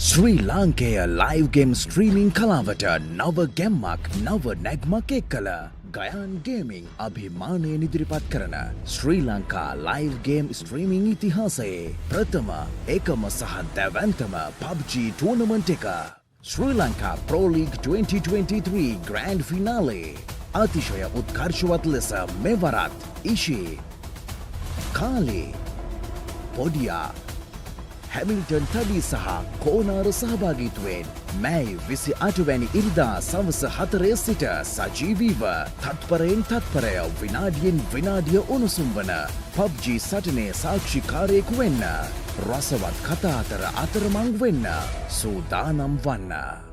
ශ්‍රී ලාංකේය live game streaming කලාවට නව ගැම්මක් නව නැග්මක් එක්කල ගයන් ගේමින් අභිමානයෙන් ඉදිරිපත් කරන ශ්‍රී ලංකා ලයිව් ගේම් ස්ට්‍රීමිං ඉතිහාසයේ ප්‍රථම එකම සහ දැවැන්තම PUBG ටූර්නමන්ට් එක ශ්‍රී ලංකා Pro League 2023 ග්‍රෑන්ඩ් ෆිනාලේ අතිශය උත්කර්ෂවත් ලෙස මෙවරත් ඉෂී කාලේ පොඩියා හැමිල්ටන් තඩි සහ කෝනාර සහභාගීත්වයෙන් මැයි 28 වැනි ඉරිදා සවස 4 සිට සජීවීව තත්පරයෙන් තත්පරය විනාඩියෙන් විනාඩිය උණුසුම් වන PUBG සටනේ සාක්ෂිකාරයෙකු වෙන්න රසවත් කතා අතර අතරමං වෙන්න සූදානම් වන්න.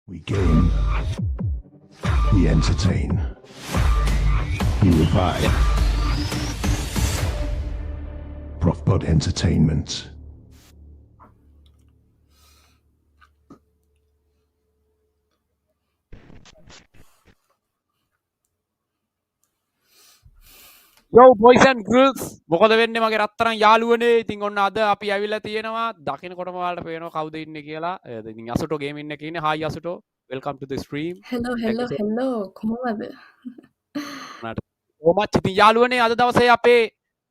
We game, we entertain, we revive. Profbot Entertainment. Yo boys and girls මොකද වෙන්නේ මගේ රත්තරන් යාළුවනේ ඉතින් ඔන්න අද අපි ඇවිල්ලා තියෙනවා දකින්නකොටම ඔයාලට පේනවා කවුද ඉන්නේ කියලා ඉතින් අසුටෝ ගේමින් එකේ ඉන්නේ හායි අසුටෝ welcome to the stream. Hello Thank hello you so hello කොහොමද? much. so much. ඉතින් යාළුවනේ අද දවසේ අපේ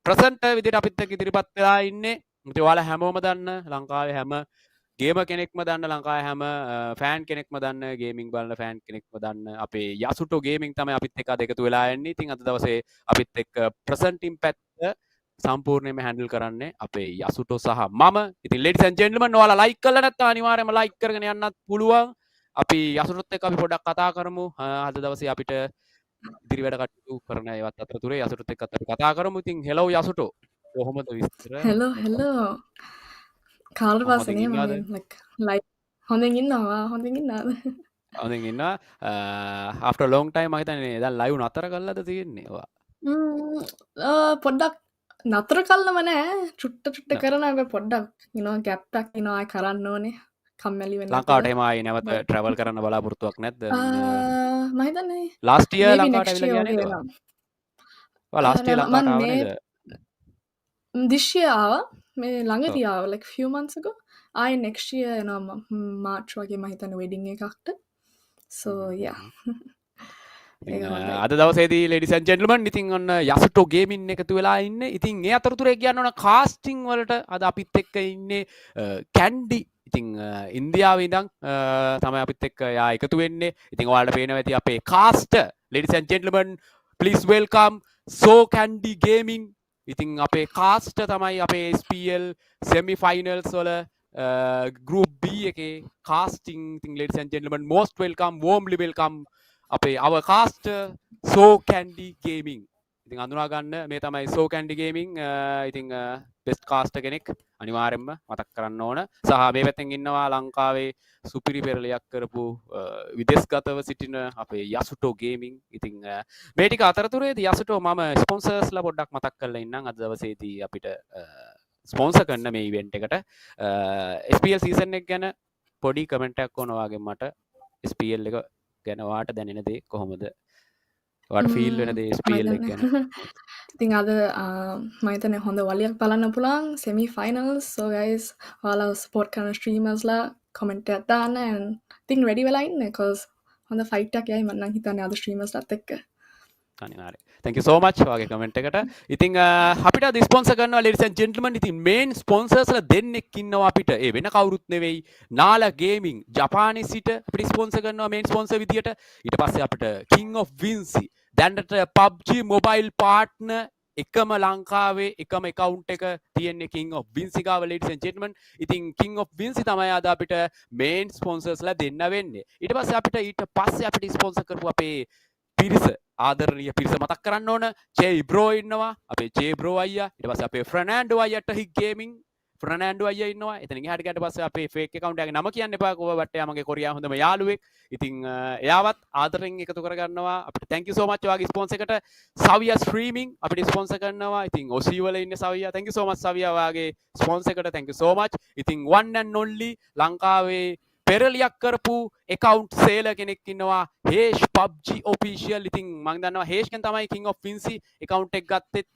ප්‍රසන්ට් විදිහට අපිත් එක්ක ඉදිරිපත් වෙලා ඉන්නේ. ඉතින් ඔයාලා හැමෝම දන්න ලංකාවේ හැම ගේම කෙනෙක්ම දන්න ලංකාවේ හැම ෆෑන් කෙනෙක්ම දන්න ගේමින් බලන ෆෑන් කෙනෙක්ම දන්න අපේ යසුටෝ ගේමින් තමයි අපිත් එක්ක අද එකතු වෙලා යන්නේ. ඉතින් අද දවසේ අපිත් එක්ක ප්‍රසන්ට් ඉම්පැක්ට් සම්පූර්ණයෙන්ම හැන්ඩල් කරන්නේ අපේ යසුටෝ සහ මම. ඉතින් ladies and gentlemen ඔයාලා ලයික් කරලා නැත්නම් අනිවාර්යයෙන්ම ලයික් කරගෙන යන්නත් පුළුවන්. අපි යසුටොත් එක්ක අපි පොඩ්ඩක් කතා කරමු. අද දවසේ අපිට ඉදිරි වැඩ කටයුතු කරන ඒවත් අතරතුරේ යසුටොත් එක්කත් අපි කතා කරමු. ඉතින් hello යසුටෝ. කොහොමද විස්තර? හෙලෝ හෙලෝ කාලට හොඳින් පස්සනේ ඉන්නවද? මම like like හොඳින් ඉන්නවා හොඳින් ඉන්නවද? හොඳින් ඉන්නවා. after a long time මම හිතන්නේ දැන් live නතර කරලාද තියෙන්නේ ඔයා? පොඩ්ඩක් නතර කල්ලම නෑ චුට්ට නෑ. කරන හැබැයි පොඩ්ඩක් you know gap එකක් එනවා ආයෙ කරන්න ඕනේ කම්මැලි වෙන්නේ නැතුව. ලංකාවට එහෙම ආයේ නැවත but travel කරන්න බලාපොරොත්තුවක් නැද්ද? මම හිතන්නේ last year maybe ලංකාවට next ඇවිල්ලා year ගියා නේද වගේ ඔයා? වෙනවා. ඔයා last year නෑ ලංකාවට මම ආව මේ නේද? this year ආවා මේ ඔව්. ළඟදී ආවා like few months ago ආයෙ next year එනවා මාර්ච් වගේ මම හිතන්නේ wedding එකකට so yeah ඉතින් ඒක හොඳයි. අද දවසේදී ladies and gentlemen ඉතින් ඔන්න යසුටෝ ගේමින් එකතු වෙලා ඉන්නේ. ඉතින් ඒ අතරතුරේ කියන්න ඕන කාස්ටිං වලට අද අපිත් එක්ක ඉන්නේ කැන්ඩි. ඉතින් ඉන්දියාවේ ඉඳන් තමයි අපිත් එක්ක යා එකතු වෙන්නේ. ඉතින් ඔයාලට පේනවා ඇති අපේ cast ladies and gentlemen please welcome so candy gaming. ඉතින් අපේ කාස්ට් තමයි අපේ SPL semi finals වල group B එකේ casting. ඉතින් ladies and gentlemen most welcome warmly welcome අපේ our cast so candy gaming. ඉතින් අඳුනා ගන්න මේ තමයි so candy gaming. ඉතින් best cast කෙනෙක් අනිවාර්යෙන්ම මතක් කරන්න ඕන. සහ මේ පැත්තෙන් ඉන්නවා ලංකාවේ සුපිරි පෙරලියක් කරපු විදේශගතව සිටින අපේ යසුටෝ ගේමින්. ඉතින් මේ ටික අතරතුරේදී යසුටෝ මම ස්පොන්සර්ස්ලා පොඩ්ඩක් මතක් කරලා ඉන්නම්. අද දවසේදී අපිට ස්පොන්සර් කරන මේ ඉවෙන්ට් එකට SPL සීසන් එක ගැන පොඩි කමෙන්ට් එකක් ඕන ඔයාගෙන් මට. SPL එක ගැන ඔයාට දැනෙන දේ කොහොමද? ඔයාට ෆීල් වෙන දේ SPL එක ගැන. ඉතින් අද මම හිතන්නේ හොඳ වලියක් බලන්න පුළුවන් semi finals so guys ඔයාලා support කරන streamersලා comment එකක් දාන්න and ඉතින් ready වෙලා ඉන්න because හොඳ fight එකක් යයි මම නම් හිතන්නේ අද streamersලාත් එක්ක. අනිවාර්යයෙන්. thank you so much ඔයාගේ කමෙන්ට් එකට. ඉතින් අපිට අද ස්පොන්සර් කරනවා ladies and gentlemen. ඉතින් main sponsors ලා දෙන්නෙක් ඉන්නවා අපිට. ඒ වෙන කවුරුත් නෙවෙයි. නාලා ගේමින් ජපානයේ සිට අපිට ස්පොන්සර් කරනවා main sponsor විදියට. ඊට පස්සේ අපිට King of Vinci දැනට PUBG mobile partner එකම ලංකාවේ එකම account එක තියෙන්නේ King of Vinci ගාව ladies and gentlemen. ඉතින් King of Vinci තමයි අද අපිට main sponsors ලා දෙන්න වෙන්නේ. ඊට පස්සේ අපිට ස්පොන්සර් කරපු අපේ පිරිස ආදරණීය පිරිස මතක් කරන්න ඕන. ජේ බ්‍රෝ ඉන්නවා අපේ ජේ බ්‍රෝ අයියා. ඊට පස්සේ අපේ ෆර්නෑන්ඩෝ අයියාට හික් ගේමින් ෆර්නෑන්ඩෝ අයියා ඉන්නවා. එතනින් එහාට ගියාට පස්සේ අපේ ෆේක් account එකේ නම කියන්න එපා. කොහොම වට එයා මගේ කොරියා හොඳම යාළුවෙක්. ඉතින් එයාවත් ආදරෙන් එකතු කරගන්නවා. අපිට thank you so much ඔයාගේ ස්පොන්සර් එකට. සවියා ස්ට්‍රීමින් අපිට ස්පොන්සර් කරනවා. ඉතින් ඔසී වල ඉන්නේ සවියා. thank you so much සවියා ඔයාගේ ස්පොන්සර් එකට thank you so much. ඉතින් one and only ලංකාවේ පෙරලියක් කරපු account seller කෙනෙක් ඉන්නවා හේෂ් PUBG official. ඉතින් මම දන්නවා හේෂ්ගෙන් තමයි King of Vinci account එක ගත්තෙත්.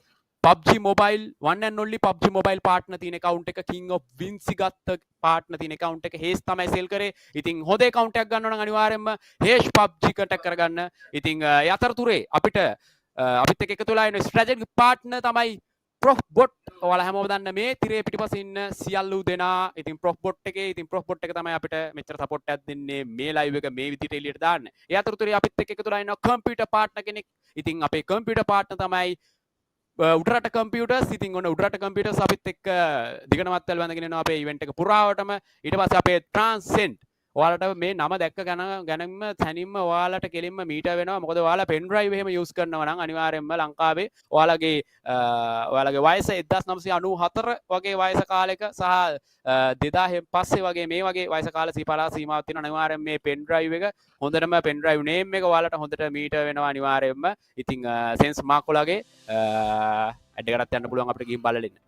PUBG mobile one and only PUBG mobile partner තියෙන account එක King of Vinci ගත්ත partner තියෙන account එක හේෂ් තමයි sell කරේ. ඉතින් හොඳ account එකක් ගන්න ඕන නම් අනිවාර්යයෙන්ම හේෂ් PUBG contact කරගන්න. ඉතින් ඒ අතරතුරේ අපිට අපිත් එක්ක එකතු වෙලා ඉන්න strategic partner තමයි Profbot. ඔයාලා හැමෝම දන්න මේ තිරේ පිටිපස්සේ ඉන්න සියලු දෙනා. ඉතින් Profbot එකේ ඉතින් Profbot එක තමයි අපිට මෙච්චර support එකක් දෙන්නේ මේ live එක මේ විදිහට එළියට දාන්න. ඒ අතරතුරේ අපිත් එක්ක එකතු වෙලා ඉන්න computer partner කෙනෙක්. ඉතින් අපේ computer partner තමයි උඩරට computers. ඉතින් ඔන්න උඩරට computers අපිත් එක්ක දිගනමත්තල් වැඳගෙන යනවා අපේ event එක පුරාවටම. ඊට පස්සේ අපේ Transcend ඔයාලට මේ නම දැක්ක ගැනීම තැනින්ම ඔයාලට කෙලින්ම මීටර් වෙනවා. මොකද ඔයාලා pen drive එහෙම use කරනවා නම් අනිවාර්යයෙන්ම ලංකාවේ ඔයාලගේ වයස 1994 වගේ වයස කාලෙක සහ 2000 පස්සේ වගේ මේ වගේ වයස කාල සීමාවක් තියෙනවා. අනිවාර්යයෙන් මේ pen drive එක හොඳටම pen drive name එක ඔයාලට හොඳට මීටර් වෙනවා අනිවාර්යයෙන්ම. ඉතින් sense මාකොලාගේ ඇඩ් එකකට යන්න පුළුවන් අපිට ගිහින් බලන්න.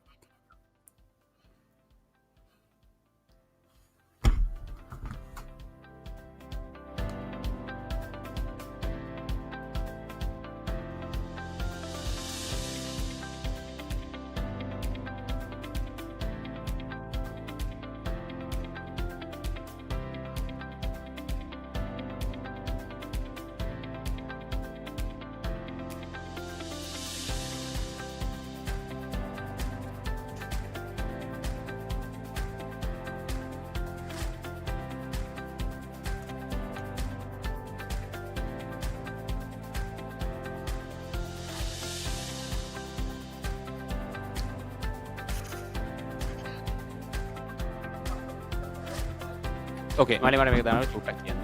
ඕකේ මලි මට මේක දානවා චුට්ටක් කියන්න.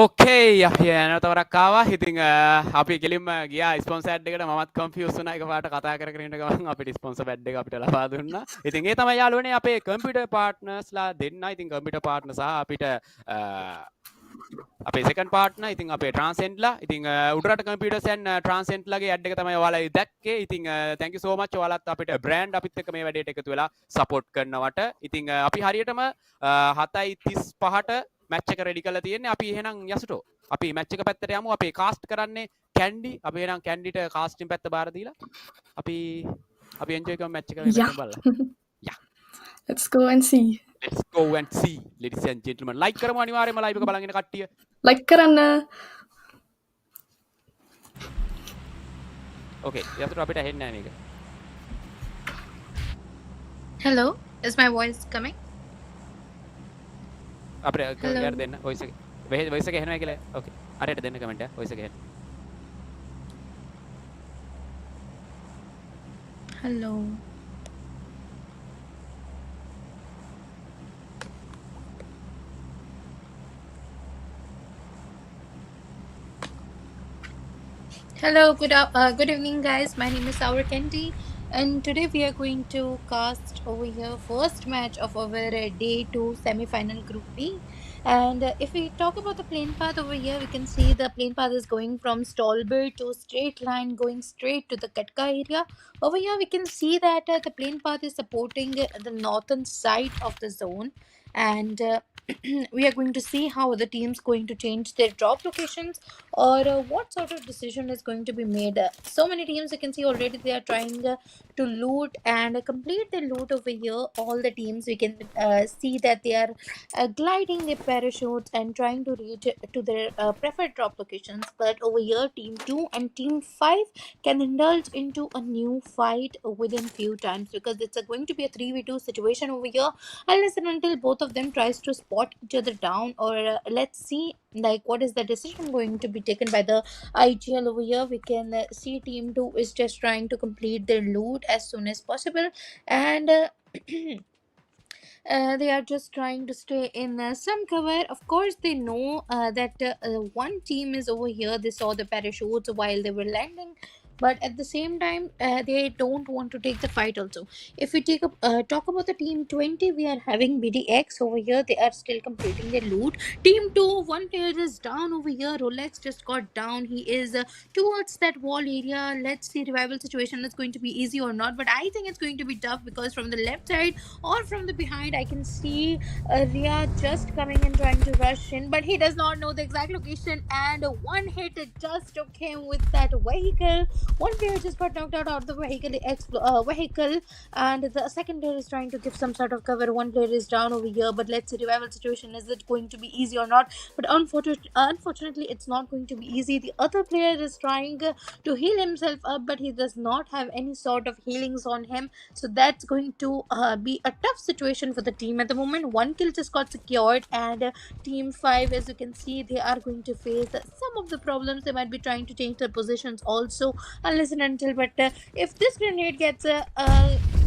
ඕකේ අපි නැවතවරක් ආවා. ඉතින් අපි කෙලින්ම ගියා ස්පොන්සර් ඇඩ් එකට. මමත් කන්ෆියුස් වුණා එකපාරට කතා කර කර ඉන්න ගමන් අපිට ස්පොන්සර් ඇඩ් එක අපිට ලබා දුන්නා. ඉතින් ඒ තමයි යාළුවනේ අපේ කම්පියුටර් පාර්ට්නර්ස්ලා දෙන්න. ඉතින් කම්පියුටර් පාර්ට්නර් සහ අපිට අපේ සෙකන්ඩ් පාර්ට්නර් ඉතින් අපේ ට්‍රාන්සෙන්ට්ලා. ඉතින් උඩරට කම්පියුටර්ස් ඇන්ඩ් ට්‍රාන්සෙන්ට්ලාගේ ඇඩ් එක තමයි ඔයාලා දැක්කේ. ඉතින් thank you so much ඔයාලත් අපිට බ්‍රෑන්ඩ් අපිත් එක්ක මේ වැඩේට එකතු වෙලා සපෝට් කරනවට. ඉතින් අපි හරියටම 7:35ට මැච් එක රෙඩි කරලා තියෙන්නේ. අපි එහෙනම් යසුටෝ අපි මැච් එක පැත්තට යමු. අපි කාස්ට් කරන්නේ කැන්ඩි. අපි එහෙනම් කැන්ඩිට කාස්ටින් පැත්ත බාර දීලා අපි එන්ජොයි කරමු මැච් එක Yeah. බලලා. Yeah. Let's go and see. Let's go and see, ladies and gentlemen. like කරමු අනිවාර්යයෙන්ම live එක බලන් ඉන්න කට්ටිය. Like කරන්න. Okay, යසුටෝ අපිට ඇහෙන්නේ නැහැ මේක. Hello, is my voice coming? අපිට Hello. යාර දෙන්න voice එක. voice එක ඇහෙනවා කියලා. Okay. හරියට දෙන්න කමෙන්ට් එක voice එක ඇහෙන්න. Hello. Hello, good evening, guys. My name is Sour Candy, and today we are going to cast over here first match of our day 2 semi-final Group B. And if we talk about the plane path over here, we can see the plane path is going from Stolberg to straight line, going straight to the Katka area. Over here, we can see that the plane path is supporting the northern side of the zone, and we are going to see how the teams going to change their drop locations, or what sort of decision is going to be made. So many teams you can see already they are trying to loot and complete the loot over here. All the teams we can see that they are gliding their parachutes and trying to reach to their preferred drop locations. But over here, team 2 and team 5 can indulge into a new fight within few times, because it's going to be a 3v2 situation over here, unless and until both of them tries to spot each other down. Or let's see like what is the decision going to be taken by the IGL over here. We can see team 2 is just trying to complete their loot as soon as possible, and they are just trying to stay in some cover. Of course, they know that one team is over here. They saw the parachutes while they were landing, but at the same time, they don't want to take the fight also. If we talk about the team 20, we are having BDX over here. They are still completing their loot. Team 2, one player is down over here. Rolex just got down. He is towards that wall area. Let's see revival situation is going to be easy or not, but I think it's going to be tough, because from the left side or from the behind, I can see Ria just coming and trying to rush in, but he does not know the exact location, and one hit just took him with that vehicle. One player just got knocked out of the vehicle, and the second player is trying to give some sort of cover. One player is down over here, but let's see revival situation, is it going to be easy or not? But unfortunately, it's not going to be easy. The other player is trying to heal himself up, but he does not have any sort of healings on him, so that's going to be a tough situation for the team at the moment. One kill just got secured, and team 5, as you can see, they are going to face some of the problems. They might be trying to change their positions also, unless and until, but if this grenade gets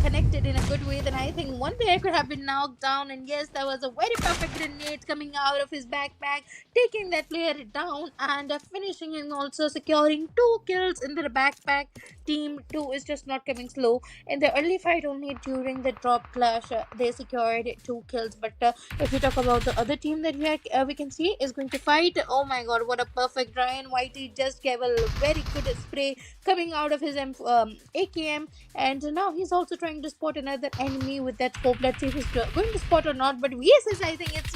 connected in a good way, then I think one player could have been knocked down. And yes, that was a very perfect grenade coming out of his backpack, taking that player down and finishing him, also securing 2 kills in their backpack. Team 2 is just not coming slow. In the early fight, only during the drop clash, they secured 2 kills. But if we talk about the other team that we can see is going to fight, oh my god, what a perfect Ryan Whitey just gave a very good spray coming out of his AKM, and now he's also trying to spot another enemy with that scope. Let's see if he's going to spot or not. But yes, I think it's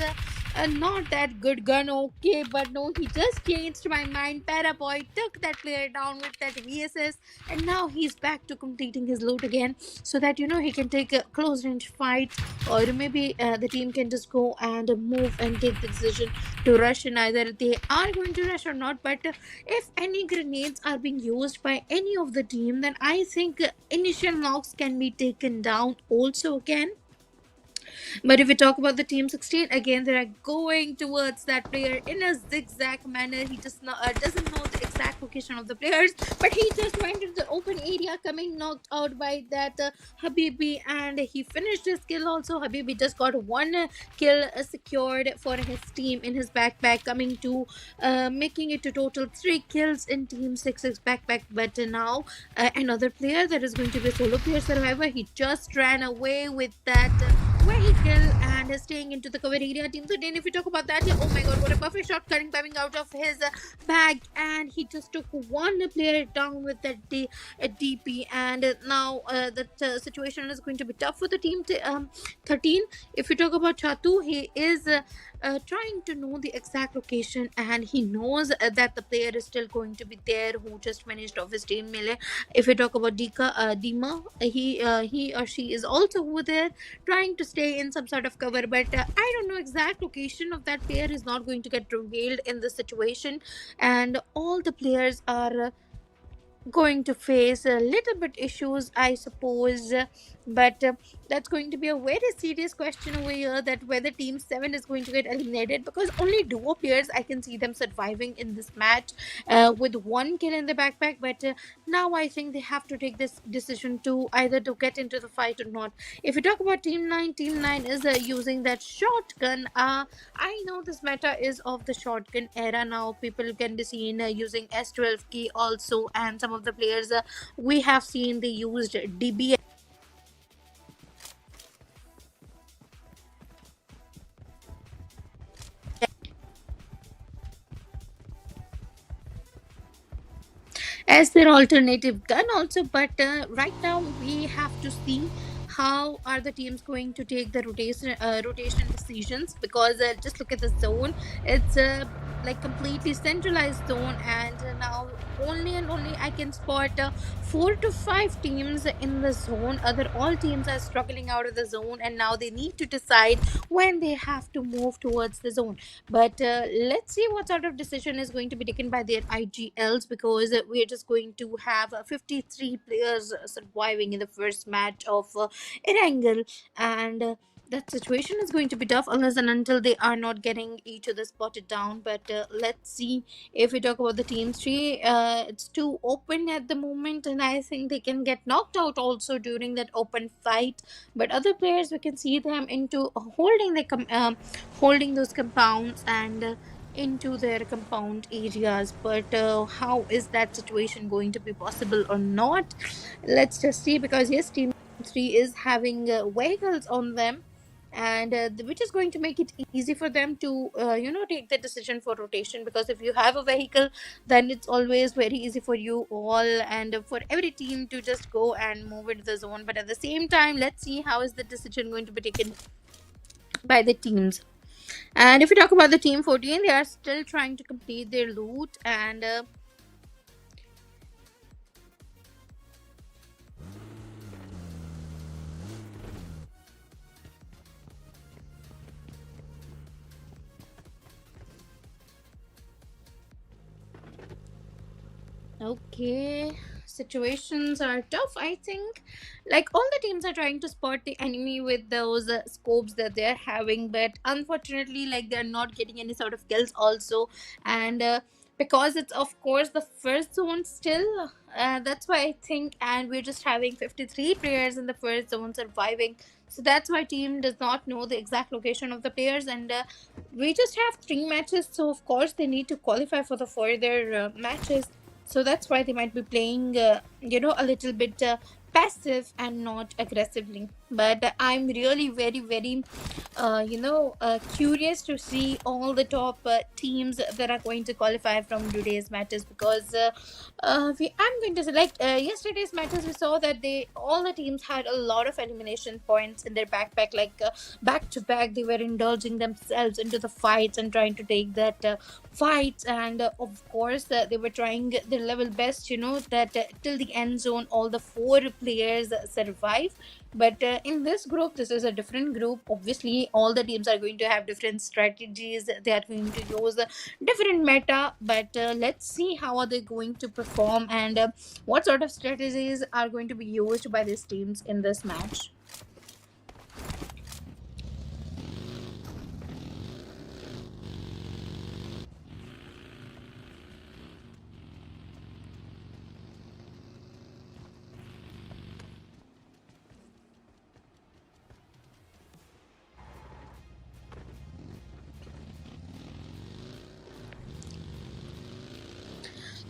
not that good gun, okay, but no, he just changed my mind. Paraboy took that player down with that VSS, and now he's back to completing his loot again, so that he can take a close range fight, or maybe the team can just go and move and take the decision to rush, and either they are going to rush or not. But if any grenades are being used by any of the team, then I think initial knocks can be taken down also again. But if we talk about the team 16, again, they are going towards that player in a zigzag manner. He just doesn't know the exact location of the players, but he just went into the open area, coming knocked out by that Habibi, and he finished his kill also. Habibi just got one kill secured for his team in his backpack, coming to making it to total 3 kills in Team 6's backpack. But now another player that is going to be a solo player survivor, he just ran away with that. Vehicle and staying into the cover area. Team 13, if we talk about that, oh my god, what a perfect shot coming out of his bag, and he just took one player down with that DP. And now that situation is going to be tough for the team 13. If we talk about Chatu, he is trying to know the exact location, and he knows that the player is still going to be there who just finished off his team melee. If we talk about Dima, he or she is also over there trying to stay in some sort of cover, but I don't know exact location of that player is not going to get revealed in this situation, and all the players are going to face a little bit issues, I suppose. But that's going to be a very serious question over here, that whether team 7 is going to get eliminated, because only duo players I can see them surviving in this match with one kill in the backpack. But now I think they have to take this decision to either to get into the fight or not. If we talk about team 9 is using that shotgun. I know this meta is of the shotgun era now. People can be seen using S12 key also, and some of the players we have seen they used DB as their alternative gun also. But right now we have to see how are the teams going to take the rotation decisions, because just look at the zone. It's like completely centralized zone, and now only and only I can spot 4 to 5 teams in the zone. Other all teams are struggling out of the zone, and now they need to decide when they have to move towards the zone. But let's see what sort of decision is going to be taken by their IGLs, because we're just going to have 53 players surviving in the first match of Erangel. And that situation is going to be tough unless and until they are not getting each other spotted down. But let's see. If we talk about the team 3, it's too open at the moment, and I think they can get knocked out also during that open fight. But other players, we can see them into holding those compounds and into their compound areas. But how is that situation going to be possible or not? Let's just see, because yes, team 3 is having vehicles on them, and which is going to make it easy for them to take the decision for rotation, because if you have a vehicle, then it's always very easy for you all and for every team to just go and move into the zone. But at the same time, let's see how is the decision going to be taken by the teams. And if we talk about the team 14, they are still trying to complete their loot, and okay, situations are tough, I think. Like, all the teams are trying to spot the enemy with those scopes that they're having, but unfortunately, like, they're not getting any sort of kills also. And because it's of course the first zone still, that's why I think, and we're just having 53 players in the first zone surviving. So that's why team does not know the exact location of the players, and we just have 3 matches, so of course they need to qualify for the further matches. So that's why they might be playing a little bit passive and not aggressively. But I'm really very very curious to see all the top teams that are going to qualify from today's matches, because I'm going to say, like, yesterday's matches, we saw that they all the teams had a lot of elimination points in their backpack, like back to back they were indulging themselves into the fights and trying to take that fights, and of course they were trying their level best, that till the end zone all the four players survive. But in this group, this is a different group. Obviously, all the teams are going to have different strategies. They are going to use a different meta. But let's see how are they going to perform, and what sort of strategies are going to be used by these teams in this match.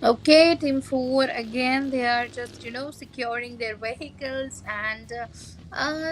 Okay, Team 4 again. They are just securing their vehicles, and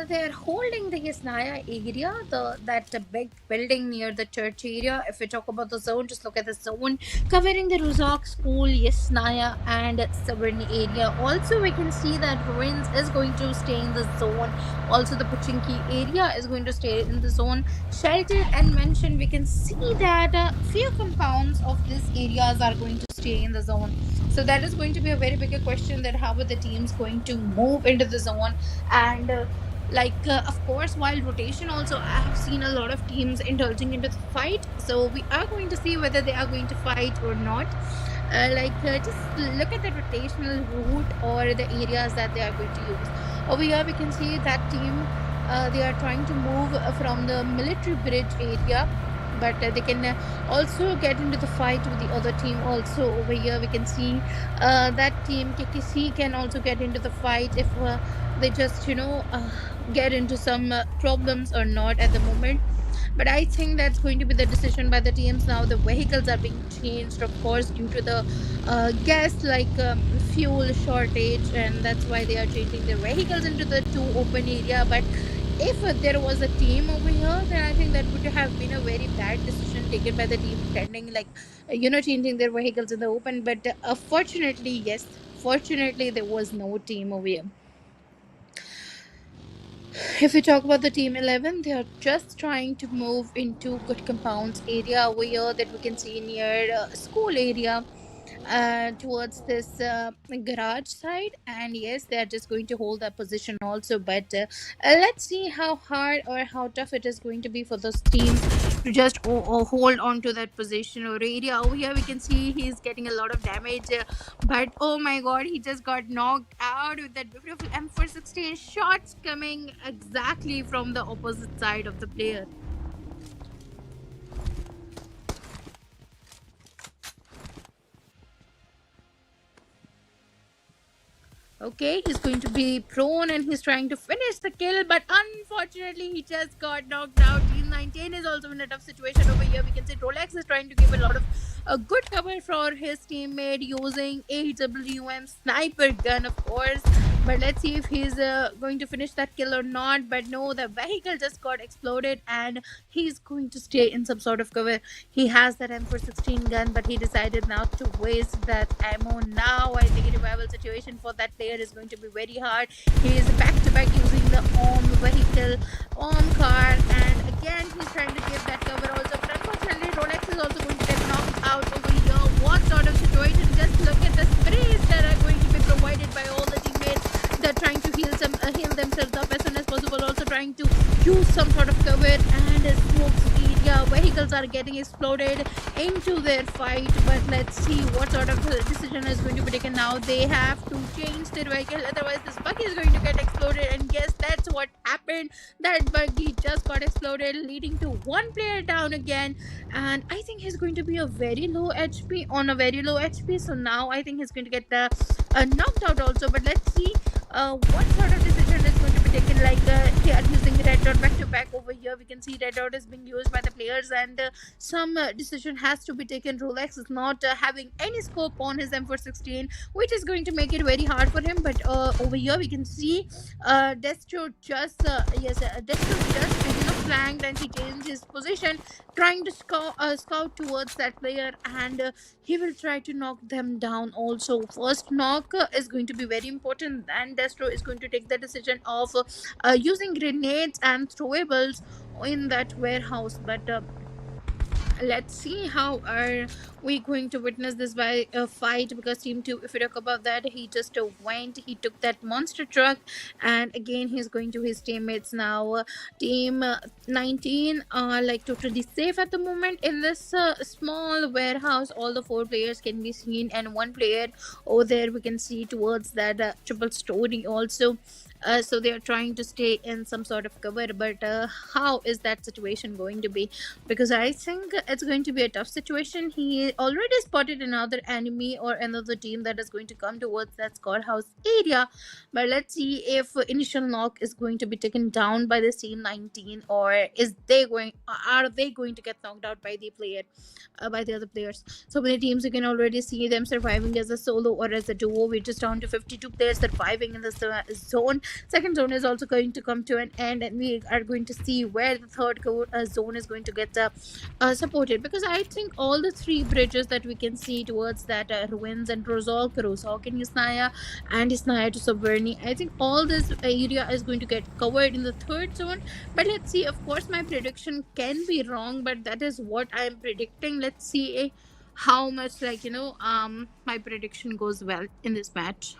they are holding the Yasnaya area, the that big building near the church area. If we talk about the zone, just look at the zone covering the Ruzak School, Yasnaya, and Savarni area. Also, we can see that Ruins is going to stay in the zone. Also, the Puchinki area is going to stay in the zone. Sheltered and mentioned, we can see that few compounds of these areas are going to stay in the zone. So that is going to be a very bigger question, that how are the teams going to move into the zone. And of course, while rotation also, I have seen a lot of teams indulging into the fight, so we are going to see whether they are going to fight or not. Just look at the rotational route or the areas that they are going to use. Over here we can see that team, they are trying to move from the military bridge area, but they can also get into the fight with the other team. Also over here we can see that team KKC can also get into the fight if they just get into some problems or not at the moment. But I think that's going to be the decision by the teams. Now the vehicles are being changed, of course, due to the gas, fuel shortage, and that's why they are changing their vehicles into the two open area. But if there was a team over here, then I think that would have been a very bad decision taken by the team, pretending changing their vehicles in the open. But fortunately, yes, fortunately there was no team over here. If we talk about the team 11, they are just trying to move into good compounds area over here that we can see near school area, towards this garage side. And yes, they are just going to hold that position also. But let's see how hard or how tough it is going to be for those teams to just hold on to that position or area. Over here we can see he's getting a lot of damage, but oh my god, he just got knocked out with that beautiful M416 shots coming exactly from the opposite side of the player. Okay, he's going to be prone and he's trying to finish the kill, but unfortunately, he just got knocked out. Team 19 is also in a tough situation over here. We can see Rolex is trying to give a lot of a good cover for his teammate using AWM sniper gun, of course. But let's see if he's going to finish that kill or not. But no, the vehicle just got exploded and he's going to stay in some sort of cover. He has that M416 gun, but he decided not to waste that ammo now. I think a revival situation for that player is going to be very hard. He is back to back using the arm vehicle, arm car, and again he's trying to give that cover also. But unfortunately, Rolex is also going to get knocked out over here. What sort of situation? Just look at the sprays that are going to be provided by all the teammates. They're trying to heal themselves up as soon as possible. Also trying to use some sort of cover, and smokes area. Vehicles are getting exploded into their fight. But let's see what sort of decision is going to be taken now. They have to change their vehicle, otherwise this buggy is going to get exploded. And yes, that's what happened. That buggy just got exploded, leading to one player down again. And I think he's going to be a very low HP on a very low HP. So now I think he's going to get knocked out also. But let's see what sort of decision is going to be taken. They are using red dot back to back over here. We can see red dot is being used by the players, and some decision has to be taken. Rolex is not having any scope on his M416, which is going to make it very hard for him. But over here we can see Destro just Destro just picking up flanked and he changed his position, trying to scout towards that player, and he will try to knock them down. Also, first knock is going to be very important. Then Destro is going to take the decision of using grenades and throwables in that warehouse. But let's see how are we going to witness this by a fight, because team 2, if you talk about that, he just went, he took that monster truck, and again he's going to his teammates. Now team 19 are like totally safe at the moment in this small warehouse. All the 4 players can be seen, and 1 player over there we can see towards that triple story also. So they are trying to stay in some sort of cover, but how is that situation going to be? Because I think it's going to be a tough situation. He already spotted another enemy or another team that is going to come towards that scorehouse area. But let's see if initial knock is going to be taken down by the team 19, or are they going to get knocked out by the player, by the other players. So many teams, you can already see them surviving as a solo or as a duo. We're just down to 52 players surviving in this zone. Second zone is also going to come to an end, and we are going to see where the third zone is going to get supported, because I think all the 3 bridges that we can see towards that ruins and Rozok and Yasnaya, and Yasnaya to Subverni, I think all this area is going to get covered in the third zone. But let's see, of course my prediction can be wrong, but that is what I'm predicting. Let's see how much, like, my prediction goes well in this match.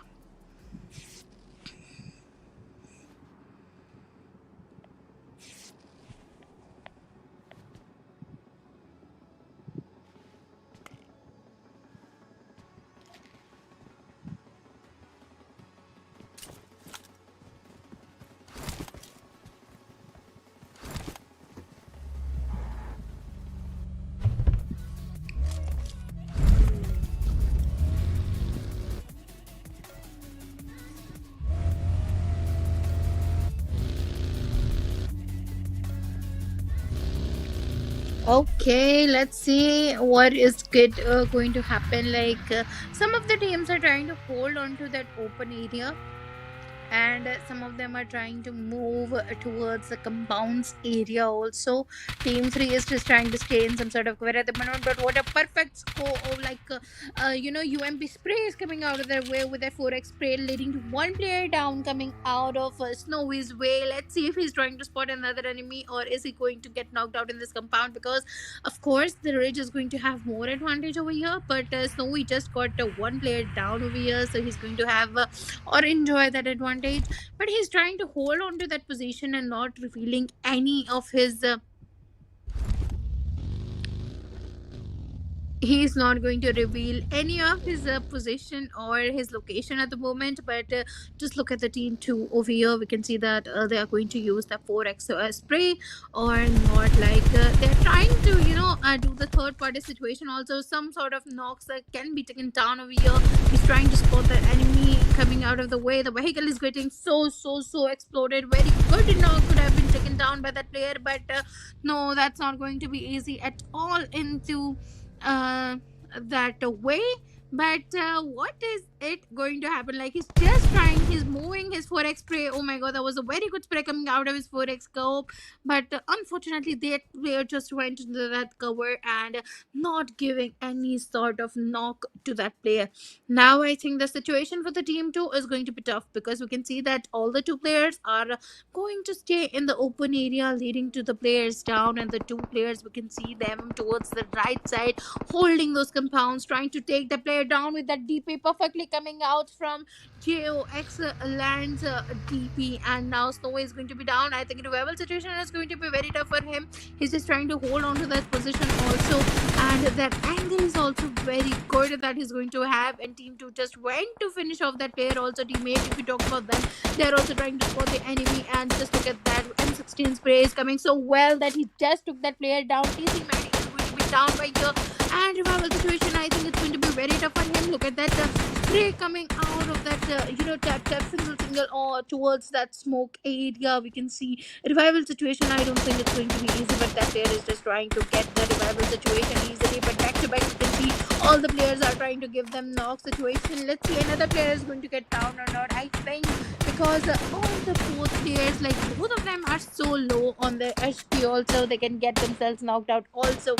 Okay, let's see what is going to happen. Like, some of the teams are trying to hold on to that open area, and some of them are trying to move towards the compounds area also. Team 3 is just trying to stay in some sort of cover at the moment, but what a perfect score of, like, UMP spray is coming out of their way with a 4x spray, leading to 1 player down, coming out of Snowy's way. Let's see if he's trying to spot another enemy, or is he going to get knocked out in this compound, because of course the Ridge is going to have more advantage over here, but Snowy just got 1 player down over here, so he's going to have or enjoy that advantage. But he's trying to hold on to that position and not revealing any of his he is not going to reveal any of his position or his location at the moment. But just look at the team 2 over here. We can see that they are going to use the 4x spray or not. Like, they're trying to do the third party situation also. Some sort of knocks that can be taken down over here. He's trying to spot the enemy coming out of the way. The vehicle is getting so exploded. Very good knock could have been taken down by that player, but no, that's not going to be easy at all into that way. But what is it going to happen? Like, he's just trying, he's moving his 4x spray. Oh my god, that was a very good spray coming out of his 4x scope, but unfortunately that player just went into that cover and not giving any sort of knock to that player. Now I think the situation for the team 2 is going to be tough, because we can see that all the 2 players are going to stay in the open area, leading to the players down, and the 2 players, we can see them towards the right side holding those compounds, trying to take the player down with that DP perfectly coming out from JOX lands DP. And now Snow is going to be down. I think the revival situation is going to be very tough for him. He's just trying to hold on to that position also, and that angle is also very good that he's going to have. And team 2 just went to finish off that player also. Teammate, if you talk about them, they're also trying to spot the enemy, and just look at that M16 spray is coming so well that he just took that player down. TC Medic is going to be down by here, and revival situation, I think it's going to be very tough for him. Look at that spray coming out of that, tap single or towards that smoke area. We can see revival situation. I don't think it's going to be easy, but that player is just trying to get the revival situation easily. But back to back, you can see all the players are trying to give them knock situation. Let's see another player is going to get down or not. I think because all the both players, like both of them, are so low on their HP. Also, they can get themselves knocked out. Also,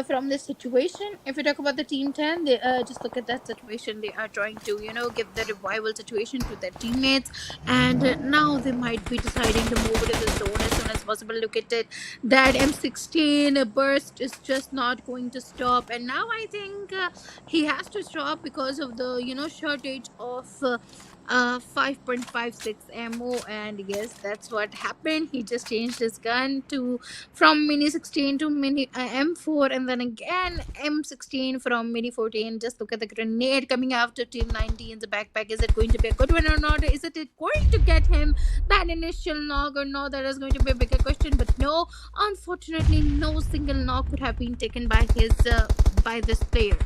from this situation, if we talk about the team 10, they just look at that situation. They are trying to, give the revival situation to their teammates, and now they might be deciding to move it to the zone as soon as possible. Look at it, that M16 burst is just not going to stop, and now I think he has to stop because of the, shortage of 5.56 ammo. And yes, that's what happened. He just changed his gun to from mini 16 to mini M4, and then again M16 from mini 14. Just look at the grenade coming after team 90 in the backpack. Is it going to be a good one or not? Is it going to get him that initial knock or no? That is going to be a bigger question. But no, unfortunately, no single knock could have been taken by his by this player.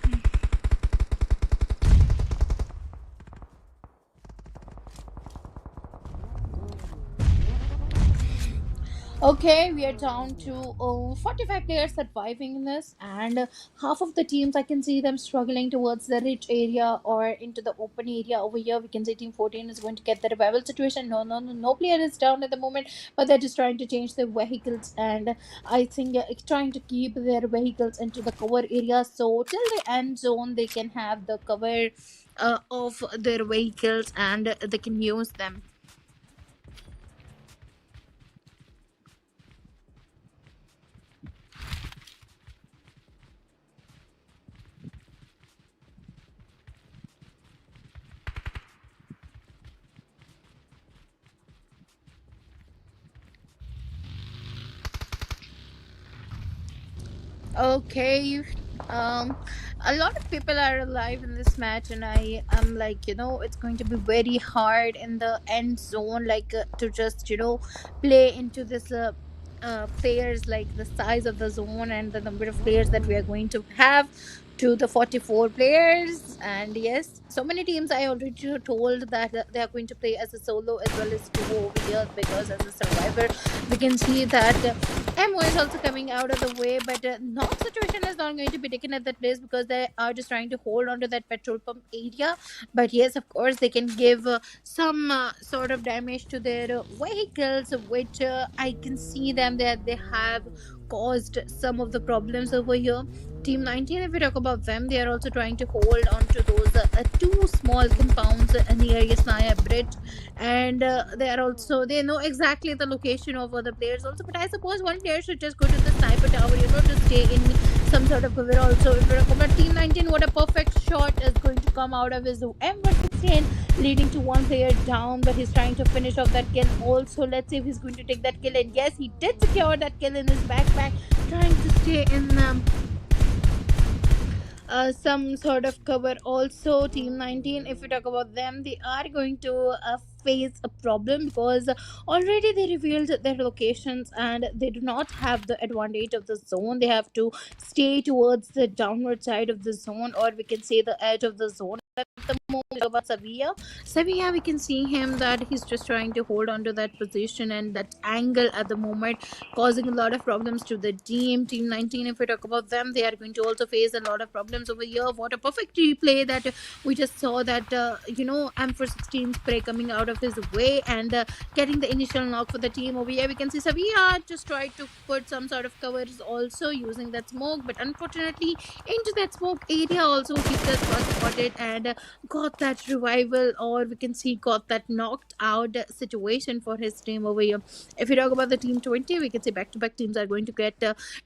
Okay, we are down to 45 players surviving in this, and half of the teams I can see them struggling towards the rich area or into the open area over here. We can see Team 14 is going to get the revival situation. No, no, no, no player is down at the moment, but they're just trying to change their vehicles, and I think trying to keep their vehicles into the cover area so till the end zone they can have the cover of their vehicles and they can use them. Okay. Um, a lot of people are alive in this match, and I am like, it's going to be very hard in the end zone, like to just, play into this. Players, like the size of the zone and the number of players that we are going to have to the 44 players. And yes, so many teams I already told that they are going to play as a solo as well as duo over here, because as a survivor we can see that Mo is also coming out of the way, but knock situation is not going to be taken at that place because they are just trying to hold on to that petrol pump area. But yes, of course, they can give some sort of damage to their vehicles, which I can see them that they have caused some of the problems over here. Team 19, if we talk about them, they are also trying to hold on to those two small compounds near Yasnaya Bridge, and they know exactly the location of other players also. But I suppose one player should just go to the sniper tower, to stay in some sort of cover also. If we talk about Team 19, what a perfect shot is going to come out of his M116, leading to one player down, but he's trying to finish off that kill also. Let's see if he's going to take that kill, and yes, he did secure that kill in his backpack, trying to stay in some sort of cover also. Team 19, if we talk about them, they are going to face a problem because already they revealed their locations and they do not have the advantage of the zone. They have to stay towards the downward side of the zone, or we can say the edge of the zone at the moment. About Sevilla, we can see him that he's just trying to hold on to that position and that angle at the moment, causing a lot of problems to the team. Team 19, if we talk about them, they are going to also face a lot of problems over here. What a perfect replay that we just saw, that M416 spray coming out of his way and getting the initial knock for the team over here. We can see Sevilla just tried to put some sort of covers also using that smoke, but unfortunately into that smoke area also he just got spotted and got that revival, or we can see got that knocked out situation for his team over here. If we talk about the team 20, we can say back to back teams are going to get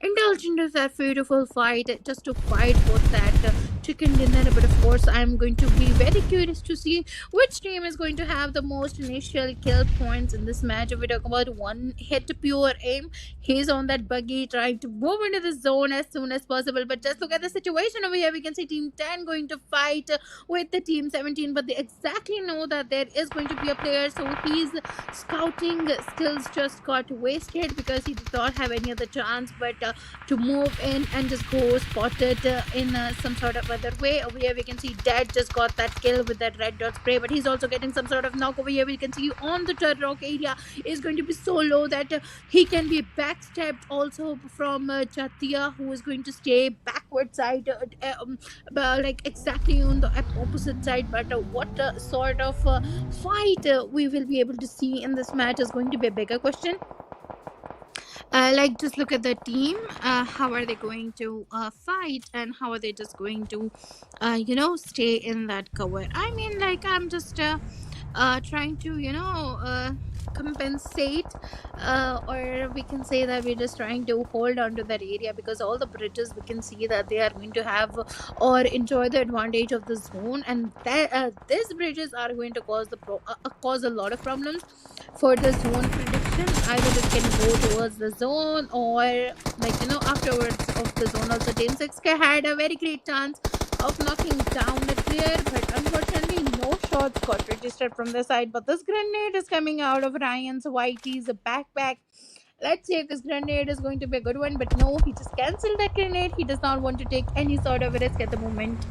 indulged into that beautiful fight just to fight for that chicken dinner. But of course, I'm going to be very curious to see which team is going to have the most initial kill points in this match. If we talk about one hit pure aim, he's on that buggy trying to move into the zone as soon as possible. But just look at the situation over here. We can see Team 10 going to fight with the Team 17, but they exactly know that there is going to be a player, so his scouting skills just got wasted because he did not have any other chance but to move in and just go spotted in some sort of other way. Over here we can see Dad just got that kill with that red dot spray, but he's also getting some sort of knock. Over here we can see on the third rock area is going to be so low that he can be backstabbed also from Chatia, who is going to stay backward side, like exactly on the opposite side. But what sort of fight we will be able to see in this match is going to be a bigger question. Like, just look at the team. How are they going to fight, and how are they just going to, stay in that cover? I mean, like, I'm just trying to, compensate, or we can say that we're just trying to hold on to that area, because all the bridges we can see that they are going to have or enjoy the advantage of the zone, and that these bridges are going to cause a lot of problems for the zone prediction. Either it can go towards the zone, or like, afterwards of the zone. Also, Team 6K had a very great chance of knocking down the player, but unfortunately no shots got registered from the side. But this grenade is coming out of Ryan's Whitey's backpack. Let's see if this grenade is going to be a good one, but no, he just cancelled that grenade. He does not want to take any sort of risk at the moment.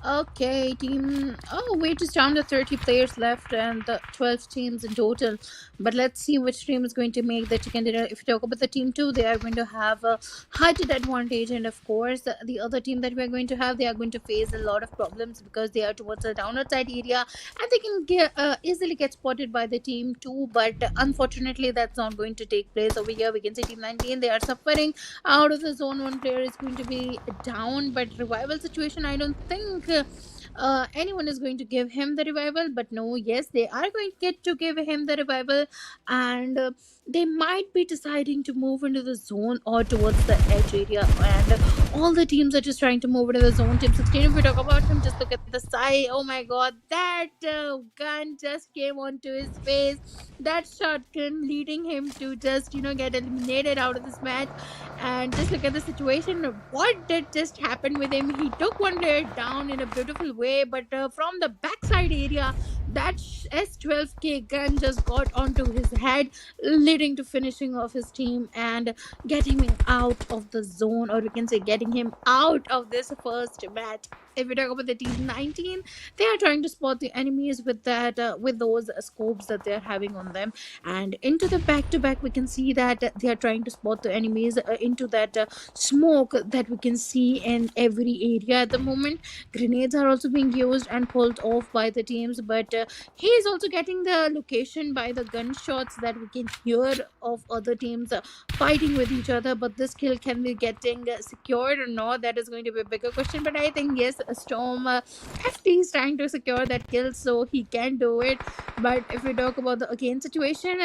Okay, team. Oh, we're just down to 30 players left and the 12 teams in total. But let's see which team is going to make the chicken dinner. If you talk about the team 2, they are going to have a height advantage. And of course, the other team that we're going to have, they are going to face a lot of problems because they are towards the downer side area and they can easily get spotted by the team 2. But unfortunately, that's not going to take place over here. We can see team 19, they are suffering out of the zone. One player is going to be down, but revival situation, I don't think anyone is going to give him the revival. But no, yes, they are going to get to give him the revival, and they might be deciding to move into the zone or towards the edge area, and all the teams are just trying to move into the zone. Team 16, if we talk about him, just look at the side. Oh my god, that gun just came onto his face. That shotgun leading him to just get eliminated out of this match. And just look at the situation. What did just happen with him? He took one player down in a beautiful way, but from the backside area, that S12K gun just got onto his head, leading to finishing off his team and getting him out of the zone, or we can say getting him out of this first match. If we talk about the team 19, they are trying to spot the enemies with that with those scopes that they are having on them, and into the back to back we can see that they are trying to spot the enemies into that smoke that we can see in every area at the moment. Grenades are also being used and pulled off by the teams, but he is also getting the location by the gunshots that we can hear of other teams fighting with each other. But this kill can be getting secured or not, that is going to be a bigger question. But I think yes, Storm FT is trying to secure that kill, so he can do it. But if we talk about the again situation,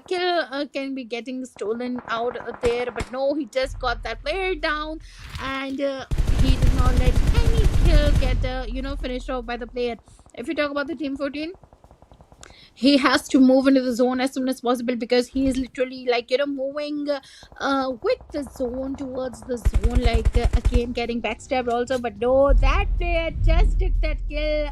kill can be getting stolen out there, but no, he just got that player down, and he did not let any kill get finished off by the player. If we talk about the team 14, he has to move into the zone as soon as possible, because he is literally like moving with the zone towards the zone, like again getting backstabbed also. But no, that player just took that kill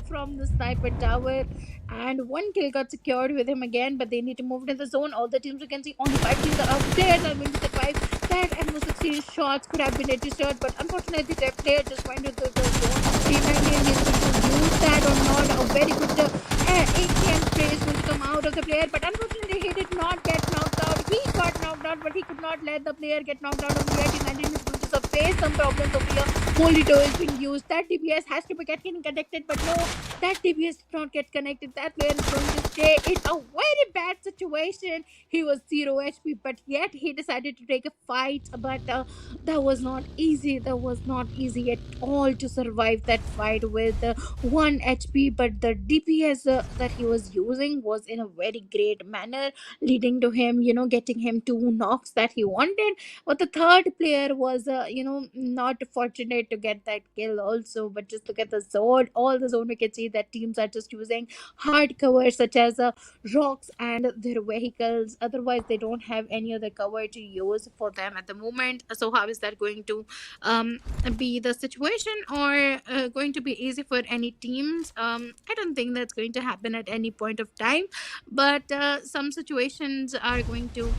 from the sniper tower, and one kill got secured with him again. But they need to move into the zone. All the teams, you can see only 5 teams are players are going to survive. That M16 shots could have been registered, but unfortunately that player just went into the zone. Team 19 is going to use that or not. A very good ATM spray is going to come out of the player, but unfortunately he did not get knocked out. He got knocked out, but he could not let the player get knocked out. Over here, Team 19 is going to face some problems over here. Holy toe is being used. That DPS has to be getting connected, but no, that DPS did not get connected. That player is going to stay in a very bad situation. He was 0 HP, but yet he decided to take a fight. But that was not easy. That was not easy at all to survive that fight with 1 HP. But the DPS that he was using was in a very great manner, leading to him, getting him 2 knocks that he wanted. But the third player was, not fortunate to get that kill also. But just look at the zone, all the zone we can see that teams are just using hard covers such as rocks and their vehicles. Otherwise, they don't have any other cover to use for them at the moment. So how is that going to um, be the situation, or going to be easy for any teams? I don't think that's going to happen at any point of time, but some situations are going to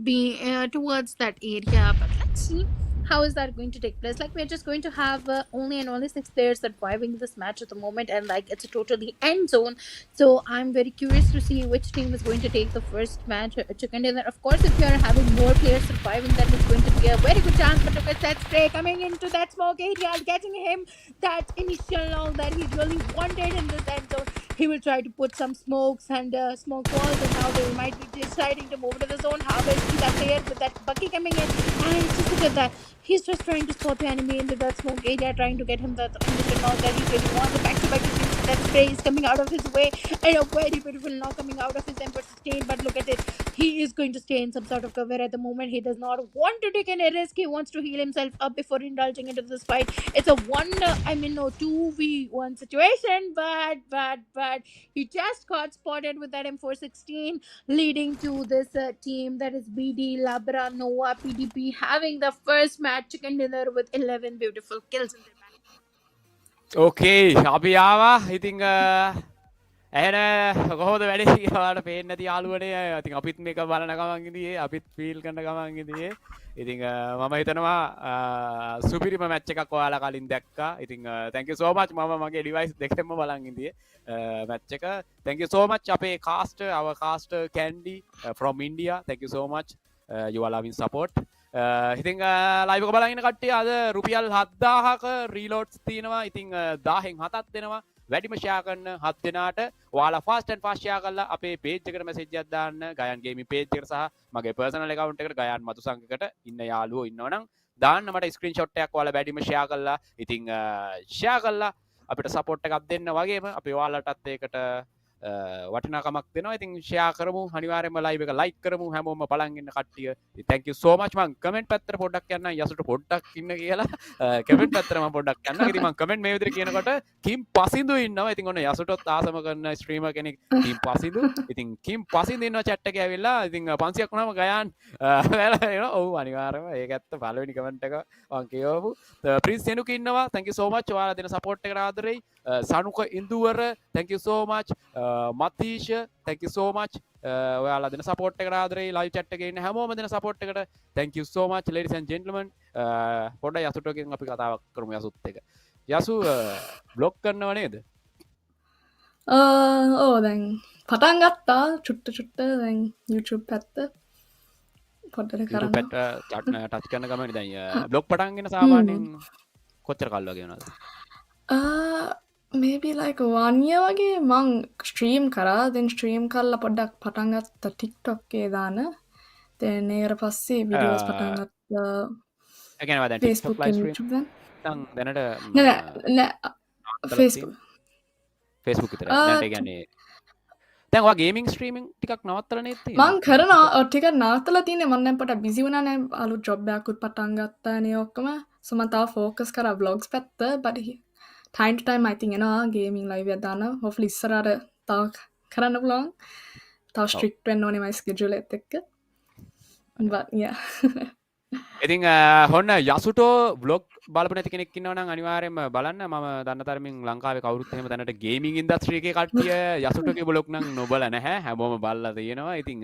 be towards that area. But let's see how is that going to take place. Like, we're just going to have only and only 6 players surviving this match at the moment, and like it's a totally end zone. So I'm very curious to see which team is going to take the first match to contender. Of course, if you're having more players surviving, then it's going to be a very good chance. But look at that spray coming into that smoke area, getting him that initial knock that he really wanted in this end zone. He will try to put some smokes and smoke walls, and now they might be deciding to move to the zone. How will see that player with that bucky coming in? And just look at that. He's just trying to spot the enemy into that smoke area, trying to get him that initial knock that he really wants. The back-to-back, you can see that spray is coming out of his way, and a very beautiful knock coming out of his M16. But look at it. He is going to stay in some sort of cover at the moment. He does not want to take any risk. He wants to heal himself up before indulging into this fight. It's a no 2v1 situation, but he just got spotted with that M416, leading to this team that is BD, Labra, Nova, PDP having the first match chicken dinner with 11 beautiful kills in their back. ඕකේ අපි ආවා ඉතිං ඇන කොහොද වැඩි වාට පේන ඇති යාලුවනේ ඉතින් අපිත් මේක බලන ගමන්ගදියේ අපිත් ෆීල් කරන ගමන්ගදියේ ඉතිං මම හිතනවා සුපිරිම මැච් එකක් ඔයාලා කලින් දැක්කා ඉතිං thank you so much මම මගේ ඩිවයිස් දෙකෙන්ම බලන් ඉඳියේ මැච් එක thank you so much අපේ caster our caster Candy from India thank you so much you are loving support ඉතිං ලයිවක බලගෙන කට්ටිය අද රුපියල් 7000ක රීලෝඩ්ස් තියෙනවා ඉතිං 1000න් 7ක් දෙනවා වැඩිම ෂෙයා කරන 7 දෙනාට ඔයාලා ෆාස්ට් ඇන්ඩ් ෆාස්ට් ෂෙයා කරලා අපේ පේජ් එකට මැසේජ් එකක් දාන්න ගයන් ගේමින් පේජ් එකට සහ මගේ පර්සනල් account එකට ගයන් මතුසංගකට ඉන්න යාළුවෝ ඉන්නවනම් දාන්න මට ස්ක්‍රීන්ෂොට් එකක් ඔයාලා වැඩිම ෂෙයා කරලා ඉතිං ෂෙයා කරලා අපිට සපෝට් එකක් දෙන්න වගේම අපි ඔයාලටත් ඒකට වටිනාකමක් දෙනවා ඉතින් ෂෙයා කරමු අනිවාර්යයෙන්ම ලයිව් එක ලයික් කරමු හැමෝම බලන් ඉන්න කට්ටිය thank you so much මම කමෙන්ට් පැත්තට පොඩ්ඩක් යන්න යසුට පොඩ්ඩක් ඉන්න කියලා කමෙන්ට් පැත්තට මම පොඩ්ඩක් යන්න ඉතින් මම කමෙන්ට් මේ විදිහට කියනකොට කිම් පසින්දු ඉන්නවා ඉතින් ඔන්න යසුටත් ආසම කරන ස්ට්‍රීමර් කෙනෙක් කිම් පසින්දු ඉතින් කිම් පසින්දු ඉන්නවා chat එකේ ඇවිල්ලා ඉතින් 500ක් වුණාම ගයන් ඔව් අනිවාර්යයෙන්ම ඒක ඇත්ත පළවෙනි කමෙන්ට් එක මම කියවමු ප්‍රින්ස් සෙනුක ඉන්නවා thank you so much ඔයාලා දෙන සපෝට් එකට ආදරෙයි Sanuka ඉන්දුවර thank you so much මතීෂ thank you so much ඔයාලා දෙන සපෝට් එකට ආදරෙයි ලයිව් chat එකේ ඉන්න හැමෝම දෙන සපෝට් එකට thank you so much ladies and gentlemen පොඩ්ඩක් යසුටකින් අපි කතාවක් කරමු යසුත් එක යසු බ්ලොග් කරනව නේද දැන් පටන් ගත්තා චුට්ට දැන් YouTube පැත්ත පොඩ්ඩට කරන්න ටච් කරන ගමන් දැන් බ්ලොග් පටන් ගෙන සාමාන්‍යයෙන් කොච්චර කල් වගේ වුණාද maybe like 1 year වගේ මං ස්ට්‍රීම් කරා දැන් ස්ට්‍රීම් කරලා පොඩ්ඩක් පටන් ගත්තා TikTok එකේ දාන දැන් ඒකට පස්සේ වීඩියෝස් පටන් ගත්තා ඒ කියන්නේ දැන් TikTok live stream දැන් දැනට නෑ Facebook විතරයි දැන් ඒ කියන්නේ දැන් ඔයා ගේමින් ස්ට්‍රීමින් ටිකක් නවත්තලා නේද තියෙන්නේ මං කරනවා ටිකක් නවත්තලා තියෙන්නේ මම දැන් පොඩ්ඩක් බිසි වුණා නේ අලුත් ජොබ් එකක් උත් පටන් ගත්තා නේ ඔක්කොම so මම තාම ෆෝකස් කරා vlogs පැත්ත but time to time I think එනවා ගේමින් ලයිව් එකක් දානවා hopefully ඉස්සරහට තව කරන්න පුළුවන් තව strict වෙන්න ඕනේ my schedule එකත් එක්ක but yeah ඉතින් හොන්න යසුටෝ බ්ලොග් බලපු නැති කෙනෙක් ඉන්නවා නම් අනිවාර්යයෙන්ම බලන්න මම දන්න තරමින් ලංකාවේ කවුරුත් එහෙම දැනට ගේමින් ඉන්ඩස්ට්‍රි එකේ කට්ටිය යසුටෝගේ බ්ලොග් නම් නොබල නැහැ හැමෝම බලලා තියෙනවා ඉතින්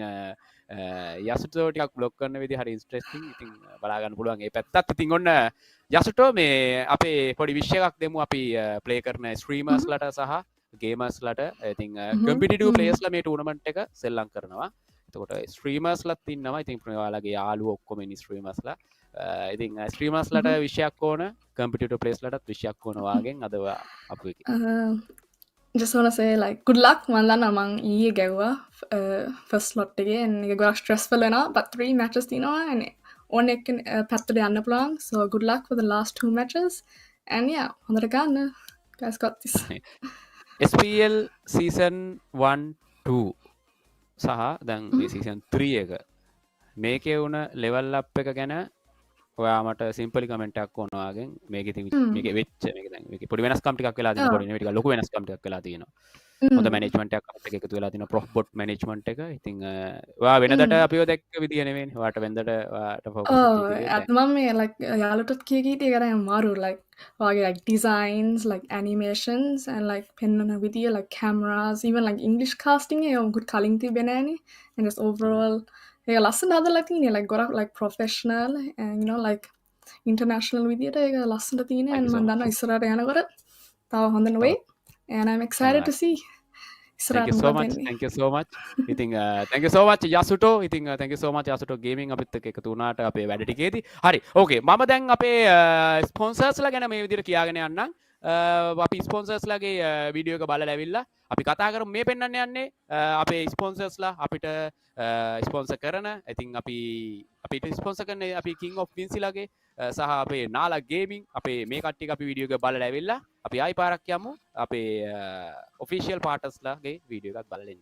යසුටෝ ටිකක් බ්ලොග් කරන විදිහ හරි ඉන්ට්‍රෙස්ටිං ඉතින් බලා ගන්න පුළුවන් ඒ පැත්තත් ඉතින් ඔන්න යසුටෝ මේ අපේ පොඩි විශ් එකක් දෙමු අපි ප්ලේ කරන ස්ට්‍රීමර්ස්ලට සහ ගේමර්ස්ලට ඉතින් කම්පිටිටිව් ප්ලේයර්ස්ලා මේ ටූර්නමන්ට් එක සෙල්ලම් කරනවා එතකොට ස්ට්‍රීමර්ස්ලත් ඉන්නවා ඉතින් ඔයාලගේ යාළුවෝ ඔක්කොම ඉන්නේ ස්ට්‍රීමර්ස්ලා ඉතින් ස්ට්‍රීමර්ස්ලට විශයක් ඕන කම්පිටිටිව් ප්ලේයර්ස්ලටත් විශයක් ඕන වාගෙන් අද අපි just wanna say like good luck මන් දන්නවා මං ඊයේ ගැව්වා ෆස් ලොට් එකේ and එක ගොඩක් stressful වෙනවා but 3 matches තියෙනවා and ඕන එක පැත්තට යන්න පුළුවන් so good luck for the last 2 matches and yeah හොඳට ගන්න guys got this SPL season 1 2 සහ දැන් මේ season 3 එක මේකේ වුණ level up එක ගැන ඔයා මට සිම්පලි කමෙන්ට් එකක් ඕනවාගෙන් මේකේ තිබිච්ච මේකේ වෙච්ච මේක දැන් මේකේ පොඩි වෙනස්කම් ටිකක් වෙලා තියෙනවා පොඩි නෙවෙයි ටිකක් ලොකු වෙනස්කම් ටිකක් වෙලා තියෙනවා හොඳ මැනේජ්මන්ට් එකක් අපිට එකතු වෙලා තියෙනවා Profbot මැනේජ්මන්ට් එක ඉතින් ඔයා වෙනදට අපිව දැක්ක විදිය නෙවෙයිනේ ඔයාට වෙනදට ඔයාට ෆෝකස් at මම මේ like යාළුවටත් කිය කීටි එක දැන් අමාරු like ඔයාගේ like designs like animations and like පෙන්වන විදිය like cameras even like English casting එක උන්ට කලින් තිබෙන්නේ නැහනේ and just overall ඒක ලස්සන හදලා තියෙන්නේ like ගොඩක් like professional and you know like international විදියට ඒක ලස්සනට තියෙන්නේ and මම දන්නවා ඉස්සරහට යනකොට තව හොඳ නෙවෙයි and I'm excited to see Thank you so much. Thank you so much. ඉතින් thank you so much යසුටෝ. ඉතින් thank you so much යසුටෝ ගේමින් අපිත් එක්ක එකතු වුණාට අපේ වැඩ ටිකේදී. හරි. ඕකේ. මම දැන් අපේ ස්පොන්සර්ස්ලා ගැන මේ විදිහට කියාගෙන යන්නම්. අපි ස්පොන්සර්ස්ලාගේ වීඩියෝ එක බලලා ඇවිල්ලා අපි කතා කරමු මේ පෙන්වන්න යන්නේ අපේ ස්පොන්සර්ස්ලා අපිට ස්පොන්සර් කරන. ඉතින් අපිට ස්පොන්සර් කරන අපි King of Winsiලාගේ සහ අපේ නාලා ගේමින් අපේ මේ කට්ටියක අපි වීඩියෝ එක බලලා ඇවිල්ලා අපි ආයි පාරක් යමු අපේ ඔෆිෂියල් පාර්ටනර්ස්ලාගේ වීඩියෝ එකක් බලලා එන්න.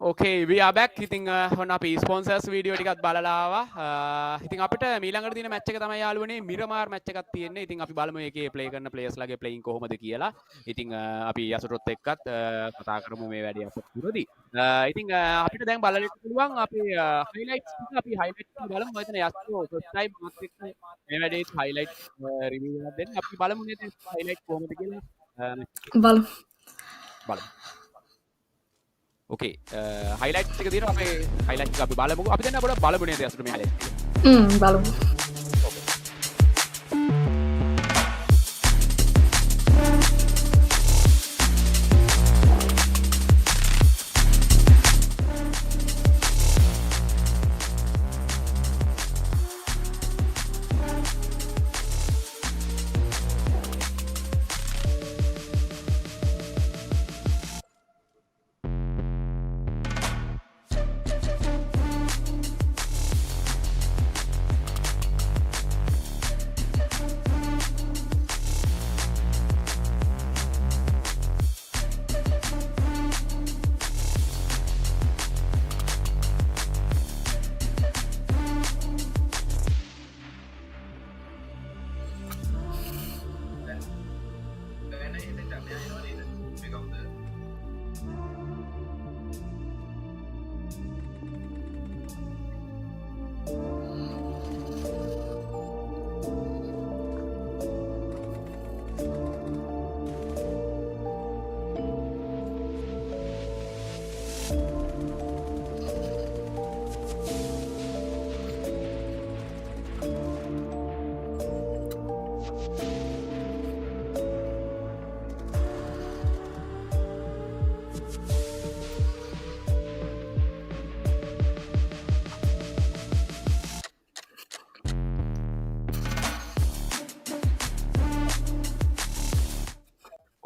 Okay, we are back. ඉතින් ඔන්න අපි ස්පොන්සර්ස් වීඩියෝ ටිකක් බලලා ආවා. ඉතින් අපිට ඊළඟට තියෙන මැච් එක තමයි යාළුවනේ මිරමාර් මැච් එකක් තියෙන්නේ. ඉතින් අපි බලමු ඒකේ ප්ලේ කරන ප්ලේයර්ස් ලාගේ ප්ලේයින් කොහොමද කියලා. ඉතින් අපි යසුටොත් එක්කත් කතා කරමු මේ වැඩේ අපුරදී. ඉතින් අපිට දැන් බලන්න පුළුවන් අපේ highlights ටික අපි highlights ටික බලමු. මම හිතන්නේ යසුටෝ first time මාත් එක්ක මේ වැඩේ highlights review එකක් දෙන්න. අපි බලමු නේද highlights කොහොමද කියලා. බලමු. බලමු. Okay, highlights එක තියෙනවා අපේ highlights එක අපි බලමුකෝ. අපි දැන් අපිට බලමු නේද අසුට මේ highlights එක. බලමු.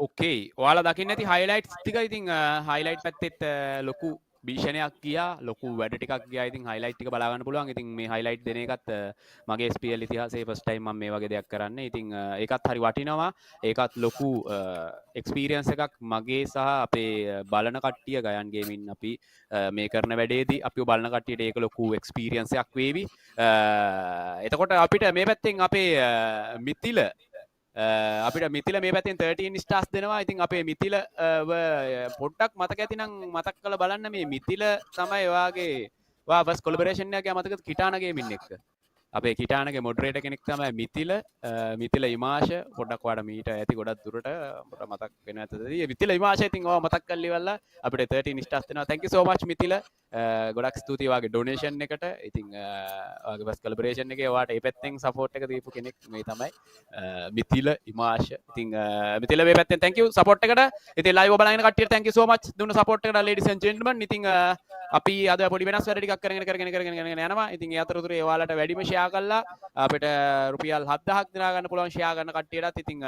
Okay, ඔයාලා දකින්න ඇති highlights ටික ඉතින් highlight පැත්තෙත් ලොකු භීෂණයක් ගියා ලොකු වැඩ ටිකක් ගියා ඉතින් highlight ටික බලා ගන්න පුළුවන් ඉතින් මේ highlight දෙන එකත් මගේ SPL ඉතිහාසයේ first time මම මේ වගේ දෙයක් කරන්නේ ඉතින් ඒකත් හරි වටිනවා ඒකත් ලොකු experience එකක් මගේ සහ අපේ බලන කට්ටිය ගයන් ගේමින් අපි මේ කරන වැඩේදී අපිව බලන කට්ටියට ඒක ලොකු experience එකක් වේවි එතකොට අපිට මේ පැත්තෙන් අපේ මිතිල අපිට මිතිල මේ පැත්තෙන් 13 stars දෙනවා. ඉතින් අපේ මිතිල පොඩ්ඩක් මතක ඇතිනම් මතක් කරලා බලන්න මේ මිතිල තමයි ඔයාගේ first collaboration එකක් මතකද කිටාන ගේමින් එක්ක. අපේ කිටානගේ මොඩරේටර් කෙනෙක් තමයි මිතිල ඉමාෂ පොඩ්ඩක් ඔයාලට මීට ඇති ගොඩක් දුරට පොඩ්ඩක් මතක් වෙන ඇතද. මිතිල ඉමාෂ ඉතින් ඔයා මතක් කරලා ඉවරලා අපිට 13 stars දෙනවා. thank you so much මිතිල. ගොඩක් ස්තුතියි ඔයාගේ ඩොනේෂන් එකට. ඉතින් ඔයාගේ first collaboration එකේ ඔයාට මේ පැත්තෙන් support එක දීපු කෙනෙක් මේ තමයි මිතිල ඉමාෂ. ඉතින් මිතිල මේ පැත්තෙන් thank you support එකට. ඉතින් live බලන කට්ටියට thank you so much දුන්න support එකට ladies and gentlemen. ඉතින් අපි අද පොඩි වෙනස් වැඩ ටිකක් කරගෙන යනවා. ඉතින් ඒ අතරතුරේ ඔයාලට වැඩිම ෂෙයා කරලා අපිට රුපියල් 7000ක් දිනා ගන්න පුළුවන් ෂෙයා කරන කට්ටියටත් ඉතින්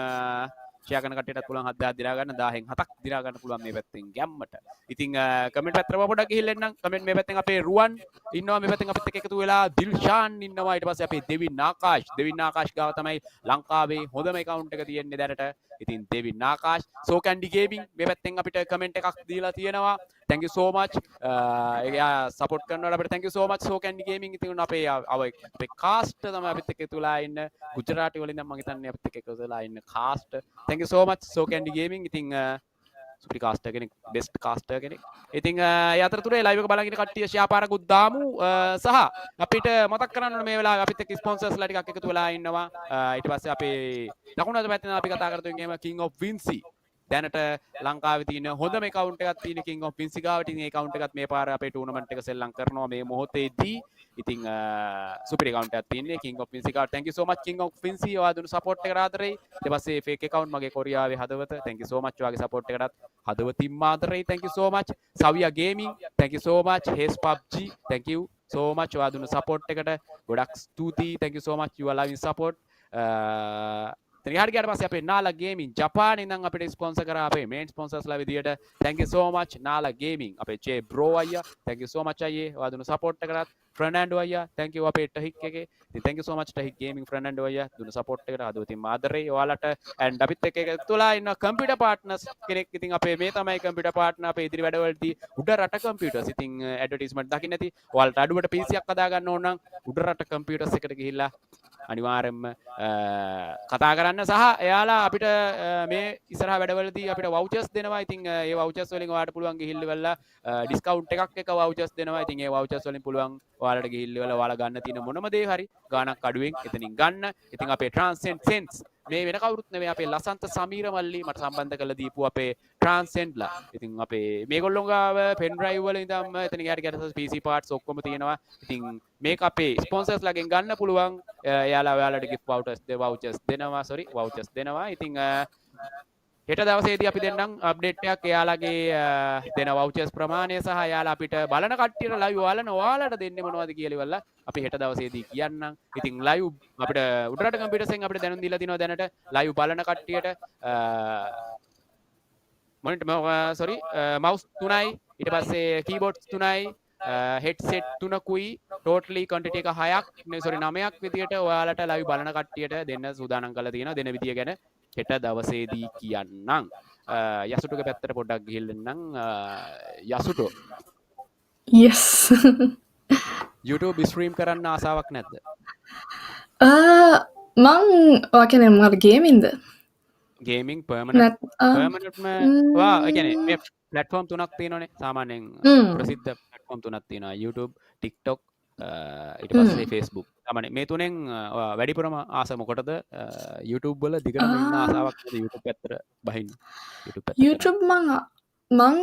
ෂෙයා කරන කට්ටියටත් පුළුවන් 7000ක් දිනා ගන්න 1000න් 7ක් දිනා ගන්න පුළුවන් මේ පැත්තෙන් ගැම්මට. ඉතින් කමෙන්ට් පැත්තට පොඩ්ඩක් ගිහිල්ලා එන්නම්. කමෙන්ට් මේ පැත්තෙන් අපේ රුවන් ඉන්නවා මේ පැත්තෙන් අපිත් එක්ක එකතු වෙලා දිල්ෂාන් ඉන්නවා. ඊට පස්සේ අපේ දෙවින් ආකාශ් ගාව තමයි ලංකාවේ හොඳම account එක තියෙන්නේ දැනට. ඉතින් දෙවින් ආකාශ් so candy gaming මේ පැත්තෙන් අපිට කමෙන්ට් එකක් දීලා තියෙනවා. thank you so much එයා support කරනවට අපිට thank you so much so candy gaming ඉතින් අපේ අපේ cast තමයි අපිත් එක්ක තුලා ඉන්න ගුජරාටි වලින් නම් මම හිතන්නේ අපිත් එක්ක එකතුලා ඉන්න cast thank you so much so candy gaming ඉතින් සුපිරි caster කෙනෙක් best caster කෙනෙක් ඉතින් ඒ අතරතුරේ live එක බලන් ඉන්න කට්ටිය share පාරකුත් දාමු සහ අපිට මතක් කරන්න ඕනේ මේ වෙලාවේ අපිත් එක්ක sponsors ලා ටිකක් එකතු වෙලා ඉන්නවා ඊට පස්සේ අපේ දකුණු පැත්තෙන් අපි කතා කරතු ගේම king of vinci දැනට ලංකාවේ තියෙන හොඳම account එකක් තියෙන King of Vinci ගාවට ඉතින් ඒ account එකත් මේ පාර අපේ tournament එක සෙල්ලම් කරනවා මේ මොහොතේදී ඉතින් super account එකක් තියෙන්නේ King of Vinci ගාවට thank you so much King of Vinci ඔයා දුන්න support එකට ආදරෙයි ඊට පස්සේ fake account මගේ කොරියාවේ හදවත thank you so much ඔයාගේ support එකටත් හදවතින්ම ආදරෙයි thank you so much Savia Gaming thank you so much Haze PUBG thank you so much ඔයා දුන්න support එකට ගොඩක් ස්තුතියි thank you so much you are loving support හරි ගියාට පස්සේ අපේ නාලා ගේමින් ජපානයේ ඉඳන් අපිට ස්පොන්සර් කරා අපේ මේන් ස්පොන්සර්ස්ලා විදියට thank you so much නාලා ගේමින් අපේ ජේ බ්‍රෝ අයියා thank you so much අයියේ ඔයා දුන්න support එකකට ෆර්නෑන්ඩෝ අයියා thank you අපේ ටහික් එකේ ඉතින් thank you so much ටහික් ගේමින් ෆර්නෑන්ඩෝ අයියා දුන්න සපෝට් එකට අද ඉතින් ආදරේ ඔයාලට and අපිත් එක්ක එකතු වෙලා ඉන්න කම්පියුටර් පාර්ට්නර්ස් කෙනෙක් ඉතින් අපේ මේ තමයි කම්පියුටර් පාර්ට්නර් අපේ ඉදිරි වැඩවලදී උඩ රට කම්පියුටර්ස් ඉතින් ඇඩ්වර්ටයිස්මන්ට් දකින්න නැති ඔයාලට අඩුවට PC එකක් හදා ගන්න ඕන නම් උඩ රට කම්පියුටර්ස් එකට ගිහිල්ලා අනිවාර්යෙන්ම කතා කරන්න සහ එයාලා අපිට මේ ඉස්සරහ වැඩවලදී අපිට වවුචර්ස් දෙනවා. ඉතින් ඒ වවුචර්ස් වලින් ඔයාලට පුළුවන් ගිහිල්ලා ඩිස්කවුන්ට් එකක් එක වවුචර්ස් දෙනවා. ඉතින් ඒ වවුචර්ස් වලින් පුළුවන් ඔයාලට ගිහිල්ලා ඔයාලා ගන්න තියෙන මොනම දේ හරි ගාණක් අඩුවෙන් එතනින් ගන්න. ඉතින් අපේ Transcend Sense මේ වෙන කවුරුත් නෙවෙයි අපේ ලසන්ත සමීර මල්ලි මට සම්බන්ධ කරලා දීපු අපේ Transcendලා. ඉතින් අපේ මේගොල්ලෝ ගාව pen drive වල ඉඳන්ම එතන ගියාට ගැට PC parts ඔක්කොම තියෙනවා. ඉතින් මේක අපේ ස්පොන්සර්ස් ලාගෙන් ගන්න පුළුවන්. එයාලා ඔයාලට gift vouchers දෙනවා. ඉතින් හෙට දවසේදී අපි දෙන්නම් අප්ඩේට් එකක් එයාලගේ දෙන vouchers ප්‍රමාණය සහ එයාලා අපිට බලන කට්ටියට live ඔයාලට දෙන්නේ මොනවද කියලා ඉවරලා අපි හෙට දවසේදී කියන්නම්. ඉතින් live අපිට උඩරට කම්පියුටර්ස්ෙන් අපිට දැනුම් දීලා තිනවා දැනට live බලන කට්ටියට mouse 3යි ඊට පස්සේ keyboards 3යි headset 3කුයි totally quantity එක 9ක් විදියට ඔයාලට live බලන කට්ටියට දෙන්න සූදානම් කරලා තියෙනවා. දෙන විදිය ගැන හෙට දවසේදී කියන්නම්. යසුටුගේ පැත්තට පොඩ්ඩක් ගිහිල්ලන්නම්. යසුටෝ yes YouTube ස්ට්‍රීම් කරන්න ආසාවක් නැද්ද? මං ඔකනේ මට ගේමින්ද ගේමින් පර්මනන්ට් වා කියන්නේ මේ ප්ලැට්ෆෝම් තුනක් තියෙනවානේ සාමාන්‍යයෙන් ප්‍රසිද්ධ ප්ලැට්ෆෝම් තුනක් තියෙනවා YouTube TikTok ඊට පස්සේ Facebook. සාමාන්‍යයෙන් මේ තුනෙන් වැඩිපුරම ආස මොකටද YouTube වල දිගටම ඉන්න ආසාවක් නැද YouTube පැත්තට බහින්න YouTube මං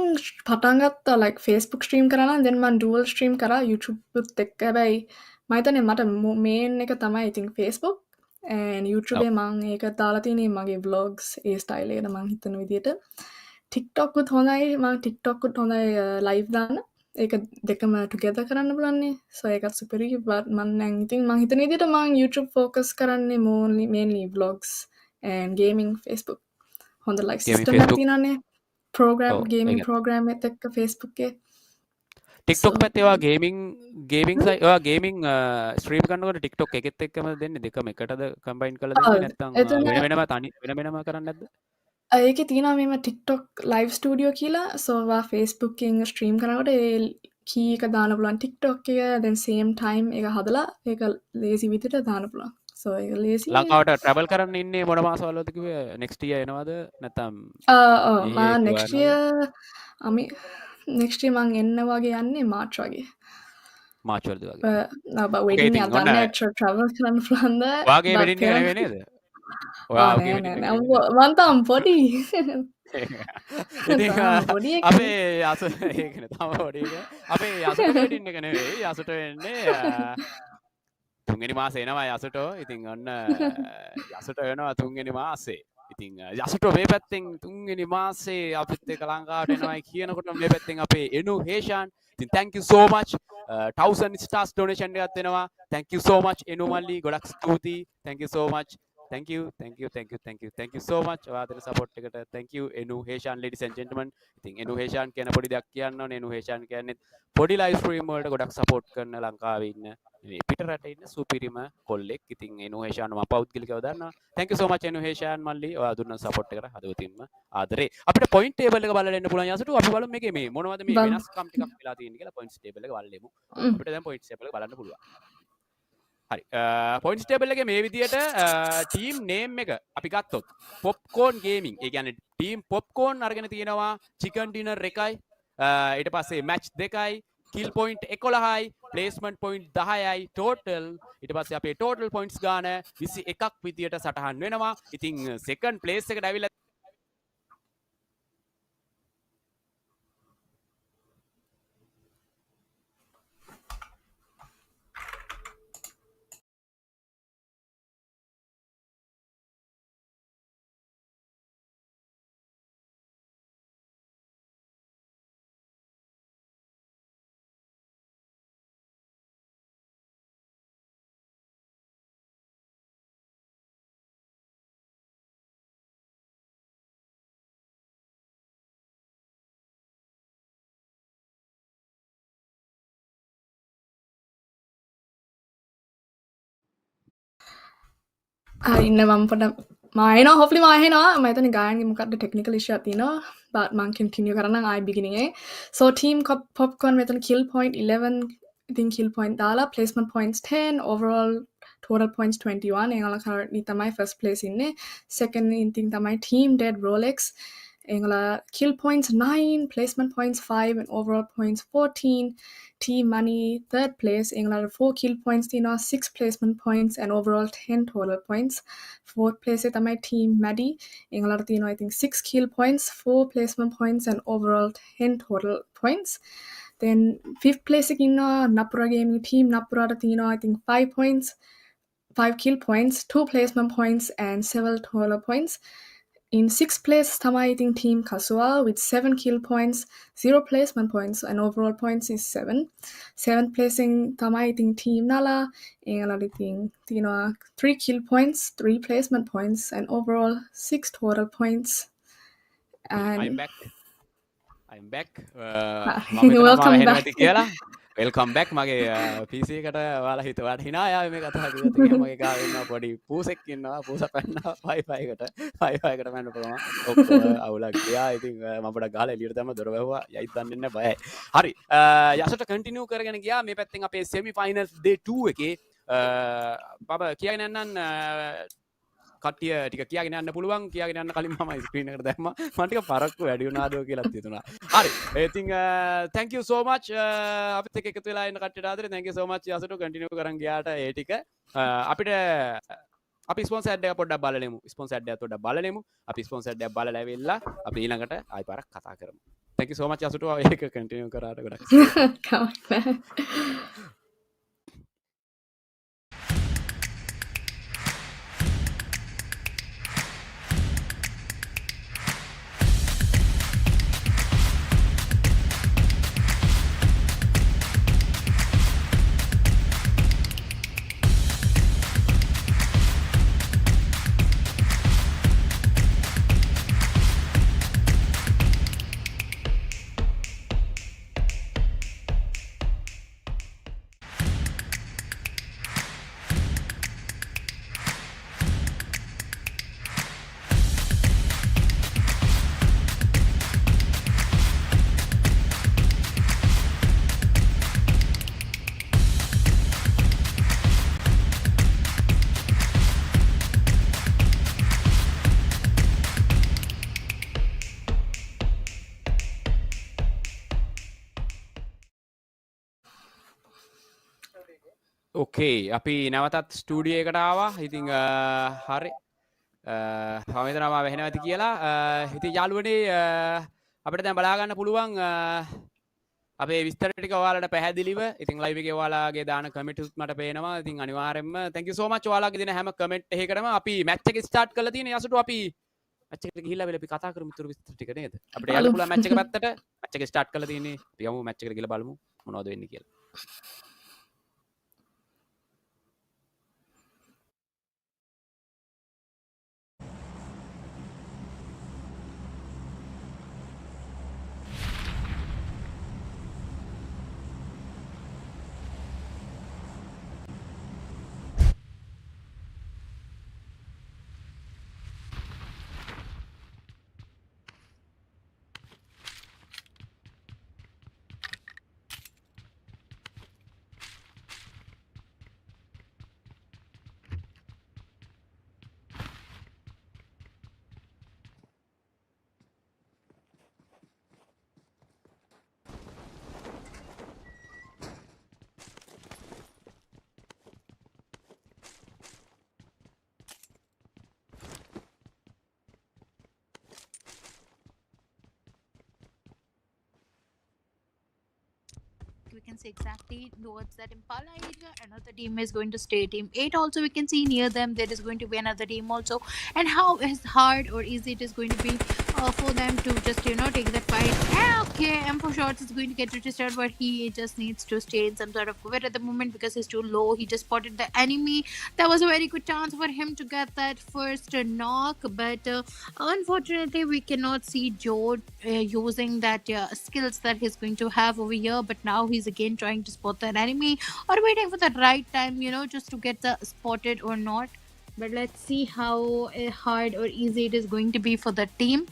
පටන් ගත්තා like Facebook stream කරා නම් then මං dual stream කරා YouTube උත් එක්ක. හැබැයි මම හිතන්නේ මට main එක තමයි ඉතින් Facebook and YouTube මං ඒක දාලා තියෙන්නේ මගේ vlogs ඒ style එකට මං හිතන විදියට. TikTok උත් හොඳයි. මං TikTok උත් හොඳයි live දාන්න. ඒක දෙකම together කරන්න බලන්නේ. so ඒකත් සුපිරි. but මං දැන් ඉතින් මං හිතන විදියට මං YouTube focus කරන්නේ mainly vlogs and gaming Facebook. හොඳ like system එකක් තියෙනවානේ. program gaming program එකත් එක්ක Facebook එකේ. TikTok පැත්තේ ඔයා gaming ස්ට්‍රීම් කරනකොට TikTok එකෙත් එක්කම දෙන්නේ දෙකම එකටද කම්බයින් කරලා දෙන්නේ නැත්නම් වෙනම කරන්නේ නැද්ද? ඒකේ තියෙනවා මේව TikTok live studio කියලා. so වා Facebook එකෙන් ස්ට්‍රීම් කරනකොට ඒ key එක දාන්න පුළුවන් TikTok එක then same time ඒක හදලා ඒක lazy විදිහට දාන්න පුළුවන්. so ඒක lazy. ලංකාවට travel කරන්න ඉන්නේ මොන මාසවලද කිව්වේ? next year එනවද නැත්නම් next year මං එන්න වගේ යන්නේ March වගේ. March වලද වගේ. but waiting for that travel කරන්න පුළුවන්ද? ඔයාගේ වෙඩින් එක නෙවෙයි නේද? ඔයාගේ වෙඩින් එක. මං තාම පොඩි. ඉතින් අපේ යසු ඒකනේ තම පොඩි එක. අපේ යසුට වෙඩින් එක නෙවෙයි. යසුට වෙන්නේ තුන්වෙනි මාසේ එනවා යසුටෝ. ඉතින් ඔන්න යසුට වෙනවා තුන්වෙනි මාසේ. ඉතින් යසුටෝ මේ පැත්තෙන් තුන්වෙනි මාසේ අපිත් එක්ක ලංකාවට එනවා කියනකොට මේ පැත්තෙන් අපේ එනු හේෂාන්. ඉතින් thank you so much 1000 stars donation එකක් දෙනවා. thank you so much එනු මල්ලි ගොඩක් ස්තුතියි. thank you so much. thank you so much ඔයා දෙන support එකට. thank you එනු Heshan ladies and gentlemen. ඉතින් එනු හේෂාන් කියන පොඩි දෙයක් කියන්න ඕනේ. එනු හේෂාන් කියන්නේ පොඩි live stream වලට ගොඩක් support කරන ලංකාවේ ඉන්න මේ පිට රටේ ඉන්න සුපිරිම කොල්ලෙක්. ඉතින් එනු හේෂාන් මම පෞද්ගලිකව දන්නවා. thank you so much එනු Heshan මල්ලි ඔයා දුන්න support එකට හදවතින්ම ආදරේ. අපිට point table එක බලලා එන්න පුළුවන් යසුට. අපි බලමු මේකේ මේ මොනවද මේ වෙනස්කම් ටිකක් වෙලා තියෙන්නේ කියලා points table එක බලලෙමු. අපිට දැන් points table එක බලන්න පුළුවන්. හරි points table එකේ මේ විදියට team name එක අපි ගත්තොත් popcorn gaming ඒ කියන්නේ team popcorn අරගෙන තියෙනවා chicken dinner එකයි ඊට පස්සේ match දෙකයි kill point 11යි placement point 10යි total ඊට පස්සේ අපේ total points ගාන 21ක් විදියට සටහන් වෙනවා. ඉතින් second place එකට ඇවිල්ලා ඉන්න මම පොඩ මයන හොපලි මහෙනවා මතන ගායන්ගේ මොකක්ද ටෙක්නිකල් ශ තිනවා but man continue කරන්න I beginning so team popcorn මෙතන kill point 11 ඉතින් kill point දාලා placement points 10 overall total points 21 එයාලා currently තමයි first place ඉන්නේ second ඉතින් තමයි team dead rolex එයාලා kill points 9 placement points 5 and overall points 14 team money third place එයාලා 4 kill points තියෙනවා 6 placement points and overall 10 total points fourth place තමයි team maddie එයාලාට තියෙනවා I think 6 kill points 4 placement points and overall 10 total points then fifth place එක ඉන්නවා napura gaming team napurාට තියෙනවා I think 5 points 5 kill points 2 placement points and 7 total points in sixth place තමයි I think team kasua with 7 kill points 0 placement points and overall points is 7 seventh placing තමයි I think team nala එයාලාට ඉතින් තියෙනවා 3 kill points 3 placement points and overall 6 total points and I'm back. I'm back. මම හිතනවා welcome මම back හෙනවති කියලා. Welcome back මගේ PC එකට ඔයාලා හිතුවාට hina ආවේ මේ කතාව කිව්වොත් එහෙනම් මගේ ගාව ඉන්නවා පොඩි පූසෙක් ඉන්නවා පූස පැන්නා Wi-Fi එකට පැන්න පුළුවන් ඔක්කොම අවුලක් ගියා ඉතින් මම පොඩක් ගහලා එළියට දැම්ම දොර වැහුවා යයිත් දන්නේ නැහැ බයයි හරි යසට කන්ටිනියු කරගෙන ගියා මේ පැත්තෙන් අපේ semi finals day 2 එකේ බබ කියගෙන යන්නම් කටිය ටික කියාගෙන යන්න පුළුවන් කියාගෙන යන්න කලින් මම ස්ක්‍රීන් එකට දැම්මා මම ටික පරක්කු වැඩි වුණාද කියලා හිතුණා හරි ඉතින් thank you so much අපිත් එක්ක එකතු වෙලා ඉන්න කට්ටියට ආදරේ thank you so much යසට කන්ටිනියු කරන් ගියාට ඒ ටික අපිට අපි ස්පොන්සර් ඇඩ් එක පොඩ්ඩක් බලලෙමු ස්පොන්සර් ඇඩ් එක පොඩ්ඩක් බලලෙමු අපි ස්පොන්සර් ඇඩ් එක බලලා ඇවිල්ලා අපි ඊළඟට ආයි පාරක් කතා කරමු thank you so much යසට ඒක කන්ටිනියු කරාට ගොඩක් come on ඕකේ අපි නැවතත් ස්ටුඩියෝ එකට ආවා ඉතින් හරි මම හිතනවා මම වෙනවද කියලා ඉතින් යාළුවනේ අපිට දැන් බලා ගන්න පුළුවන් අපේ විස්තර ටික ඔයාලට පැහැදිලිව ඉතින් ලයිව් එකේ ඔයාලගේ දාන කමෙන්ට්ස් මට පේනවා ඉතින් අනිවාර්යෙන්ම thank you so much ඔයාලගේ දෙන හැම කමෙන්ට් එකකටම අපි මැච් එක ස්ටාර්ට් කරලා තියෙන යසට අපි මැච් එකට ගිහිල්ලා වෙල අපි කතා කරමු ඉතුරු විස්තර ටික නේද අපිට යන්න පුළුවන් මැච් එක පැත්තට මැච් එක ස්ටාර්ට් කරලා තියෙන්නේ අපි යමු මැච් එකට ගිහලා බලමු මොනවද වෙන්නේ කියලා we can see exactly towards that Impala area. Another team is going to stay. Team 8 also we can see near them there is going to be another team also. And how is hard or easy it is going to be for them to just take that fight. Okay, M4 shots is going to get registered, but he just needs to stay in some sort of cover at the moment because he's too low. He just spotted the enemy. That was a very good chance for him to get that first knock, but unfortunately we cannot see Joe using that skills that he's going to have over here. But now he's again trying to spot that enemy or waiting for the right time, just to get the spotted or not. But let's see how hard or easy it is going to be for the team.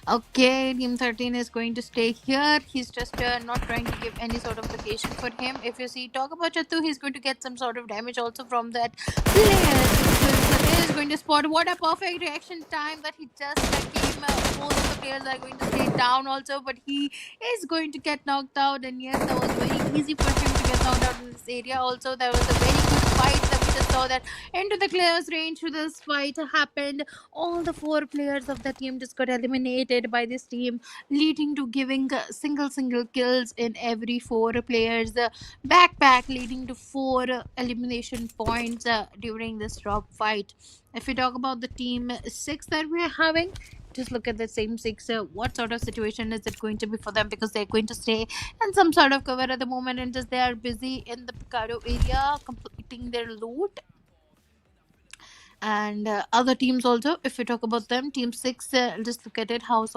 Okay, Team 13 is going to stay here. He's just not trying to give any sort of location for him. If you see, talk about Chatu, he's going to get some sort of damage also from that player. The player is going to spot. What a perfect reaction time that he just came. Both of the players are going to stay down also, but he is going to get knocked out. And yes, that was very easy for him to get knocked out in this area. Also, there was a very good fight that we just saw that into the player's range. This fight happened, all the four players of the team just got eliminated by this team, leading to giving single kills in every four players backpack, leading to four elimination points during this drop fight. If we talk about the team 6 that we're having, just look at the same 6. What sort of situation is it going to be for them? Because they're going to stay in some sort of cover at the moment, and just they are busy in the Picado area completing their loot. And other teams also, if we talk about them, team 6, just look at it, how